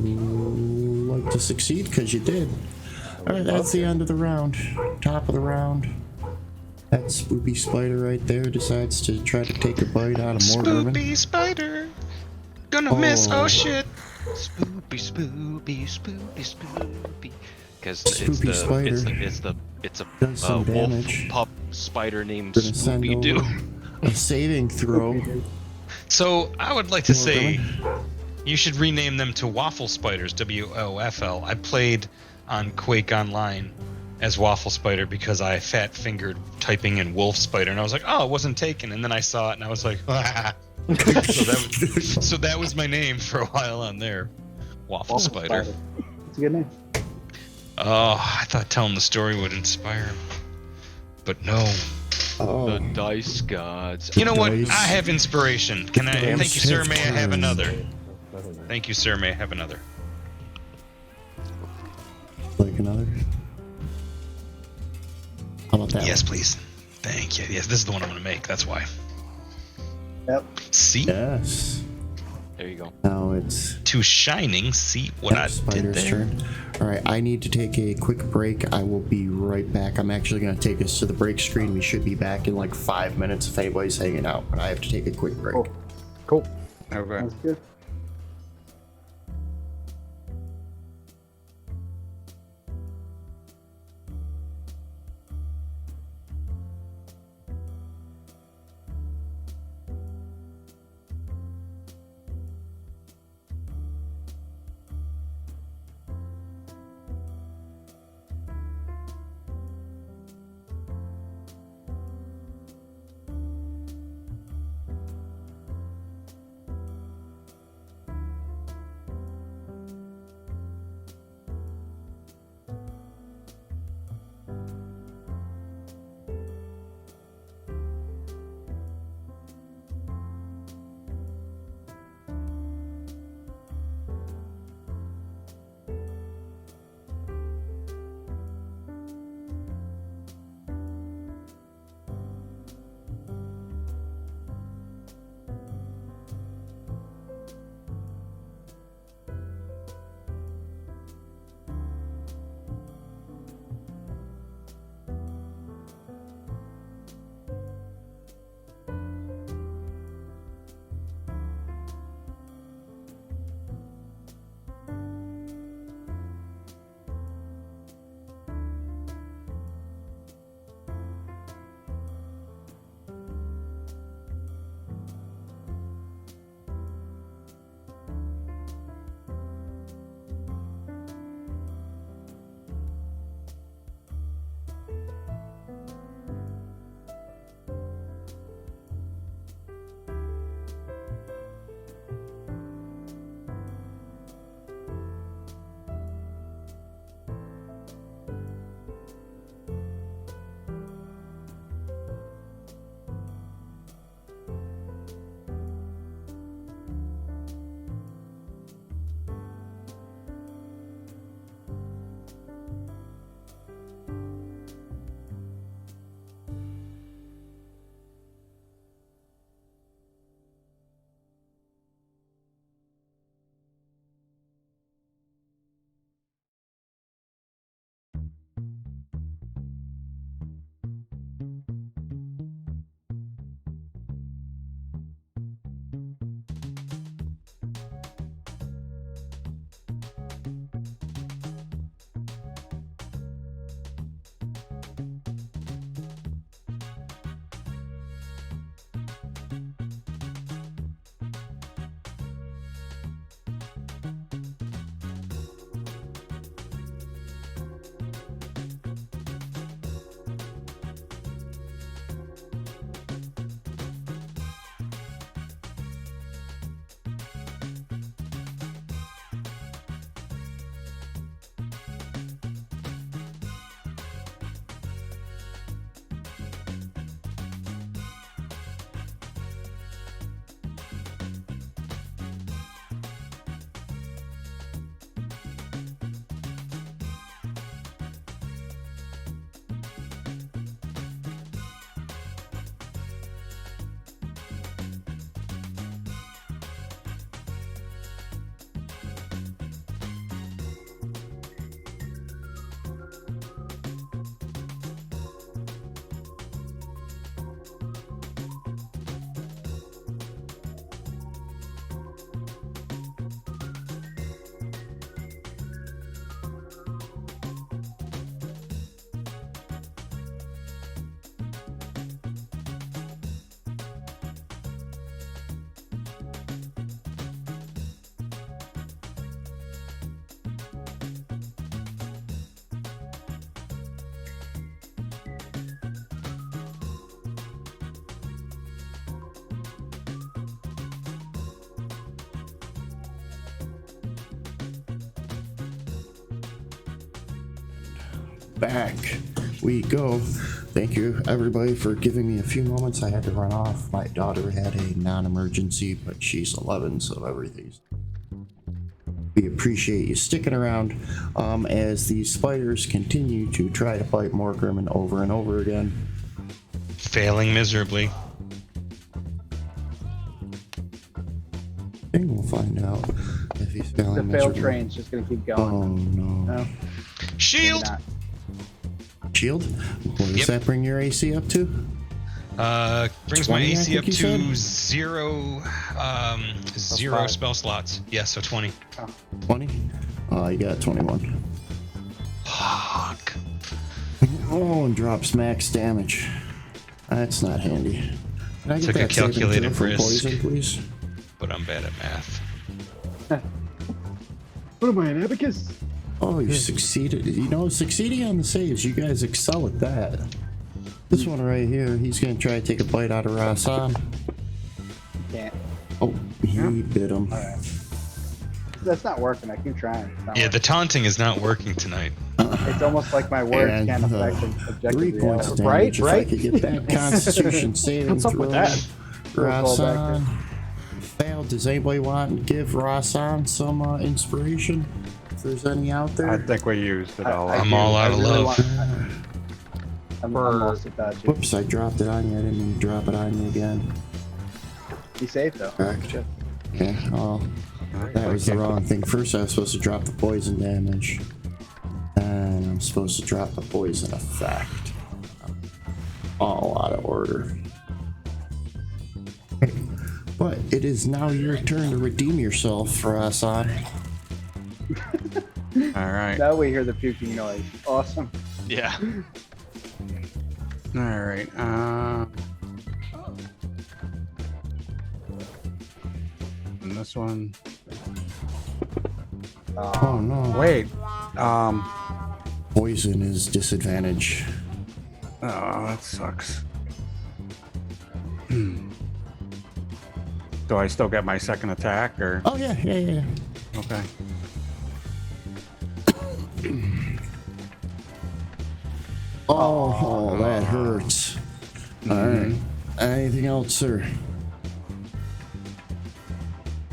Like to succeed, because you did. Alright, that's the end of the round. Top of the round. That spoopy spider right there decides to try to take a bite out of Morgan. Spoopy spider. Gonna miss. Oh. Oh shit. Spoopy, spoopy, spoopy, spoopy. Because Spoopy spider. it's a Does some wolf damage. pup spider named Gonna send Spoopy Doo. over a saving throw. So I would like to More say coming? you should rename them to Waffle Spiders. WOFL. I played on Quake Online as Waffle Spider because I fat fingered typing in Wolf Spider and I was like, oh, it wasn't taken. And then I saw it and I was like, ah. So that was my name for a while on there. Waffle Spider. It's a good name. Oh, I thought telling the story would inspire him. But no. Oh, The dice gods. You know what? Dice. I have inspiration. Can I? Damn Thank you, sir. May I have turn. another? Thank you, sir. May I have another? like another. How about that? Yes, please. Thank you. Yes, this is the one I'm going to make. That's why. Yep. See? one? Yes. There you go. Now it's To shining. See what I did Spider's there? turn. All right, I need to take a quick break. I will be right back. I'm actually going to take us to the break screen. We should be back in like 5 minutes if anybody's hanging out, but I have to take a quick break. Cool. Cool. Okay. That's good. back we go. Thank you, everybody, for giving me a few moments. I had to run off. My daughter had a non-emergency, but she's 11, so everything's... We appreciate you sticking around as these spiders continue to try to bite Morgrimmon over and over again. Failing miserably. I think we'll find out if he's failing The failed miserably. train's just gonna keep going. Oh, no. No, Shield! maybe not. Shield? What does Yep. that bring your AC up to? Brings 20, my I AC think up you to said? zero, zero 5. spell slots. Yeah, so 20. 20? Oh, you got 21. Fuck. Oh, and drops max damage. That's not handy. Can I get Took a that saving throw calculated for risk. poison, please? But I'm bad at math. What am I, an abacus? Oh, you succeeded. You know, succeeding on the saves, you guys excel at that. This one right here, he's gonna try to take a bite out of Rasan. Can't. Oh, he bit him. All right. That's not working. I keep trying. It's not Yeah, the taunting is not working tonight. working. It's almost like my words And, can't affect objective 3 points of reality. damage. Right, If I could get that Constitution saving What's up with throw. that? Rasan failed. Does anybody want to give Rasan some inspiration? If there's any out there. I think we used it all. I'm do. all out I of really love. want- I'm also dodgy. Whoops, I dropped it on you. I didn't mean to drop it on you again. Be safe though. Correct. Yeah, oh, that was the wrong thing. First, I was supposed to drop the poison damage. And I'm supposed to drop the poison effect. All out of order. But it is now your turn to redeem yourself, Rasan. All right. Now we hear the puking noise. Awesome. Yeah. All right. And this one. Oh no. Wait. Poison is disadvantage. Oh, that sucks. Do I still get my second attack, or Oh yeah, yeah. okay? Oh, that hurts. Alright. Anything else, sir?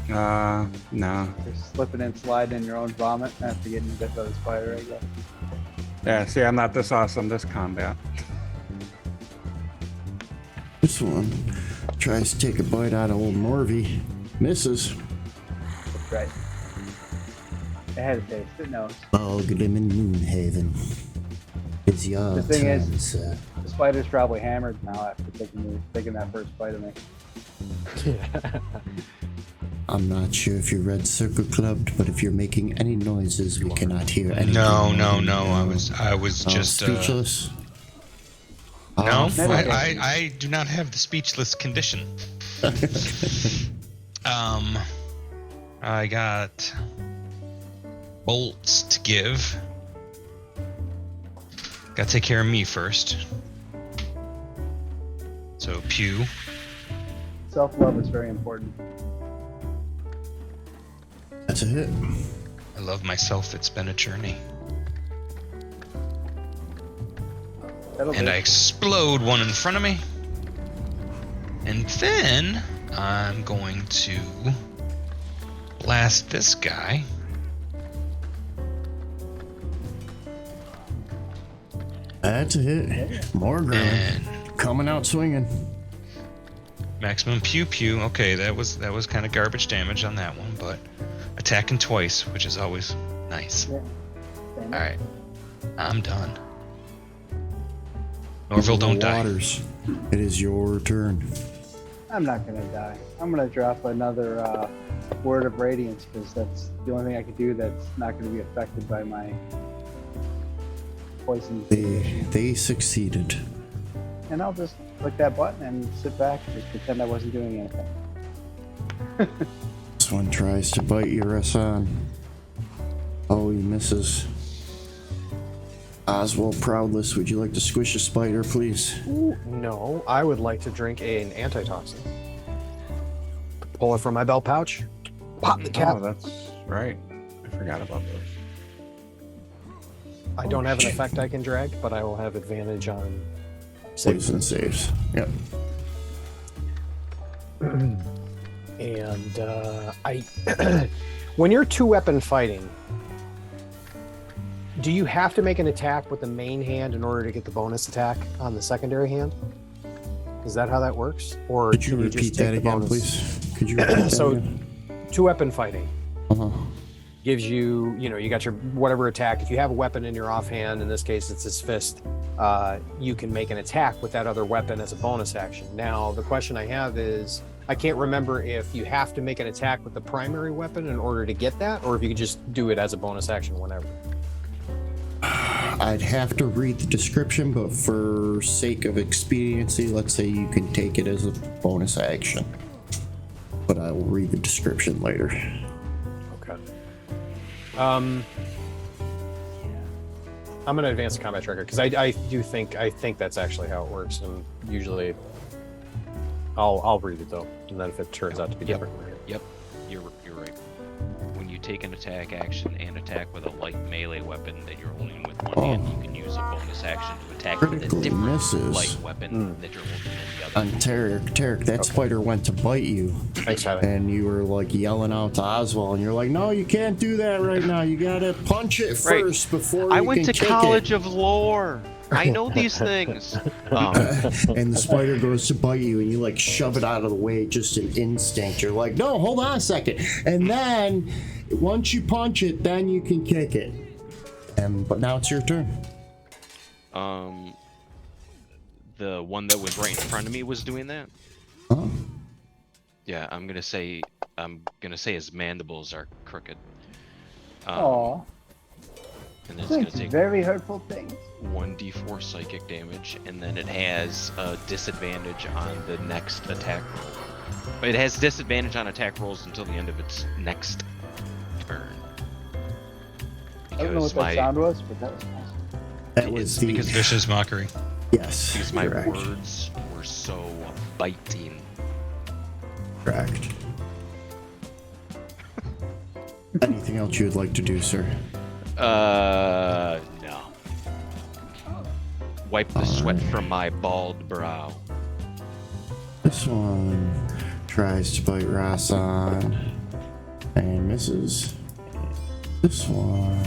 No. You're slipping and sliding in your own vomit after getting bit by the spider, I guess. Yeah. See, I'm not this awesome this combat. This one tries to take a bite out of old Norvy. Misses. That's right. It had a taste. It knows. Balgrim in Moonhaven. Is your The thing turn, is- sir. The spider's probably hammered now after taking that first bite of me. I'm not sure if you're red circle clubbed, but if you're making any noises, we cannot hear anything. No. I was Oh, just speechless. No, fuck. I do not have the speechless condition. I got bolts to give. Gotta take care of me first. So pew. Self-love is very important. That's a hit. I love myself. It's been a journey. That'll And do. I explode one in front of me. And then I'm going to blast this guy. That's a hit. More ground. And Coming out swinging. maximum pew pew. Okay, that was kind of garbage damage on that one, but attacking twice, which is always nice. Yeah. All right, I'm done. Norville, don't die. Waters. It is your turn. I'm not gonna die. I'm gonna drop another word of radiance because that's the only thing I can do that's not gonna be affected by my poison. They succeeded. And I'll just click that button and sit back and just pretend I wasn't doing anything. This one tries to bite you, Rasan. Oh, he misses. Oswald Proudless, would you like to squish a spider, please? No, I would like to drink an antitoxin. Pull it from my belt pouch. Pop the cap. Oh, that's right. I forgot about those. I don't have an effect I can drag, but I will have advantage on saves. Poison saves. Yep. And I, when you're two weapon fighting, do you have to make an attack with the main hand in order to get the bonus attack on the secondary hand? Is that how that works? Or Could you can you repeat just take that the again, bonus? please? Could you repeat that So, again? two weapon fighting Uh-huh. gives you, you got your whatever attack. If you have a weapon in your offhand, in this case it's his fist, you can make an attack with that other weapon as a bonus action. Now, the question I have is, I can't remember if you have to make an attack with the primary weapon in order to get that, or if you can just do it as a bonus action whenever. I'd have to read the description, but for sake of expediency, let's say you can take it as a bonus action. But I will read the description later. Okay. I'm gonna advance the combat tracker because I think that's actually how it works, and usually I'll read it though, and then if it turns out to be different. Yep, you're right. When you take an attack action and attack with a light melee weapon that you're holding with one hand, you can use a bonus action to attack with a Critical different misses. light weapon that you're holding in the other. On Tarek, that spider went to bite you, Thanks, Tyler. and you were like yelling out to Oswald, and you're like, "No, you can't do that right now. You gotta punch it first before I you went can to kick college it." of lore. I know these things. And the spider goes to bite you, and you like shove it out of the way, just an instinct. You're like, "No, hold on a second," and then once you punch it, then you can kick it. But now it's your turn. The one that was right in front of me was doing that. Huh? Yeah, I'm gonna say his mandibles are crooked. Aw, And then it's gonna that's take very hurtful things. 1d4 psychic damage, and then it has a disadvantage on the next attack roll. It has disadvantage on attack rolls until the end of its next turn. I don't know what that sound was, but that was awesome. That was the because Vicious mockery. yes. because my correct. words were so biting. Correct. Anything else you would like to do, sir? No. Wipe the sweat from my bald brow. This one tries to bite Rasan and misses. This one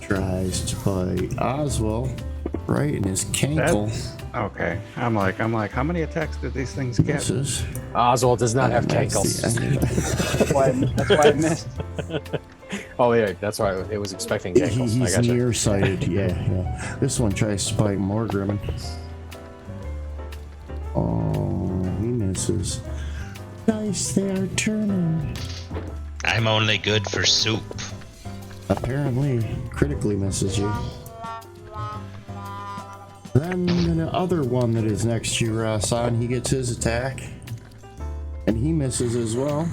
tries to bite Oswald right in his cankle. That's okay. I'm like, how many attacks did these things get? Misses. Oswald does not have And that's cankles. the end of that. That's why I missed. Oh yeah, that's why it was expecting He- cankles. I He's gotcha. nearsighted. Yeah. This one tries to bite Morgrim. Oh, he misses. Dice, they are turning. I'm only good for soup. Apparently, critically misses you. Then the other one that is next to you, Rasan, he gets his attack. And he misses as well.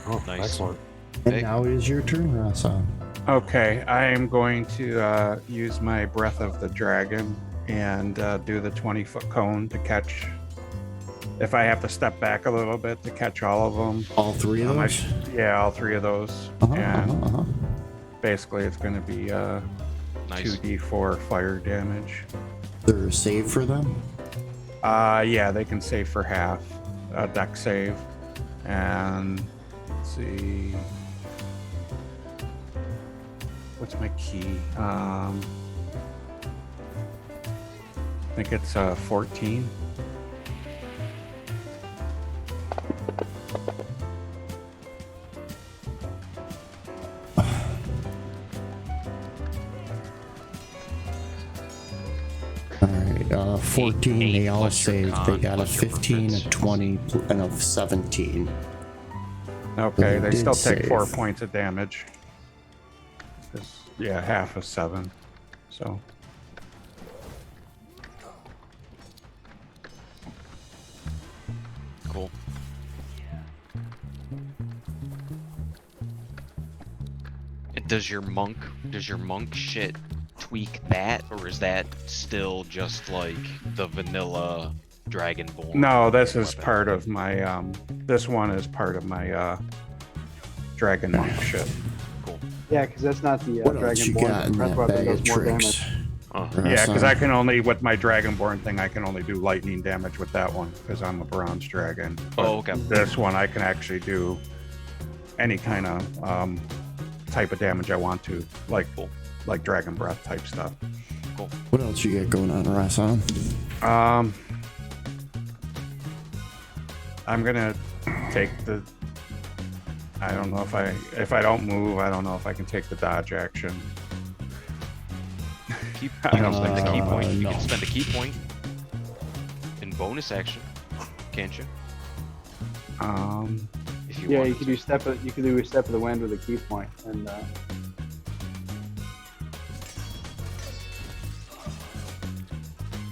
Oh, Nice. excellent. And Okay. now it is your turn, Rasan. Okay, I am going to use my Breath of the Dragon and do the 20-foot cone to catch. If I have to step back a little bit to catch all of them. All three of those? Yeah, all three of those. Uh-huh, And uh-huh. basically it's going to be Nice. 2d4 fire damage. Is there a save for them? Yeah, they can save for half. Deck save. And let's see. What's my key? I think it's 14. Alright, 14, Eight they all plus your saved. They con got a plus your 15, a defense. 20, and a 17. Okay, they did still take 4 save. points of damage. 'Cause, yeah, half is 7. So Cool. Does your monk shit tweak that, or is that still just like the vanilla Dragonborn? no, this is weapon? part of my this one is part of my dragon monk shit. Cool. Yeah, because that's not the What else you got in Dragonborn. Breath that weapon bag does of more tricks? damage. Oh. Yeah, because I Rasan? can only, with my Dragonborn thing, I can only do lightning damage with that one because I'm a bronze dragon. But Oh, okay. this one, I can actually do any kind of type of damage I want to, like dragon breath type stuff. What else you got going on, Rasan? I'm gonna take the. I don't know if I don't move, I don't know if I can take the dodge action. You I can don't spend think a key so. point. You No. can spend a key point in bonus action, can't you? If you Yeah, want. you can do you can do a step of the wind with a key point, and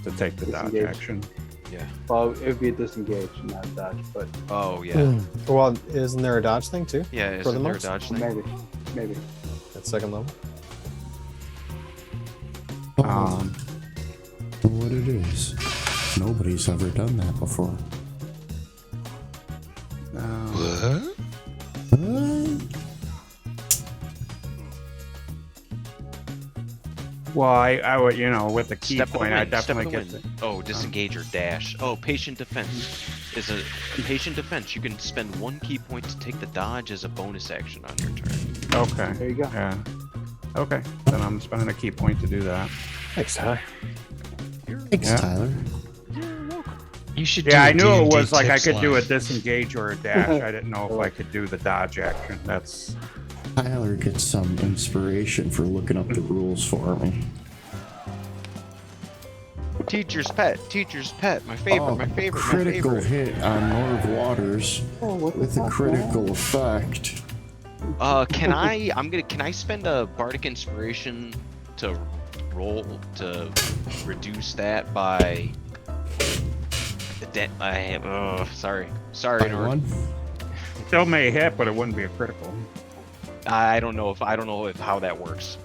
To take the dodge Disengage. action. Yeah. well, it would be a disengage, not a dodge, but Oh yeah. Well, isn't there a dodge thing too? Yeah. For the Isn't there a monks? dodge thing? maybe. At second level. Um, What it is? Nobody's ever done that before. What? What? well, I would, with the key Step of the point, I wind. Step of definitely the get. wind. Oh, disengage or dash. Oh, patient defense is a patient defense. You can spend 1 key point to take the dodge as a bonus action on your turn. Okay. There you go. Yeah. Okay. Then I'm spending a key point to do that. Thanks, Ty. Thanks, Yeah. Tyler. You should. Yeah, do a I knew it D&D was like I tips could do a line. disengage or a dash. I didn't know if I could do the dodge action. That's Tyler gets some inspiration for looking up the rules for me. Teacher's pet. Teacher's pet. My favorite. Oh, my favorite. My critical favorite. hit on Norv Waters Oh, what the with a fuck, critical effect. Can I spend a bardic inspiration to roll to reduce that by that I have sorry By Nor. one? still may hit, but it wouldn't be a critical. I don't know if how that works.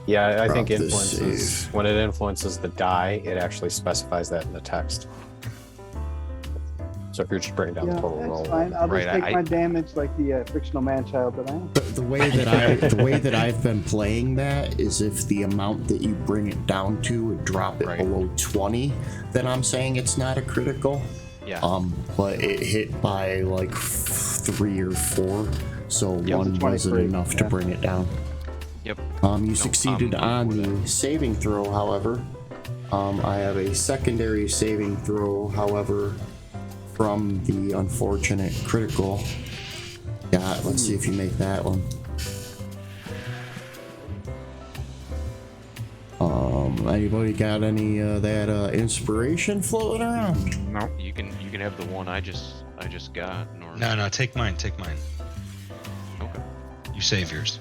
Yeah, I think Drop this influences save. when it influences the die, it actually specifies that in the text. So if you're just bringing down Yeah, the total roll, that's fine. I'll Right, just take I- my damage like the fictional man-child that I am. The way that I've been playing that is if the amount that you bring it down to would drop it Right. below 20, then I'm saying it's not a critical. Yeah. But it hit by like 3 or 4, so Yep. one It's wasn't 23, enough to yeah. bring it down. Yep. You succeeded on the saving throw, however. I have a secondary saving throw, however, from the unfortunate critical. Yeah, let's see if you make that one. Anybody got any that inspiration floating around? No. You can have the one I just got. Nor. No, take mine. Take mine. Okay. You save yours.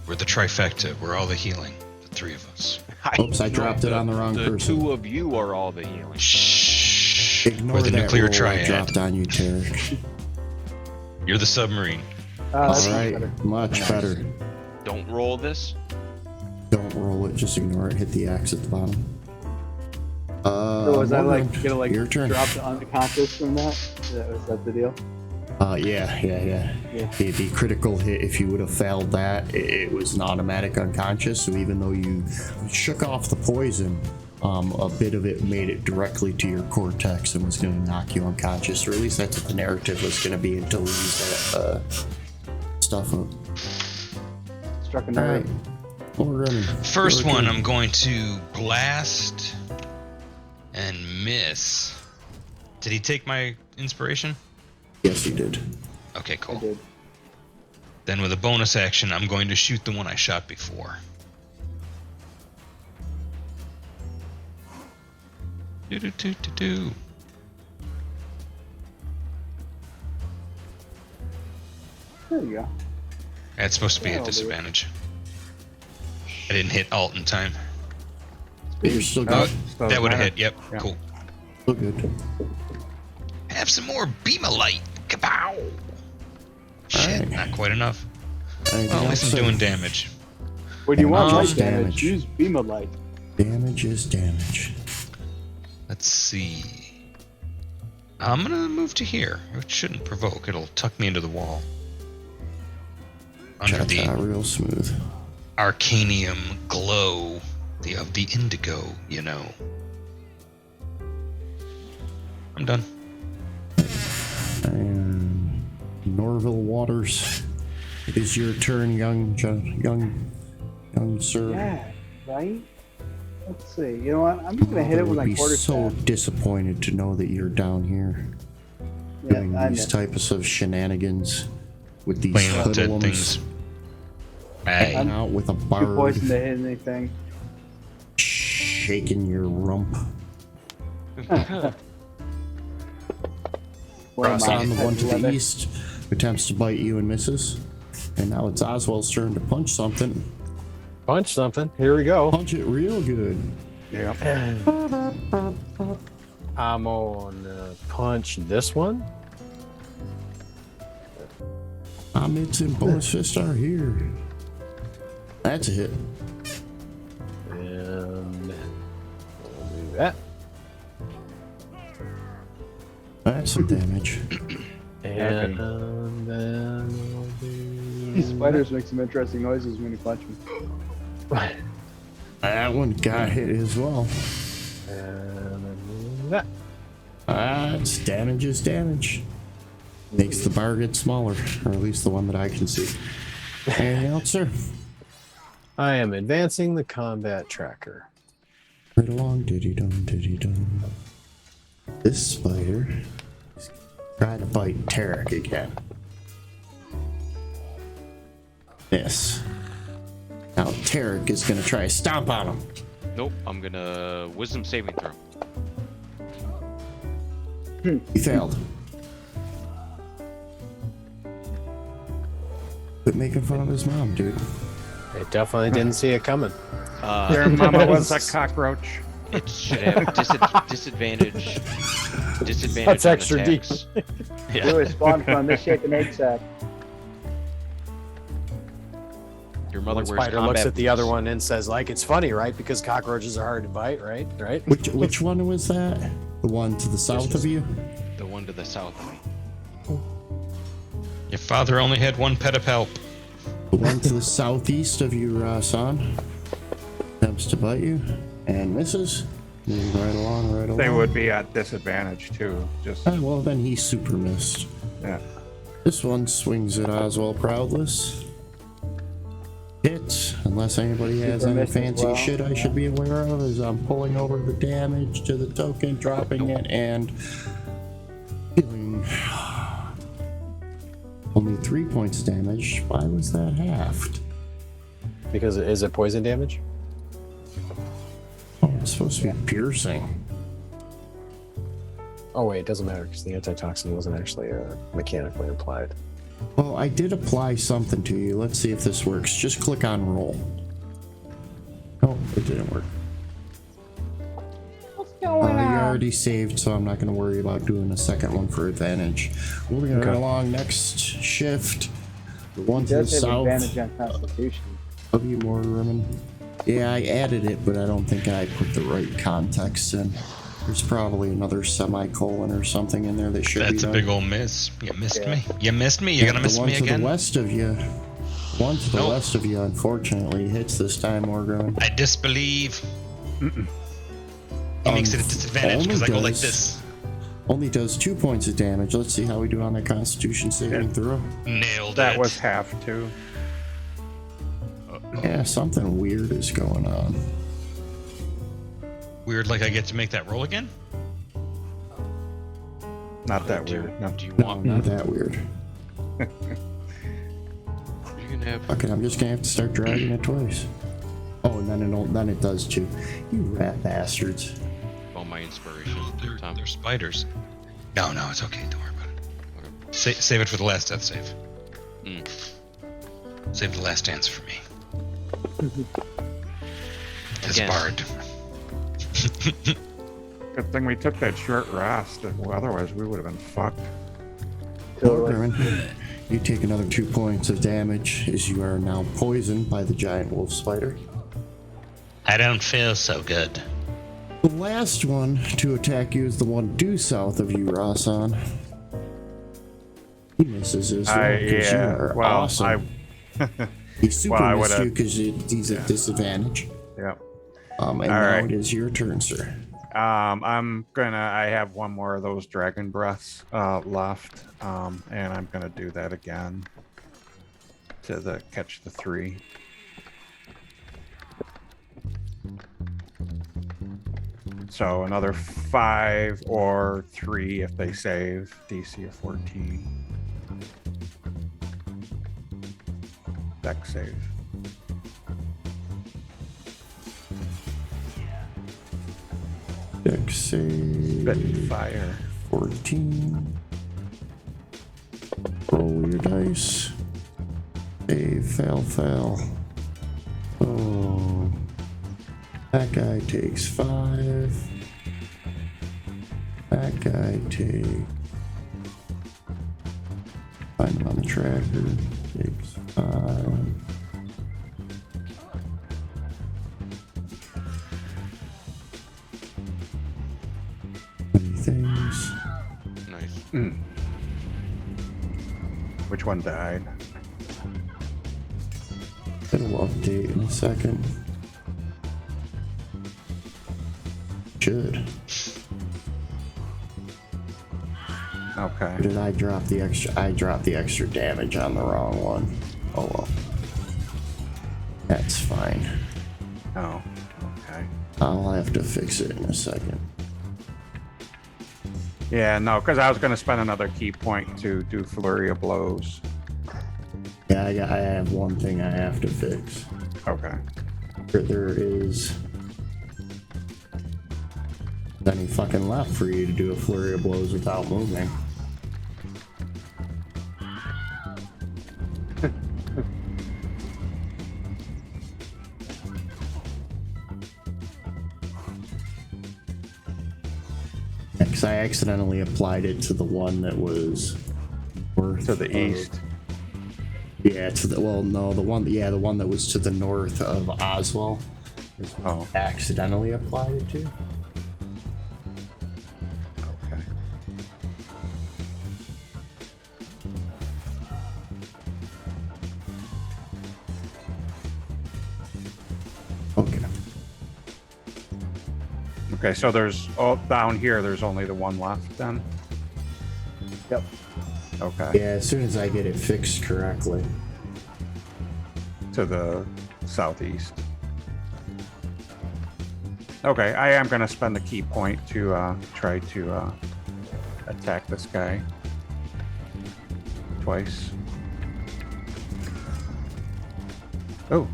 We're the trifecta. We're all the healing. The 3 of us. Oops, I dropped it on the wrong The person. 2 of you are all the healing. Shh. Ignore We're the that nuclear roll I triad. dropped on you, Tarek. You're the submarine. That's All right, better. much better. Don't roll this. Don't roll it, just ignore it. Hit the X at the bottom. So was I like Morgan, gonna like your turn. drop the unconscious from that? Was that the deal? Yeah. Yeah. The critical hit, if you would have failed that, it was an automatic unconscious. So even though you shook off the poison, a bit of it made it directly to your cortex and was going to knock you unconscious, or at least that's what the narrative was going to be until we used that stuff up. Struck a All nerve. right, Morgan. First your one, turn. I'm going to blast and miss. Did he take my inspiration? Yes, you did. Okay, I cool. did. Then with a bonus action, I'm going to shoot the one I shot before. Do. There you go. That's supposed to be That'll at do it. disadvantage. I didn't hit alt in time. But you're still Oh, good. still That would have matter. hit. Yep. Yeah. Cool. Still good. Have some more beam-a-light. Kapow! Shit, Alright. not quite enough. Anything Well, at least else, I'm doing sir? damage. When you want Damage light is damage, damage. use beam of light. Damage is damage. Let's see. I'm gonna move to here. It shouldn't provoke. It'll tuck me into the wall. Under Cha-cha, the real smooth. arcanium glow of the indigo, you know. I'm done. And Norville Waters, it is your turn, young sir. Yeah, right? Let's see. You know what? I'm just gonna hit it with would my be so quarterstaff. disappointed to know that you're down here doing Yeah, I these know. types of shenanigans with these Playing with dead hoodlums, things. Hey, hanging out with a Too bard, poison to hit anything. shaking your rump. What am I, On the one to the leather? east attempts to bite you and misses. And now it's Oswald's turn to punch something. Punch something. Here we go. Punch it real good. Yeah. I'm gonna punch this one. Mitts and bonus fist are here. That's a hit. And we'll do that. That's some damage. And then we'll do These spiders make some interesting noises when you punch them. That one got hit as well. And then do that. That's damage is damage. Makes the bar get smaller, or at least the one that I can see. Anything else, sir? I am advancing the combat tracker. Right along, diddy dum, diddy dum. This spider is trying to bite Tarek again. Miss. Now Tarek is gonna try to stomp on him. Nope, I'm gonna wisdom saving throw. He failed. Quit making fun of his mom, dude. It definitely didn't see it coming. Your mama was a cockroach. It should have disadvantage. Disadvantage. That's on extra deep. attacks. You Yeah. were spawned from a misshapen egg sack. Your mother One wears spider combat looks at the other boots. one and says, like, it's funny, right? Because cockroaches are hard to bite, right? Right? Which one was that? The one to the south of you? The one to the south of me. your father only had one pedipalp. The one to the southeast of you, Rasan. Attempts to bite you and misses. Moving right along, right along. They would be at disadvantage too. Just Well, then he super missed. yeah. This one swings at Oswald Proudless. Hits, unless anybody has Super any miss as fancy well. shit I should be aware of, as I'm pulling over the damage to the token, dropping it, and healing. Only 3 points of damage. Why was that halved? Because is it poison damage? Oh, it's supposed to be piercing. Oh, wait, it doesn't matter because the antitoxin wasn't actually mechanically applied. Well, I did apply something to you. Let's see if this works. Just click on roll. Oh, it didn't work. What's going You on? already saved, so I'm not going to worry about doing a second one for advantage. Moving right along, next shift. The one He to the does have south advantage on Constitution. of you, Mortimerman. Yeah, I added it, but I don't think I put the right context in. There's probably another semicolon or something in there that should be That's a done. big old miss. You missed Yeah. me. You missed me. You're gonna miss the one me to again. the west of you. One to the Nope. west of you, unfortunately, hits this time, Morgan. I disbelieve. He makes it a disadvantage because I go like does- this. Only does 2 points of damage. Let's see how we do on that Constitution saving throw. Nailed That it. was half too. Yeah, something weird is going on. Weird, like I get to make that roll again. Not that Do, weird. No. do you No, want? not that weird. You can have. Fuck it, I'm just gonna have to start dragging it twice. Oh, and then it does too. You rat bastards. Oh, my inspiration. Tom. They're spiders. No, it's okay. Don't worry about it. Save it for the last death save. Mm. Save the last dance for me. As Again. bard. Good thing we took that short rest. Otherwise, we would have been fucked. Totally. Morgan, you take another 2 points of damage as you are now poisoned by the giant wolf spider. I don't feel so good. The last one to attack you is the one due south of you, Rasan. He misses as well because you are awesome. He super missed you because he's at disadvantage. Yep. And now it is your turn, sir. I have one more of those dragon breaths left, and I'm gonna do that again to catch the 3. So another 5 or 3 if they save. DC of 14. Dex save. Dex save. Spitfire. 14. Roll your dice. Save, fail. Oh. That guy takes 5. That guy takes. Find him on the tracker. Takes 5. Things. Nice. Which one died? It'll update in a second. Should. Okay. Or did I drop the extra? I dropped the extra damage on the wrong one. Oh well. That's fine. Oh, okay. I'll have to fix it in a second. Yeah, no, because I was going to spend another key point to do Flurry of Blows. Yeah, I have one thing I have to fix. Okay. There is any fucking left for you to do a flurry of blows without moving. Because I accidentally applied it to the one that was north To the east. Yeah, to the the one that was to the north of Oswell. Oh. Accidentally applied it to. Okay. Okay. Okay, so there's down here. There's only the one left then. Yep. Okay. Yeah, as soon as I get it fixed correctly. To the southeast. Okay, I am going to spend the key point to try to attack this guy twice. Oh,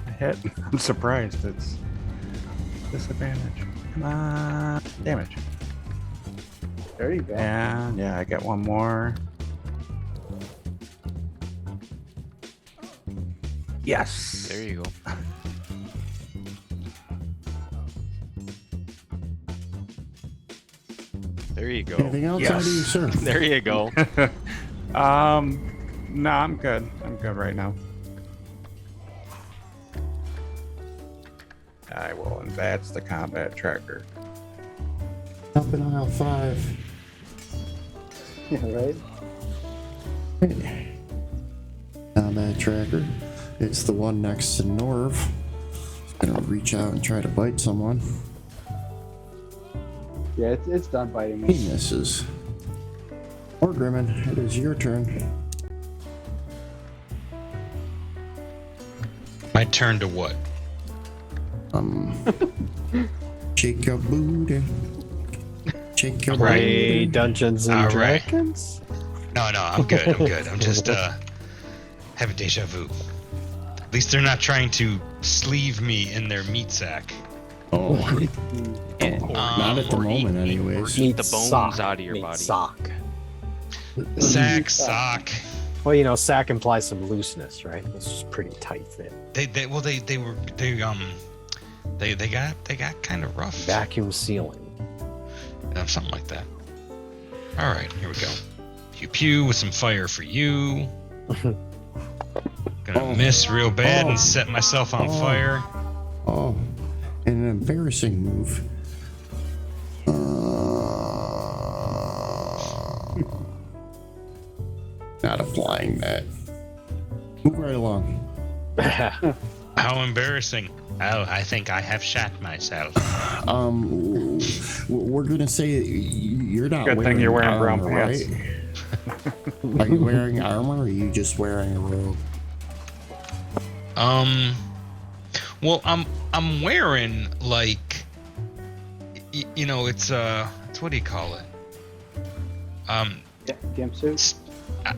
I hit. I'm surprised. It's disadvantage. Come on, damage. There you go. And yeah, I get one more. Yes. There you go. There you go. Anything else out of you, sir? There you go. No, I'm good. I'm good right now. I will advance the combat tracker. Up in aisle 5. Yeah, right? Combat tracker. It's the one next to Norv. It's gonna reach out and try to bite someone. Yeah, it's done biting He me. misses. Or Grimmin, it is your turn. My turn to what? Shake your booty. Shake your Right. booty. Dungeons and All right. Dragons? No, I'm good. I'm good. I'm just having deja vu. At least they're not trying to sleeve me in their meat sack. Oh, not at the Or moment, eat anyways. Eat the bones sock. out of your Meat body. Sock. Sack, sock. Well, you know, sack implies some looseness, right? This is pretty tight fit. They got kind of rough. Vacuum sealing. Something like that. All right, here we go. Pew pew with some fire for you. Gonna miss real bad and set myself on fire. Oh, an embarrassing move. Not applying that. Move right along. How embarrassing. Oh, I think I have shat myself. We're gonna say you're not Good wearing thing you're wearing brown armor, pants. right? Are you wearing armor, or are you just wearing a robe? Well, I'm wearing like, you know, it's what do you call it? Yeah, jumpsuit.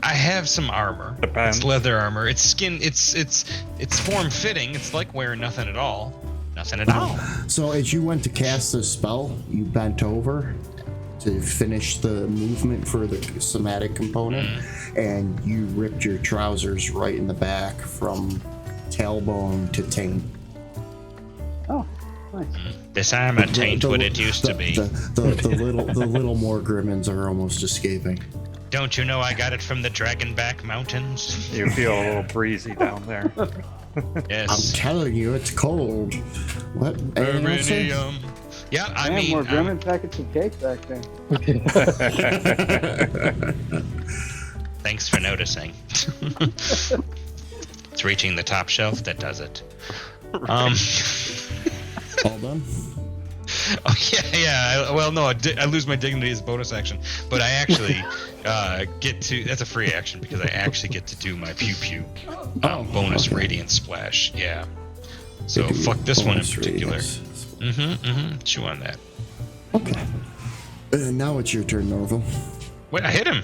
I have some armor. Depends. It's leather armor. It's skin. It's form fitting. It's like wearing nothing at all. Nothing at all. So as you went to cast the spell, you bent over to finish the movement for the somatic component, and you ripped your trousers right in the back from tailbone to taint. Oh, nice. This armor tain't what it used to be. The little more grimmins are almost escaping. Don't you know I got it from the Dragonback Mountains? You feel a little breezy down there. I'm Yes. telling you, it's cold. What? Anything else? Iridium. Yeah, I Man, mean, more Gremlin packets of cake back there. thanks for noticing. It's reaching the top shelf that does it. All done? Oh yeah. Well, no, I lose my dignity as a bonus action, but I actually get to. That's a free action because I actually get to do my pew pew bonus okay. radiant splash. Yeah. So Do fuck this one in bonus particular. radius. Chew on that. Okay. Now it's your turn, Norval. Wait, I hit him.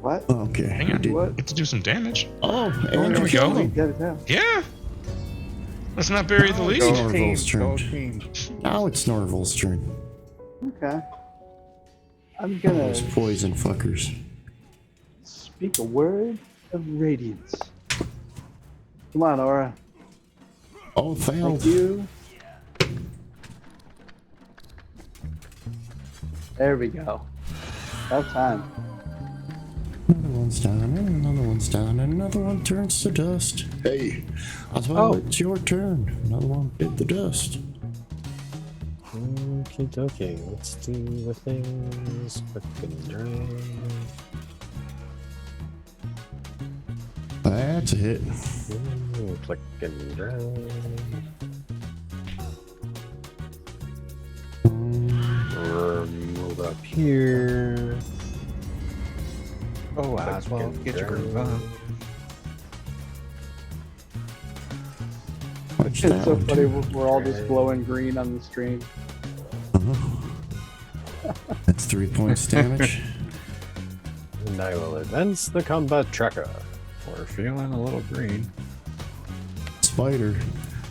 What? Okay. Hang you on. did- What? Get to do some damage. Oh, there and we you go. killed him. Get it down. Yeah. Let's not bury the lead. Go Norval's team. Go turn. team. Now it's Norval's turn. Okay. I'm gonna Those poison fuckers. speak a word of radiance. Come on, Aura. Oh, failed. Thank you. There we go. About time. Another one's down, and another one's down, and another one turns to dust. Hey, Oswald, it's your turn. Another one hit the dust. Okay, let's do the things. Quick and drag. That's a hit. Click and drag. Move up here. Oh, Oswald, get your groove on. Watch It's that so one, funny. too. We're all just glowing green on the stream. That's 3 points damage. And I will advance the combat tracker. We're feeling a little green. Spider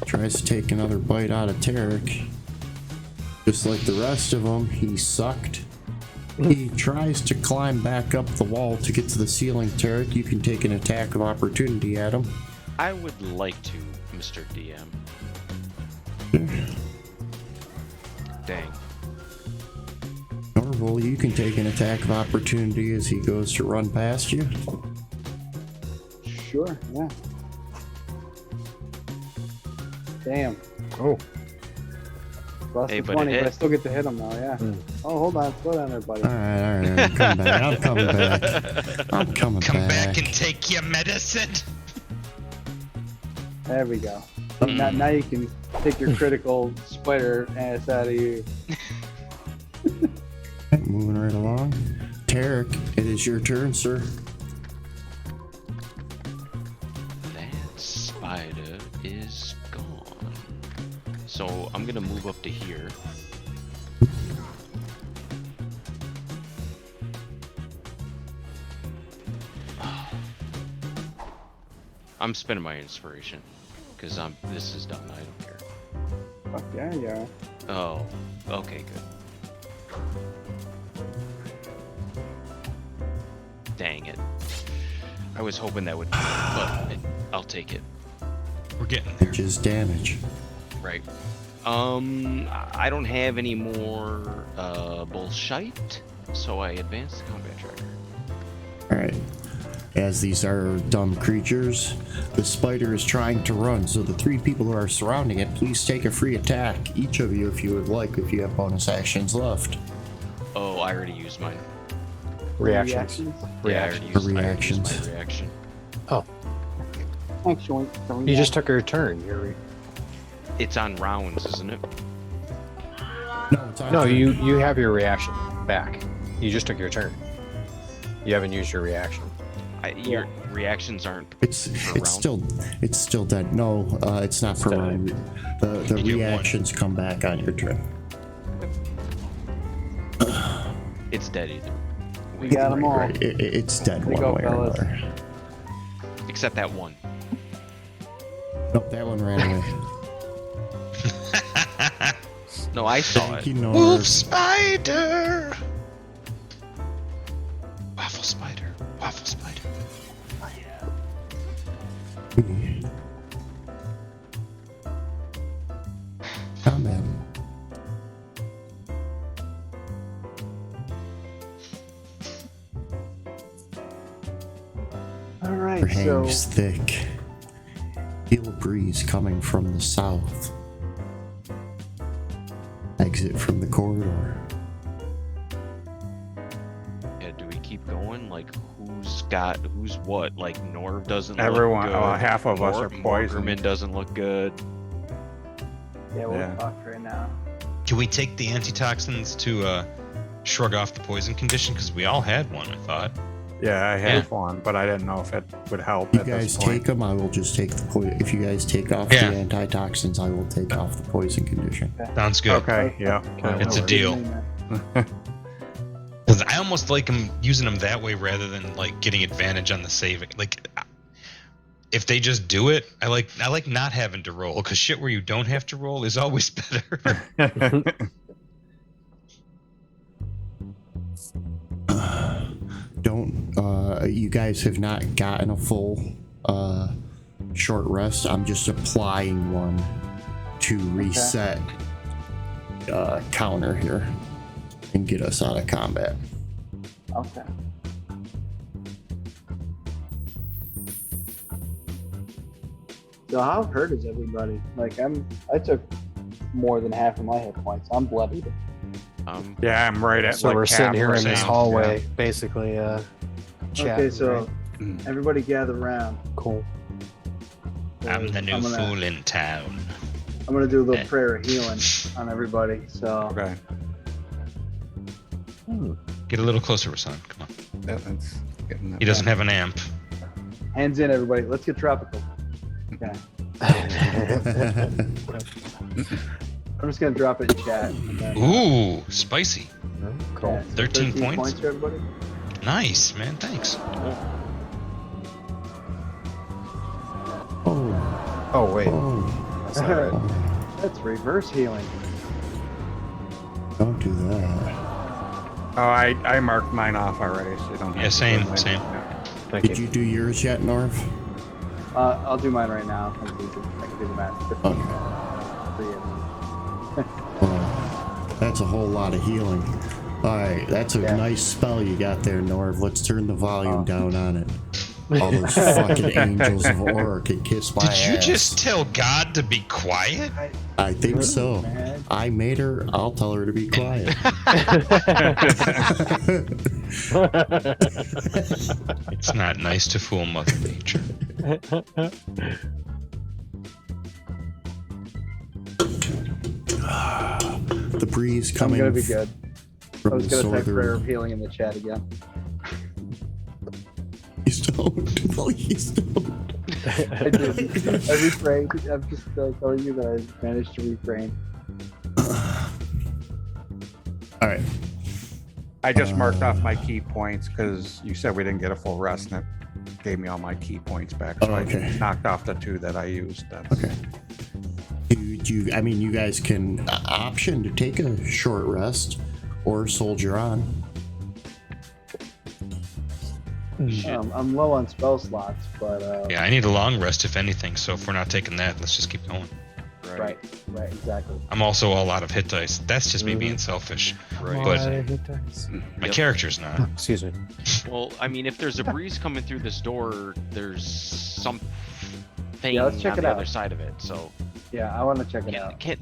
tries to take another bite out of Tarek. Just like the rest of them, he sucked. He tries to climb back up the wall to get to the ceiling. Tarek, you can take an attack of opportunity at him. I would like to, Mr. DM. Dang. Norval, you can take an attack of opportunity as he goes to run past you. Sure, yeah. Damn. Oh, Lost Hey, the but it 20, but I hit. still get to hit him now, yeah. Oh, hold on. Slow down there, buddy. Alright, I'm coming back. I'm coming back. I'm coming Come back. back and take your medicine. There we go. Now you can take your critical spider ass out of you. Moving right along. Tarek, it is your turn, sir. That spider is gone. So I'm gonna move up to here. I'm spending my inspiration because this is done. I don't care. Fuck yeah, yeah. Oh, okay, good. Dang it. I was hoping that would, but I'll take it. We're getting there. Which is damage. Right. I don't have any more bullshite, so I advance the combat tracker. Alright. as these are dumb creatures. The spider is trying to run, so the 3 people who are surrounding it, please take a free attack, each of you if you would like, if you have bonus actions left. Oh, I already used mine. Reactions. Yeah, I already used my Reactions. reaction. Actually, You just took your turn. It's on rounds, isn't it? No, it's on No, turn. you have your reaction back. You just took your turn. You haven't used your reaction. Your reactions aren't. It's round. it's still dead. No, it's not for dead. round. The You get one. reactions come back on your turn. It's dead either. We got them all. Right, it's dead Way one to go, way or fellas. another. Except that one. Nope, that one ran away. No, I saw Thank it. you, Norv. Wolf spider. Waffle spider. Waffle spider. Combat. All right, so Hangs thick. Feel a breeze coming from the south. Exit from the corridor. Yeah, do we keep going? Like, who's what? Like, Norv doesn't Everyone, look good. half of us are poisoned. Morgerman doesn't look good. yeah, we're Yeah. fucked right now. Can we take the antitoxins to shrug off the poison condition? Because we all had one, I thought. Yeah, I have one, but I didn't know if it would help You at guys this point. take them, I will just take the poison. If you guys take off Yeah. the antitoxins, I will take off the poison condition. Sounds good. Okay, yeah. It's a deal. Because I almost like them using them that way rather than like getting advantage on the saving. Like, if they just do it, I like not having to roll. Because shit where you don't have to roll is always better. You guys have not gotten a full short rest. I'm just applying one to reset counter here and get us out of combat. Okay. So how hurt is everybody? Like I took more than half of my hit points. I'm bloodied. Yeah, I'm right at So like we're sitting here in half this now. hallway, basically, chatting. Okay, so right? everybody gather around. Cool. I'm the new I'm gonna- fool in town. I'm gonna do a little prayer of healing on everybody. So Okay. Get a little closer, Rasan. Come on. That's getting He doesn't have an amp. hands in, everybody. Let's get tropical. Okay. I'm just gonna drop it in chat. And then, Ooh, spicy. Cool. yeah, so 13 points. for everybody. Nice, man. Thanks. Oh, Oh wait, oh, that's not right. oh, That's reverse healing. don't do that. Oh, I marked mine off already, so you don't have Yeah, to same, do mine. same. Yeah. Thank Did you do yours yet, Norv? I'll do mine right now. I can do the math. 15. Okay. Three of them. Well, that's a whole lot of healing. Alright, that's a Yeah. nice spell you got there, Norv. Let's turn the volume Oh. down on it. All those fucking angels of Aura can kiss my Did you ass. just tell God to be quiet? I think so. Man. I made her. I'll tell her to be quiet. It's not nice to fool Mother Nature. The breeze I'm coming gonna be good. I from was the gonna type prayer northern. of healing in the chat again. Please don't. Please don't. I did. I refrained. I'm just telling you that I managed to refrain. All right. I just marked off my key points because you said we didn't get a full rest, and it gave me all my key points back. So Oh, okay. I knocked off the 2 that I used. That's, Okay. I mean, you guys can option to take a short rest or soldier on. I'm low on spell slots, but Yeah, I need a long rest if anything. So if we're not taking that, let's just keep going. Right, right, exactly. I'm also all out of hit dice. That's just me Mhm. being selfish. Right. But my Yep. character's not. Excuse me. Well, I mean, if there's a breeze coming through this door, there's something let's check on it the out. other side of it. So Yeah, I want to check it out. can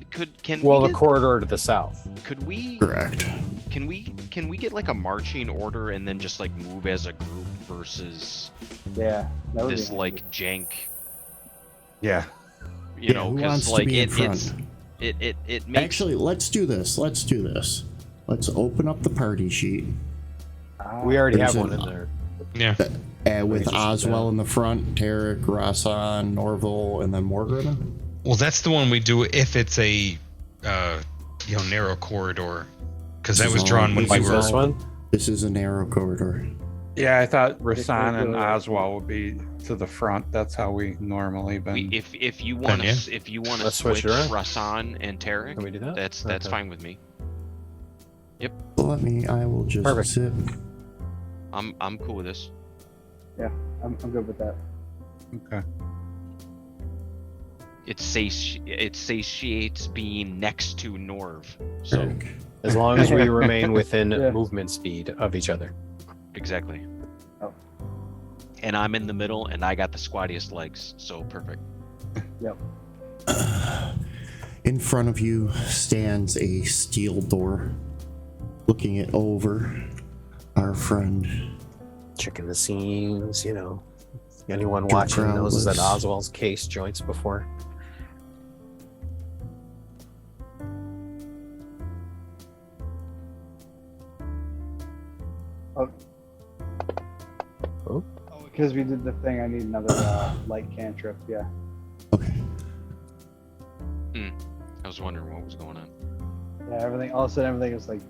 Well, we the get, corridor to the south. could we Correct. can we get like a marching order and then just like move as a group versus Yeah, that would this be like jank, Yeah. you Yeah, know, who because wants to like be in it's front? it makes Actually, let's do this. Let's open up the party sheet We already There's have one an- in there. Yeah. with just- Oswell in the front, Tarek, Rassan, Norval, and then Morgrimmon. Well, that's the one we do if it's a narrow corridor, because that was drawn when we Like were. this one. This is a narrow corridor. Yeah, I thought Rasan they and go- Oswald would be to the front. That's how we normally been. if you want to yeah. if you want to Let's switch switch it around. Rasan and Tarek, Can we do that? that's Okay. fine with me. I will just Perfect. sit. I'm cool with this. I'm good with that. Okay. It satiates being next to Norv. So Tarek. As long as we remain within Yeah. movement speed of each other. exactly. Oh. And I'm in the middle, and I got the squattiest legs, so perfect. Yep. In front of you stands a steel door. Looking it over, our friend Checking the seams, Anyone Your watching knows that crowdless. Oswald's case joints before. Oh, because we did the thing, I need another light cantrip. Yeah. Okay. I was wondering what was going on. Yeah, everything. All of a sudden, everything is like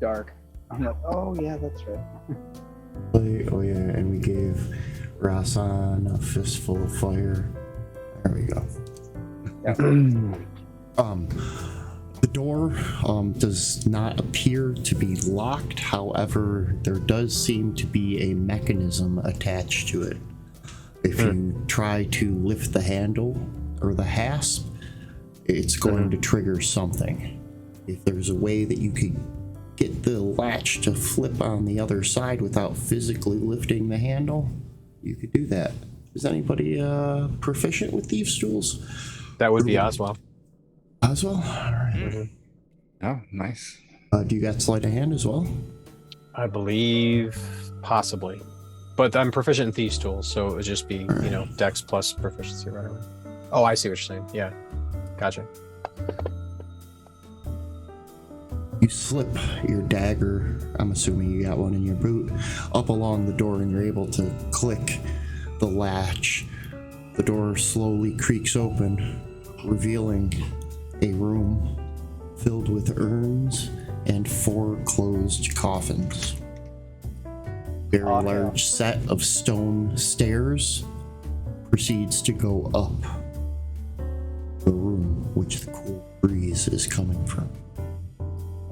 dark. I'm like, oh yeah, that's right. Oh yeah, and we gave Rasan a fistful of fire. There we go. The door does not appear to be locked. However, there does seem to be a mechanism attached to it. If you try to lift the handle or the hasp, it's going to trigger something. If there's a way that you could get the latch to flip on the other side without physically lifting the handle, you could do that. Is anybody proficient with thieves' tools? That would be Oswald. Oswell? All right. Oh, nice. Do you got sleight of hand as well? I believe possibly. But I'm proficient in thieves' tools, so it would just be, dex plus proficiency right away. Oh, I see what you're saying. Yeah. Gotcha. You slip your dagger, I'm assuming you got one in your boot, up along the door and you're able to click the latch. The door slowly creaks open, revealing a room filled with urns and 4 closed coffins. Very Oh, yeah. large set of stone stairs proceeds to go up the room which the cool breeze is coming from.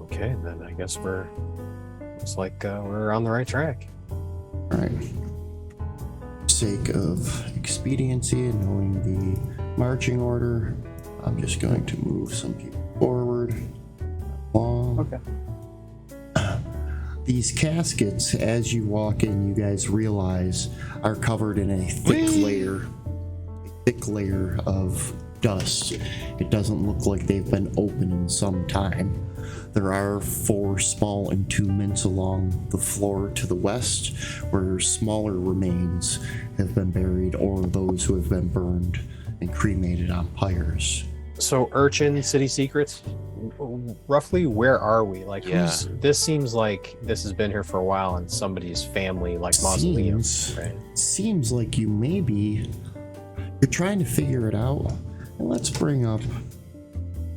Okay, then I guess it's like we're on the right track. Alright. Sake of expediency and knowing the marching order, I'm just going to move some people forward. Along. Okay. These caskets, as you walk in, you guys realize are covered in a thick layer of dust. It doesn't look like they've been open in some time. There are 4 small entombments along the floor to the west, where smaller remains have been buried, or those who have been burned and cremated on pyres. So, Urchin City Secrets, roughly where are we? Like, Yeah. this seems like this has been here for a while and somebody's family, like mausoleum. Right? Seems like you maybe you're trying to figure it out. And let's bring up.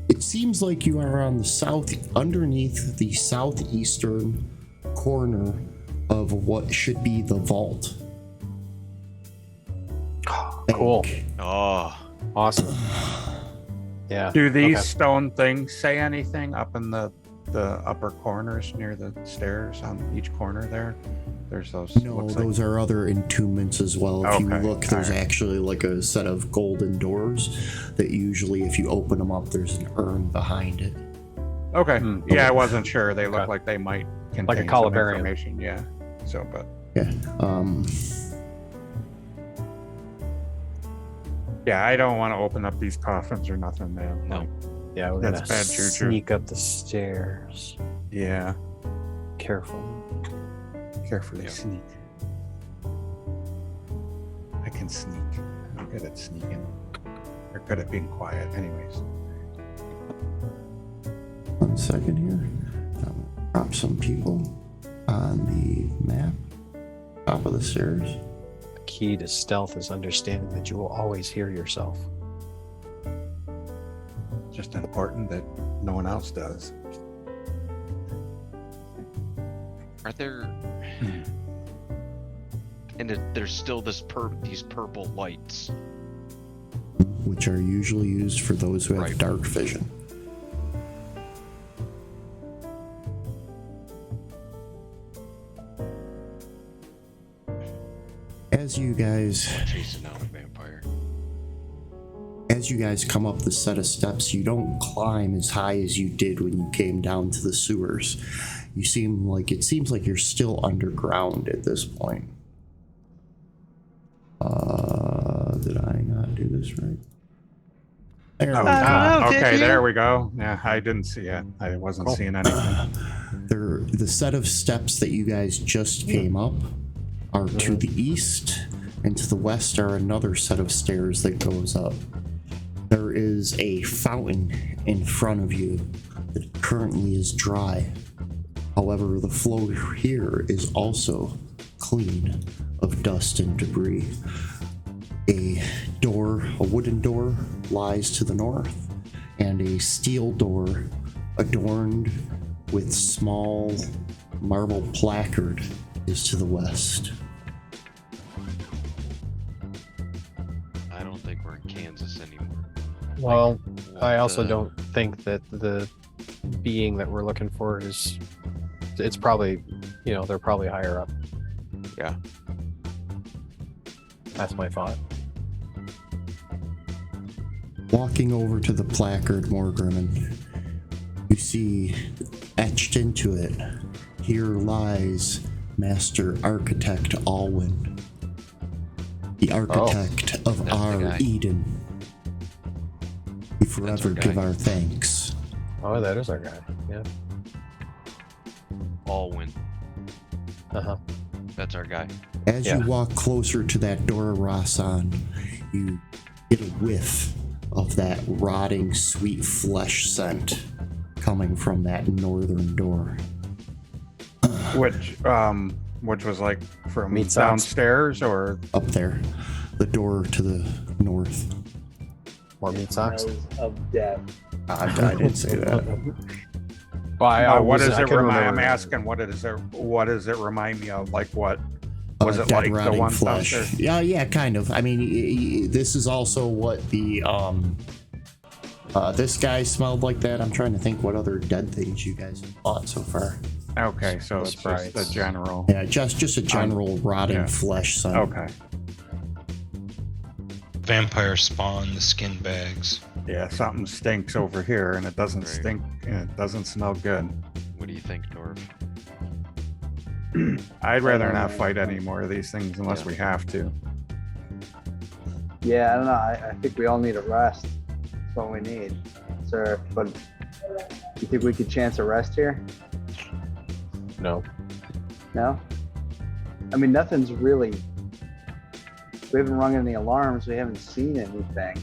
It seems like you are on the underneath the southeastern corner of what should be the vault. Cool. Bank. Oh, Awesome. Yeah. Do these okay. stone things say anything up in the upper corners near the stairs on each corner there? There's those. No, looks those are other entombments as well. If you Okay, look, there's alright. actually like a set of golden doors that usually, if you open them up, there's an urn behind it. Okay. Hmm. Yeah, I wasn't sure. They look Okay. like they might contain Like a some columbarium. information. Yeah. So, but Yeah. yeah, I don't want to open up these coffins or nothing, man. No. Like, Yeah, we're That's gonna bad juju. sneak up the stairs. yeah. Careful. Carefully Yeah. sneak. I can sneak. I'm good at sneaking. Or good at being quiet. Anyways. 1 second here. Drop some people on the map. Top of the stairs. The key to stealth is understanding that you will always hear yourself. Just important that no one else does. Are there? And there's still these purple lights. Which are usually used for those who have Right. dark vision. As you guys Chasing down a vampire. As you guys come up the set of steps, you don't climb as high as you did when you came down to the sewers. It seems like you're still underground at this point. Did I not do this right? There we go. Okay, there we go. Yeah, I didn't see it. I wasn't seeing anything. The set of steps that you guys just came up are to the east, and to the west are another set of stairs that goes up. There is a fountain in front of you that currently is dry. However, the floor here is also clean of dust and debris. A wooden door lies to the north, and a steel door adorned with small marble placard is to the west. I don't think we're in Kansas anymore. Well, I What also the- don't think that the being that we're looking for is. It's probably, they're probably higher up. Yeah. That's my thought. Walking over to the placard, Morgrimmon, you see etched into it, here lies Master Architect Alwyn, the architect of That's the our guy. Eden. We forever our guy. give our thanks. Oh, that is our guy. Yeah. Alwyn. Uh-huh. That's our guy. As Yeah. you walk closer to that door, Rasan, you get a whiff of that rotting sweet flesh scent coming from that northern door. Which was like from Meat sauce. downstairs or Up there, the door to the north. More meat socks. Smells of death. I didn't say that. Well, what does it couldn't remind? I'm remember. asking what does it remind me of? Like what? Was it Dead like the rotting one flesh? downstairs? Yeah, kind of. I mean, this is also what the this guy smelled like that. I'm trying to think what other dead things you guys have bought so far. Okay, so it's just Sprites. the general. Yeah, just a general rotting yeah. flesh scent. Okay. Vampire spawn, the skin bags. Yeah, something stinks over here, and it doesn't Right. stink, and it doesn't smell good. What do you think, Norv? I'd rather not fight any more of these things unless Yeah. we have to. Yeah, I don't know. I think we all need a rest. That's what we need, sir. But you think we could chance a rest here? No. No? I mean, nothing's really. We haven't rung any alarms. We haven't seen anything.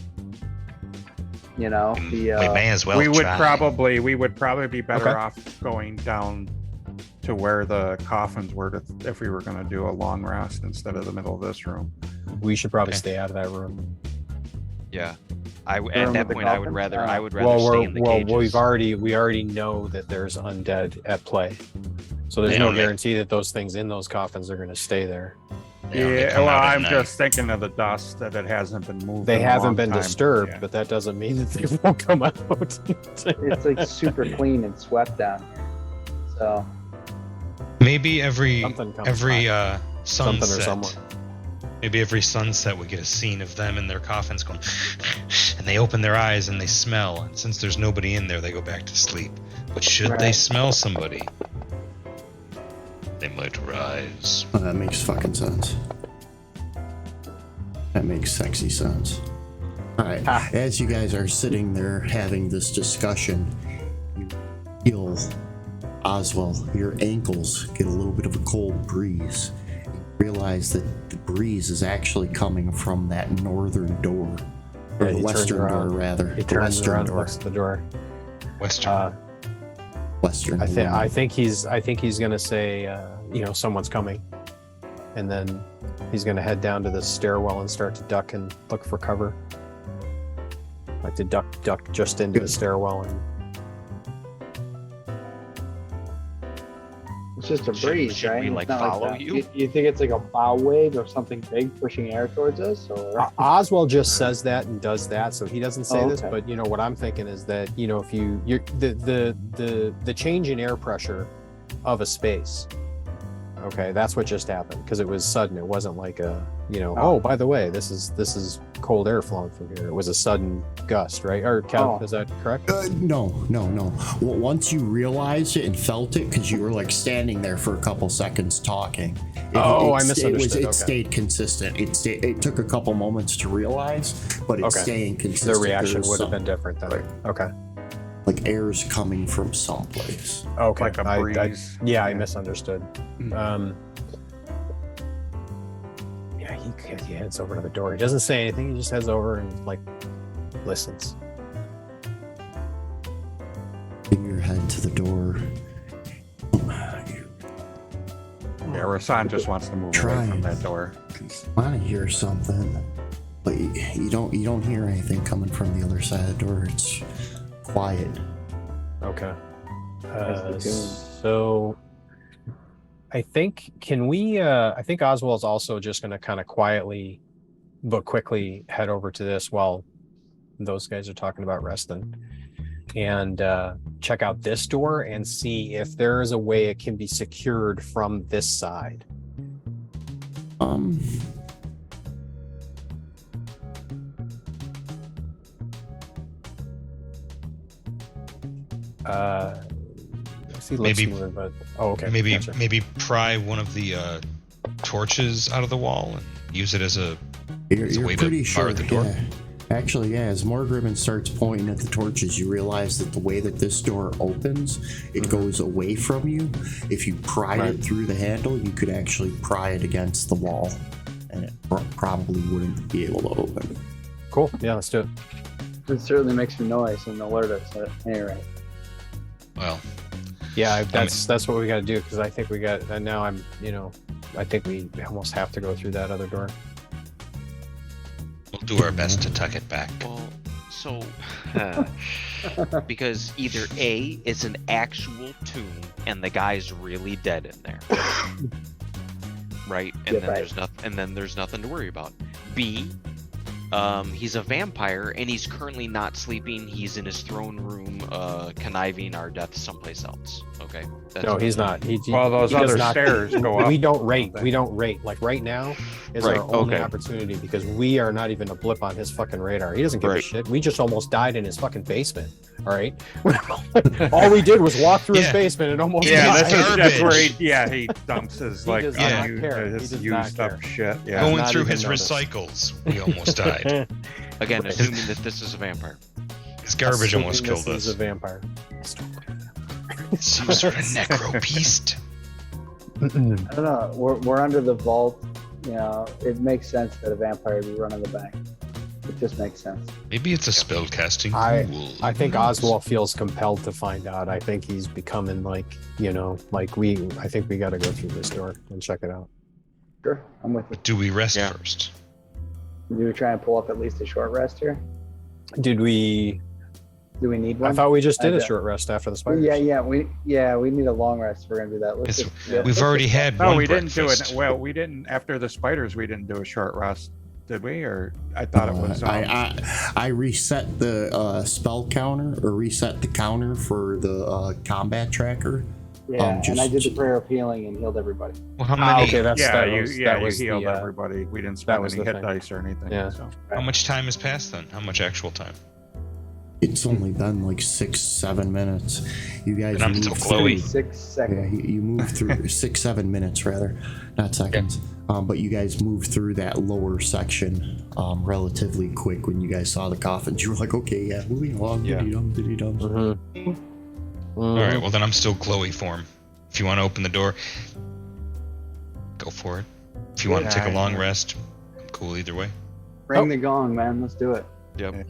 You know, We may as well we would try. probably be better Okay. off going down to where the coffins were if we were going to do a long rest instead of the middle of this room. We should probably Okay. stay out of that room. Yeah. Room At that with the point, I would coffins? rather Well, stay in the cages. we already know that there's undead at play, so there's They no don't make- guarantee that those things in those coffins are going to stay there. They only Yeah, come well, out at I'm night. just thinking of the dust that it hasn't been moved. They in a haven't long been time. disturbed, Yeah. but that doesn't mean that they won't come out. it's like super clean and swept down here. So I Maybe every Something comes something sunset. or someone. Maybe every sunset we get a scene of them in their coffins going, and they open their eyes and they smell. And since there's nobody in there, they go back to sleep. But should they Right. smell somebody, they might rise. Oh, that makes fucking sense. That makes sexy sense. Alright, as you guys are sitting there having this discussion, you feel, Oswald, your ankles get a little bit of a cold breeze. You realize that the breeze is actually coming from that northern door. Or Yeah, the he turns western door, around. rather. He The turns western around and door. looks at the door. Western. Western. I think he's gonna say, someone's coming, and then he's gonna head down to the stairwell and start to duck and look for cover. Like to duck just into the Good. stairwell and It's just a Should- breeze, should right? we, It's like, not follow that- you? You think it's like a bow wave or something big pushing air towards us, or Oswald just says that and does that, so he doesn't say this. okay. But what I'm thinking is that if you're the change in air pressure of a space, okay, that's what just happened because it was sudden. It wasn't like oh, by the way, this is cold air flowing from here. It was a sudden gust, right? Or Kev, Oh. is that correct? No. Well, once you realized it and felt it, because you were like standing there for a couple seconds talking. I misunderstood. It Okay. stayed consistent. It took a couple moments to realize, but it's Okay. staying consistent. The reaction There's would have some- been different then. Right. Okay. like air's coming from someplace. Okay. Like a I breeze. I misunderstood. Mm. Yeah, he heads over to the door. He doesn't say anything. He just heads over and listens. Bring your head to the door. Yeah, Rasan just wants to move away Try. from that door. Want to hear something, but you don't hear anything coming from the other side of the door. It's quiet. Okay. That's the tune. So I think I think Oswald's also just going to kind of quietly but quickly head over to this while those guys are talking about resting and check out this door and see if there is a way it can be secured from this side. See, Maybe- but okay. maybe gotcha. maybe pry one of the torches out of the wall and use it as a You're, It's a way you're to pretty bar sure. the door. Yeah. Actually, yeah. As Morgrimmon starts pointing at the torches, you realize that the way that this door opens, it goes away from you. If you pried Right. it through the handle, you could actually pry it against the wall, and it probably wouldn't be able to open. Cool. Yeah, let's do it. it certainly makes some noise and alert us at any rate. well. Yeah, that's what we got to do because I think we got. And now I think we almost have to go through that other door. We'll do our best to tuck it back. Well, so because either A, it's an actual tomb and the guy's really dead in there, right? And Yeah, then right. there's nothing to worry about. B, he's a vampire and he's currently not sleeping. He's in his throne room, conniving our death someplace else. Okay. No, he's not. Well, those he does other not- stairs go up. We don't rate. We don't rate. Like right now is Right, our only okay. opportunity because we are not even a blip on his fucking radar. He doesn't give a Right. shit. We just almost died in his fucking basement. All right. All we did was walk through his Yeah. basement and almost Yeah, died. that's where Garbage. he dumps his He like does not care. He his does used not up care. shit. Yeah. Going not through even his noticed. recycles, we almost died. Again, Right. assuming that this is a vampire. His garbage almost Assuming killed this is us. a vampire. Some sort of necro beast. I don't know. We're under the vault. It makes sense that a vampire would be running the bank. It just makes sense. Maybe it's a spell casting ghoul. I think Who knows? Oswald feels compelled to find out. I think he's becoming I think we got to go through this door and check it out. Sure, I'm with you. Do we rest Yeah. first? Do we try and pull up at least a short rest here? Did we? Do we need one? I thought we just did I a don't- short rest after the spiders. Yeah, we need a long rest. If we're gonna do that. Let's It's- just, We've already had No, one we didn't breakfast. do it. Well, we didn't after the spiders. We didn't do a short rest, did we? Or I thought it was. I reset the spell counter or reset the counter for the combat tracker Yeah, and I did the just prayer of healing and healed everybody. Well, how many? Okay, that you was healed the, everybody. We didn't spend was any the hit thing. dice or anything. Yeah. So. How much time has passed then? How much actual time? it's only been like 6-7 minutes. You guys And I'm moved still through. glowy. 6 Yeah, seconds. you moved through 6-7 minutes rather, not seconds. But you guys moved through that lower section relatively quick when you guys saw the coffins. You were like, okay, yeah, moving along. Yeah. Diddy-dum. Mhm. All right. Well, then I'm still glowy form. If you want to open the door, go for it. If you want to take a long rest, I'm cool either way. Ring the gong, man. Let's do it. Yep.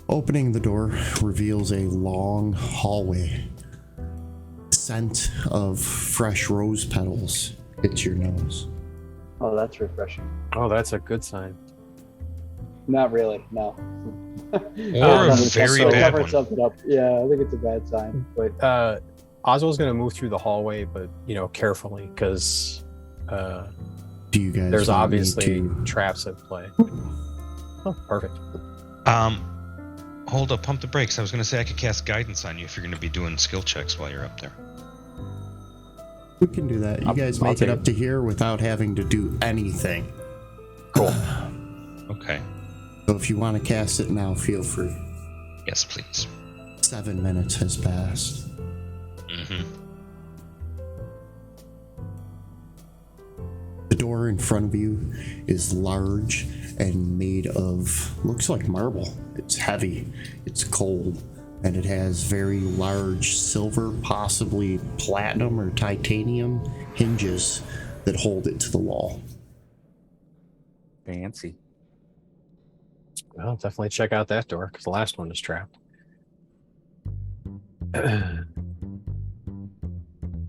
Opening the door reveals a long hallway. Scent of fresh rose petals hits your nose. Oh, that's refreshing. Oh, that's a good sign. Not really, no. Or a very So bad cover one. something up. Yeah, I think it's a bad sign. But Oswald's going to move through the hallway, but carefully, because Do you guys there's want me obviously to- traps at play. Oh, perfect. Hold up, pump the brakes. I was going to say I could cast guidance on you if you're going to be doing skill checks while you're up there. We can do that. You I'll guys make take it it. up to here without having to do anything. Cool. Okay. So if you want to cast it now, feel free. Yes, please. 7 minutes has passed. Mm-hmm. The door in front of you is large and made of, looks like marble. It's heavy, it's cold, and it has very large silver, possibly platinum or titanium hinges that hold it to the wall. Fancy. Well, definitely check out that door, because the last one is trapped.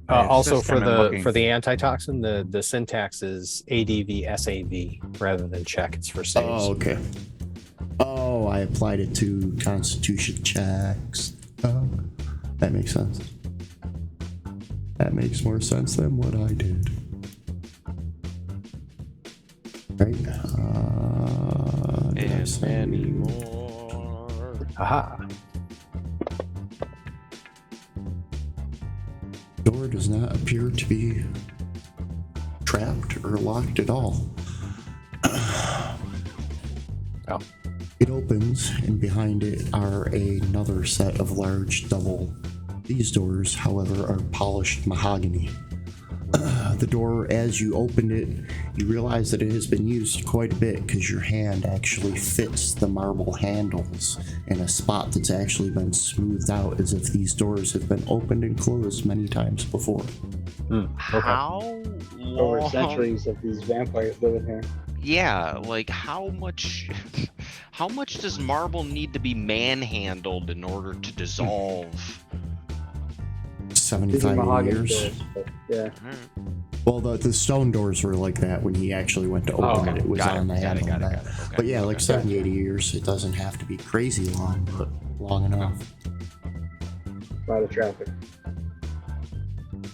Also, system for and the looking- for the antitoxin, the syntax is ADV/SAV rather than check. It's for saves. Oh, okay. Oh, I applied it to constitution checks. Oh, that makes sense. That makes more sense than what I did. Right. Did I And say- many more. Aha. Door does not appear to be trapped or locked at all. Oh. It opens, and behind it are another set of large double. These doors, however, are polished mahogany. The door, as you opened it, you realize that it has been used quite a bit because your hand actually fits the marble handles in a spot that's actually been smoothed out as if these doors have been opened and closed many times before. Okay. How over long? centuries of these vampires living here. Yeah, like how much does marble need to be manhandled in order to dissolve? 'Cause these are 75 mahogany years. doors, but yeah. Well, the stone doors were like that when he actually went to open Oh, okay. it. It was Got it, on the got it, handle. got it, of got that. it. Okay, But yeah, like okay. 70, 80 years. It doesn't have to be crazy long, but long enough. A lot of traffic.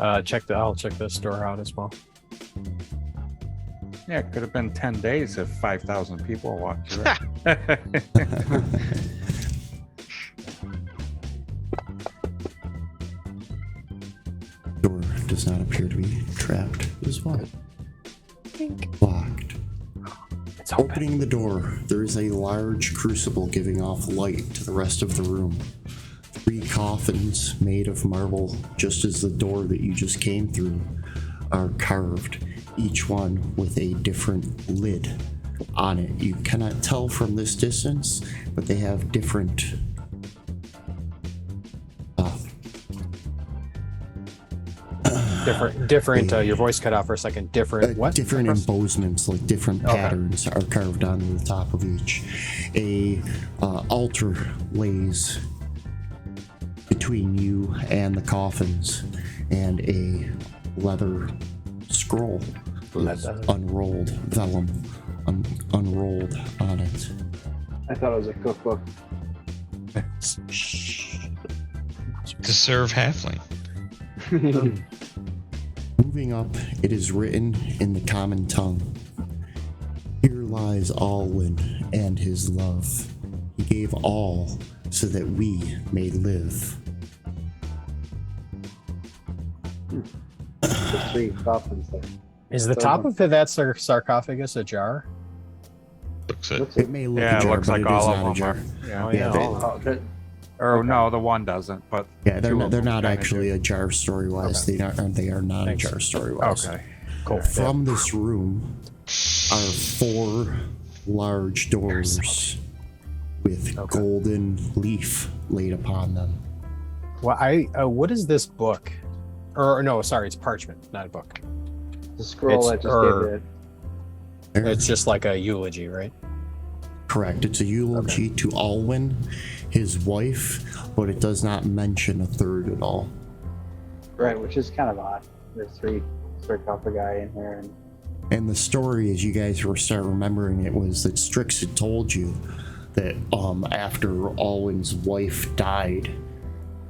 I'll check this door out as well. Yeah, it could have been 10 days if 5,000 people walked through it. Door does not appear to be trapped as well. Locked. It's open. Opening the door, there is a large crucible giving off light to the rest of the room. 3 coffins made of marble, just as the door that you just came through, are carved, each one with a different lid on it. You cannot tell from this distance, but they have different Different. Your voice cut out for a second. Different. What? different embosements, like different Okay. patterns, are carved onto the top of each. A altar lays between you and the coffins, and a leather scroll is Leather. unrolled, vellum unrolled on it. I thought it was a cookbook. To serve halfling. Moving up, it is written in the common tongue. Here lies Alwyn and his love. He gave all so that we may live. There's 3 coffins there. Is the So top the- of that sarcophagus ajar? Looks it. Looks It may look Yeah, a it jar, looks but like it is all not a of them jar. are. Yeah. Oh, yeah. they- all of them. Oh, good. Or Okay. no, the one doesn't. But Yeah, they're two not, of they're them not kinda actually do. a jar story wise. Okay. They are not Thanks. a jar story wise. Okay. Cool. From this room are 4 large doors with Okay. golden leaf laid upon them. Well, what is this book? Or no, sorry, it's parchment, not a book. The scroll I It's- just or- gave it. It's just like a eulogy, right? Correct. It's a eulogy to Alwyn, his wife, but it does not mention a third at all. Right, which is kind of odd. There's 3 sarcophagi in here, and And the story, as you guys were start remembering it, was that Strix had told you that after Alwyn's wife died,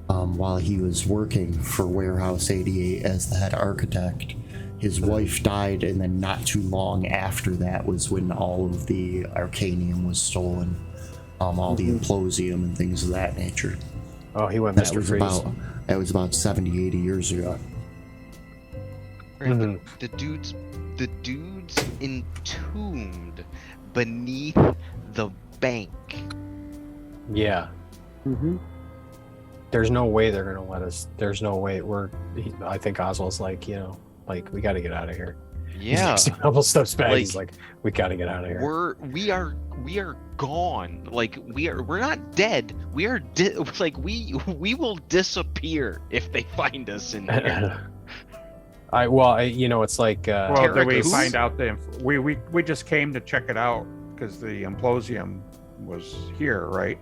while he was working for Warehouse 88 as the head architect, his wife died, and then not too long after that was when all of the Arcanium was stolen, all the Implosium and things of that nature. Oh, he went That Mr. was Freeze. about 70, 80 years ago. Right, Mhm. the dude's entombed beneath the bank. Yeah. There's no way they're gonna let us. There's no way I think Oswald's like, we got to get out of here. Yeah, He's a couple steps back. Like, He's like, we got to get out of here. we are gone. Like we're not dead. We are we will disappear if they find us in here. It's like Well, did we Terracus. find out we just came to check it out because the Implosium was here, right?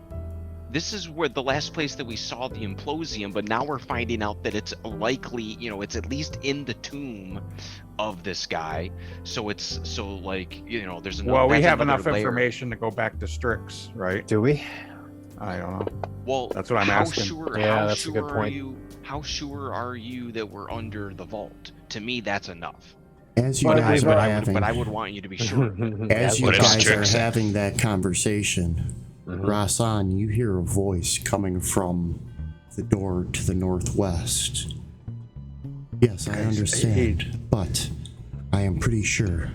This is where the last place that we saw the Implosium, but now we're finding out that it's likely, it's at least in the tomb of this guy. So there's another. Well, we that's have another enough layer. information to go back to Strix, right? do we? I don't know. Well, That's what I'm how asking. Sure, Yeah, how that's a sure good are point. you? How sure are you that we're under the vault? To me, that's enough. As you But guys I- are But I having, would want you to be sure. as you What is guys are Strix? having that conversation, Rasan, you hear a voice coming from the door to the northwest. Yes, I understand, but I am pretty sure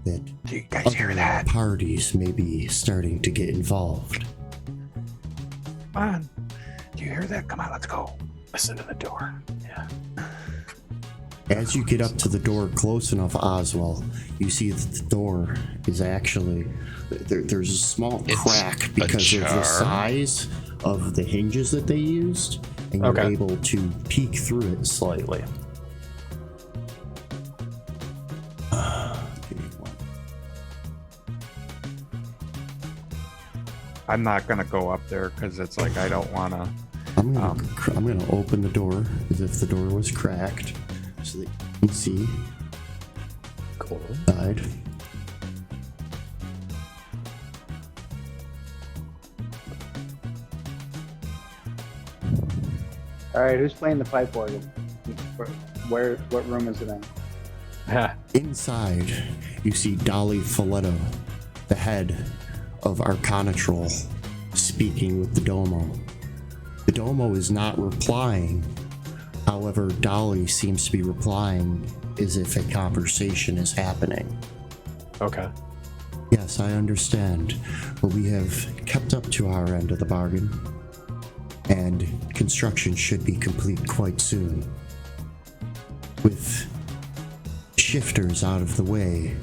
that Do you guys hear other that? parties may be starting to get involved. Come on. Do you hear that? Come on, let's go. Listen to the door. Yeah. As you get up to the door close enough, Oswald, you see that the door is actually there's a small It's crack a because of the jar. size of the hinges that they used, and you're Okay. able to peek through it slightly. Give me one. I'm not gonna go up there because it's like I don't wanna. I'm gonna open the door as if the door was cracked, so that you can see Cool. inside. all right, who's playing the pipe organ? What room is it in? Inside, you see Dolly Folletto, the head of Arcanatrol, speaking with the Domo. The Domo is not replying. However, Dolly seems to be replying as if a conversation is happening. Okay. Yes, I understand, but we have kept up to our end of the bargain, and construction should be complete quite soon. With shifters out of the way,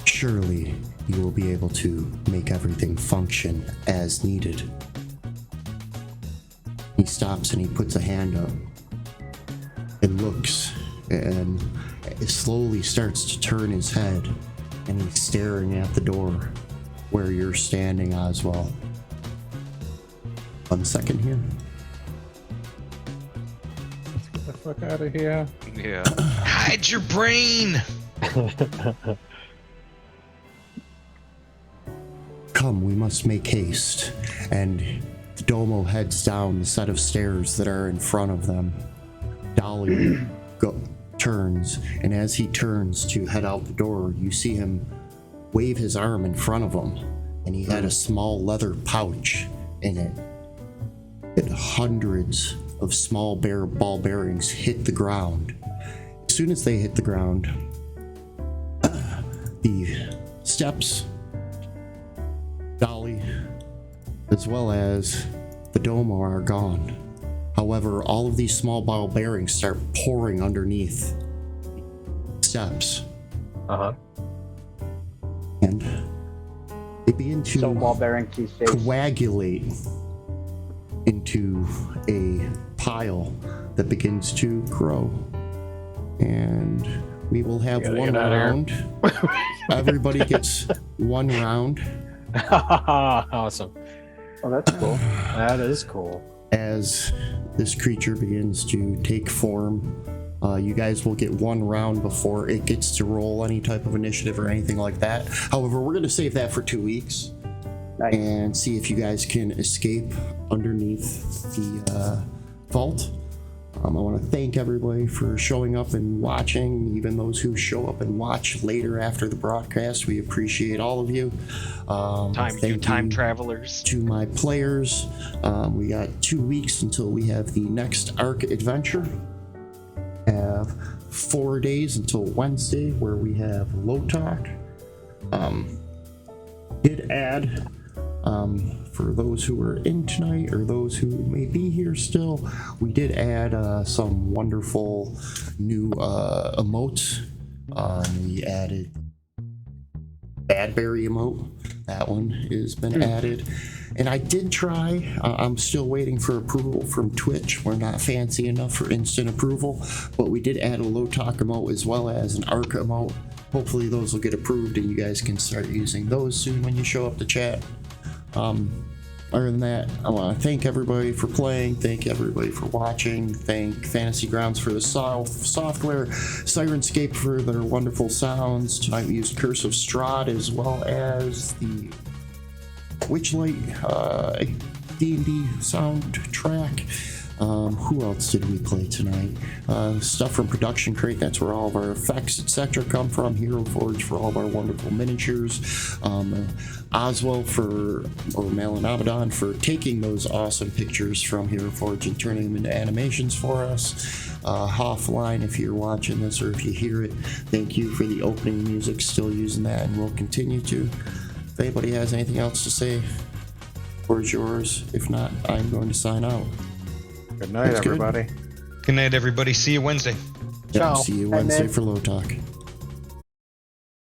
surely you will be able to make everything function as needed. He stops and he puts a hand up and looks and slowly starts to turn his head, and he's staring at the door where you're standing, Oswald. 1 second here. Get the fuck out of here. Yeah. Hide your brain. Come, we must make haste. And the Domo heads down the set of stairs that are in front of them. Dolly turns, and as he turns to head out the door, you see him wave his arm in front of him, and he had a small leather pouch in it. It had hundreds of small ball bearings hit the ground. As soon as they hit the ground, the steps, dolly, as well as the dome are gone. However, all of these small ball bearings start pouring underneath steps, Uh-huh. and they begin to So ball bearing key face. coagulate into a pile that begins to grow. And we will have Gotta one get outta here. round. Everybody gets one round Awesome. Oh, that's cool. That is cool. as this creature begins to take form. You guys will get one round before it gets to roll any type of initiative or anything like that. However, we're going to save that for 2 weeks Nice. and see if you guys can escape underneath the vault. I want to thank everybody for showing up and watching, even those who show up and watch later after the broadcast. We appreciate all of you. Thank Time you travelers. to my players. We got 2 weeks until we have the next Arc adventure. Have 4 days until Wednesday where we have Low Talk. Did add, for those who are in tonight or those who may be here still, we did add some wonderful new emotes. We added Badberry emote. That one has been added. And I did try, I'm still waiting for approval from Twitch. We're not fancy enough for instant approval, but we did add a Low Talk emote as well as an Arc emote. Hopefully those will get approved and you guys can start using those soon when you show up to chat. Other than that, I want to thank everybody for playing, thank everybody for watching, thank Fantasy Grounds for the software, Sirenscape for their wonderful sounds. Tonight we used Curse of Strahd as well as the Witchlight D&D soundtrack. Who else did we play tonight? Stuff from Production Crate, that's where all of our effects, etc. come from. Hero Forge for all of our wonderful miniatures. Oswell or Malin Abaddon for taking those awesome pictures from Hero Forge and turning them into animations for us. Hoffline, if you're watching this or if you hear it, thank you for the opening music, still using that and we'll continue to. If anybody has anything else to say, where's yours? If not, I'm going to sign out. Good night, That's good. everybody. Good night, everybody. See you Wednesday. Yep, Ciao. see you Bye, Wednesday man. for Low Talk.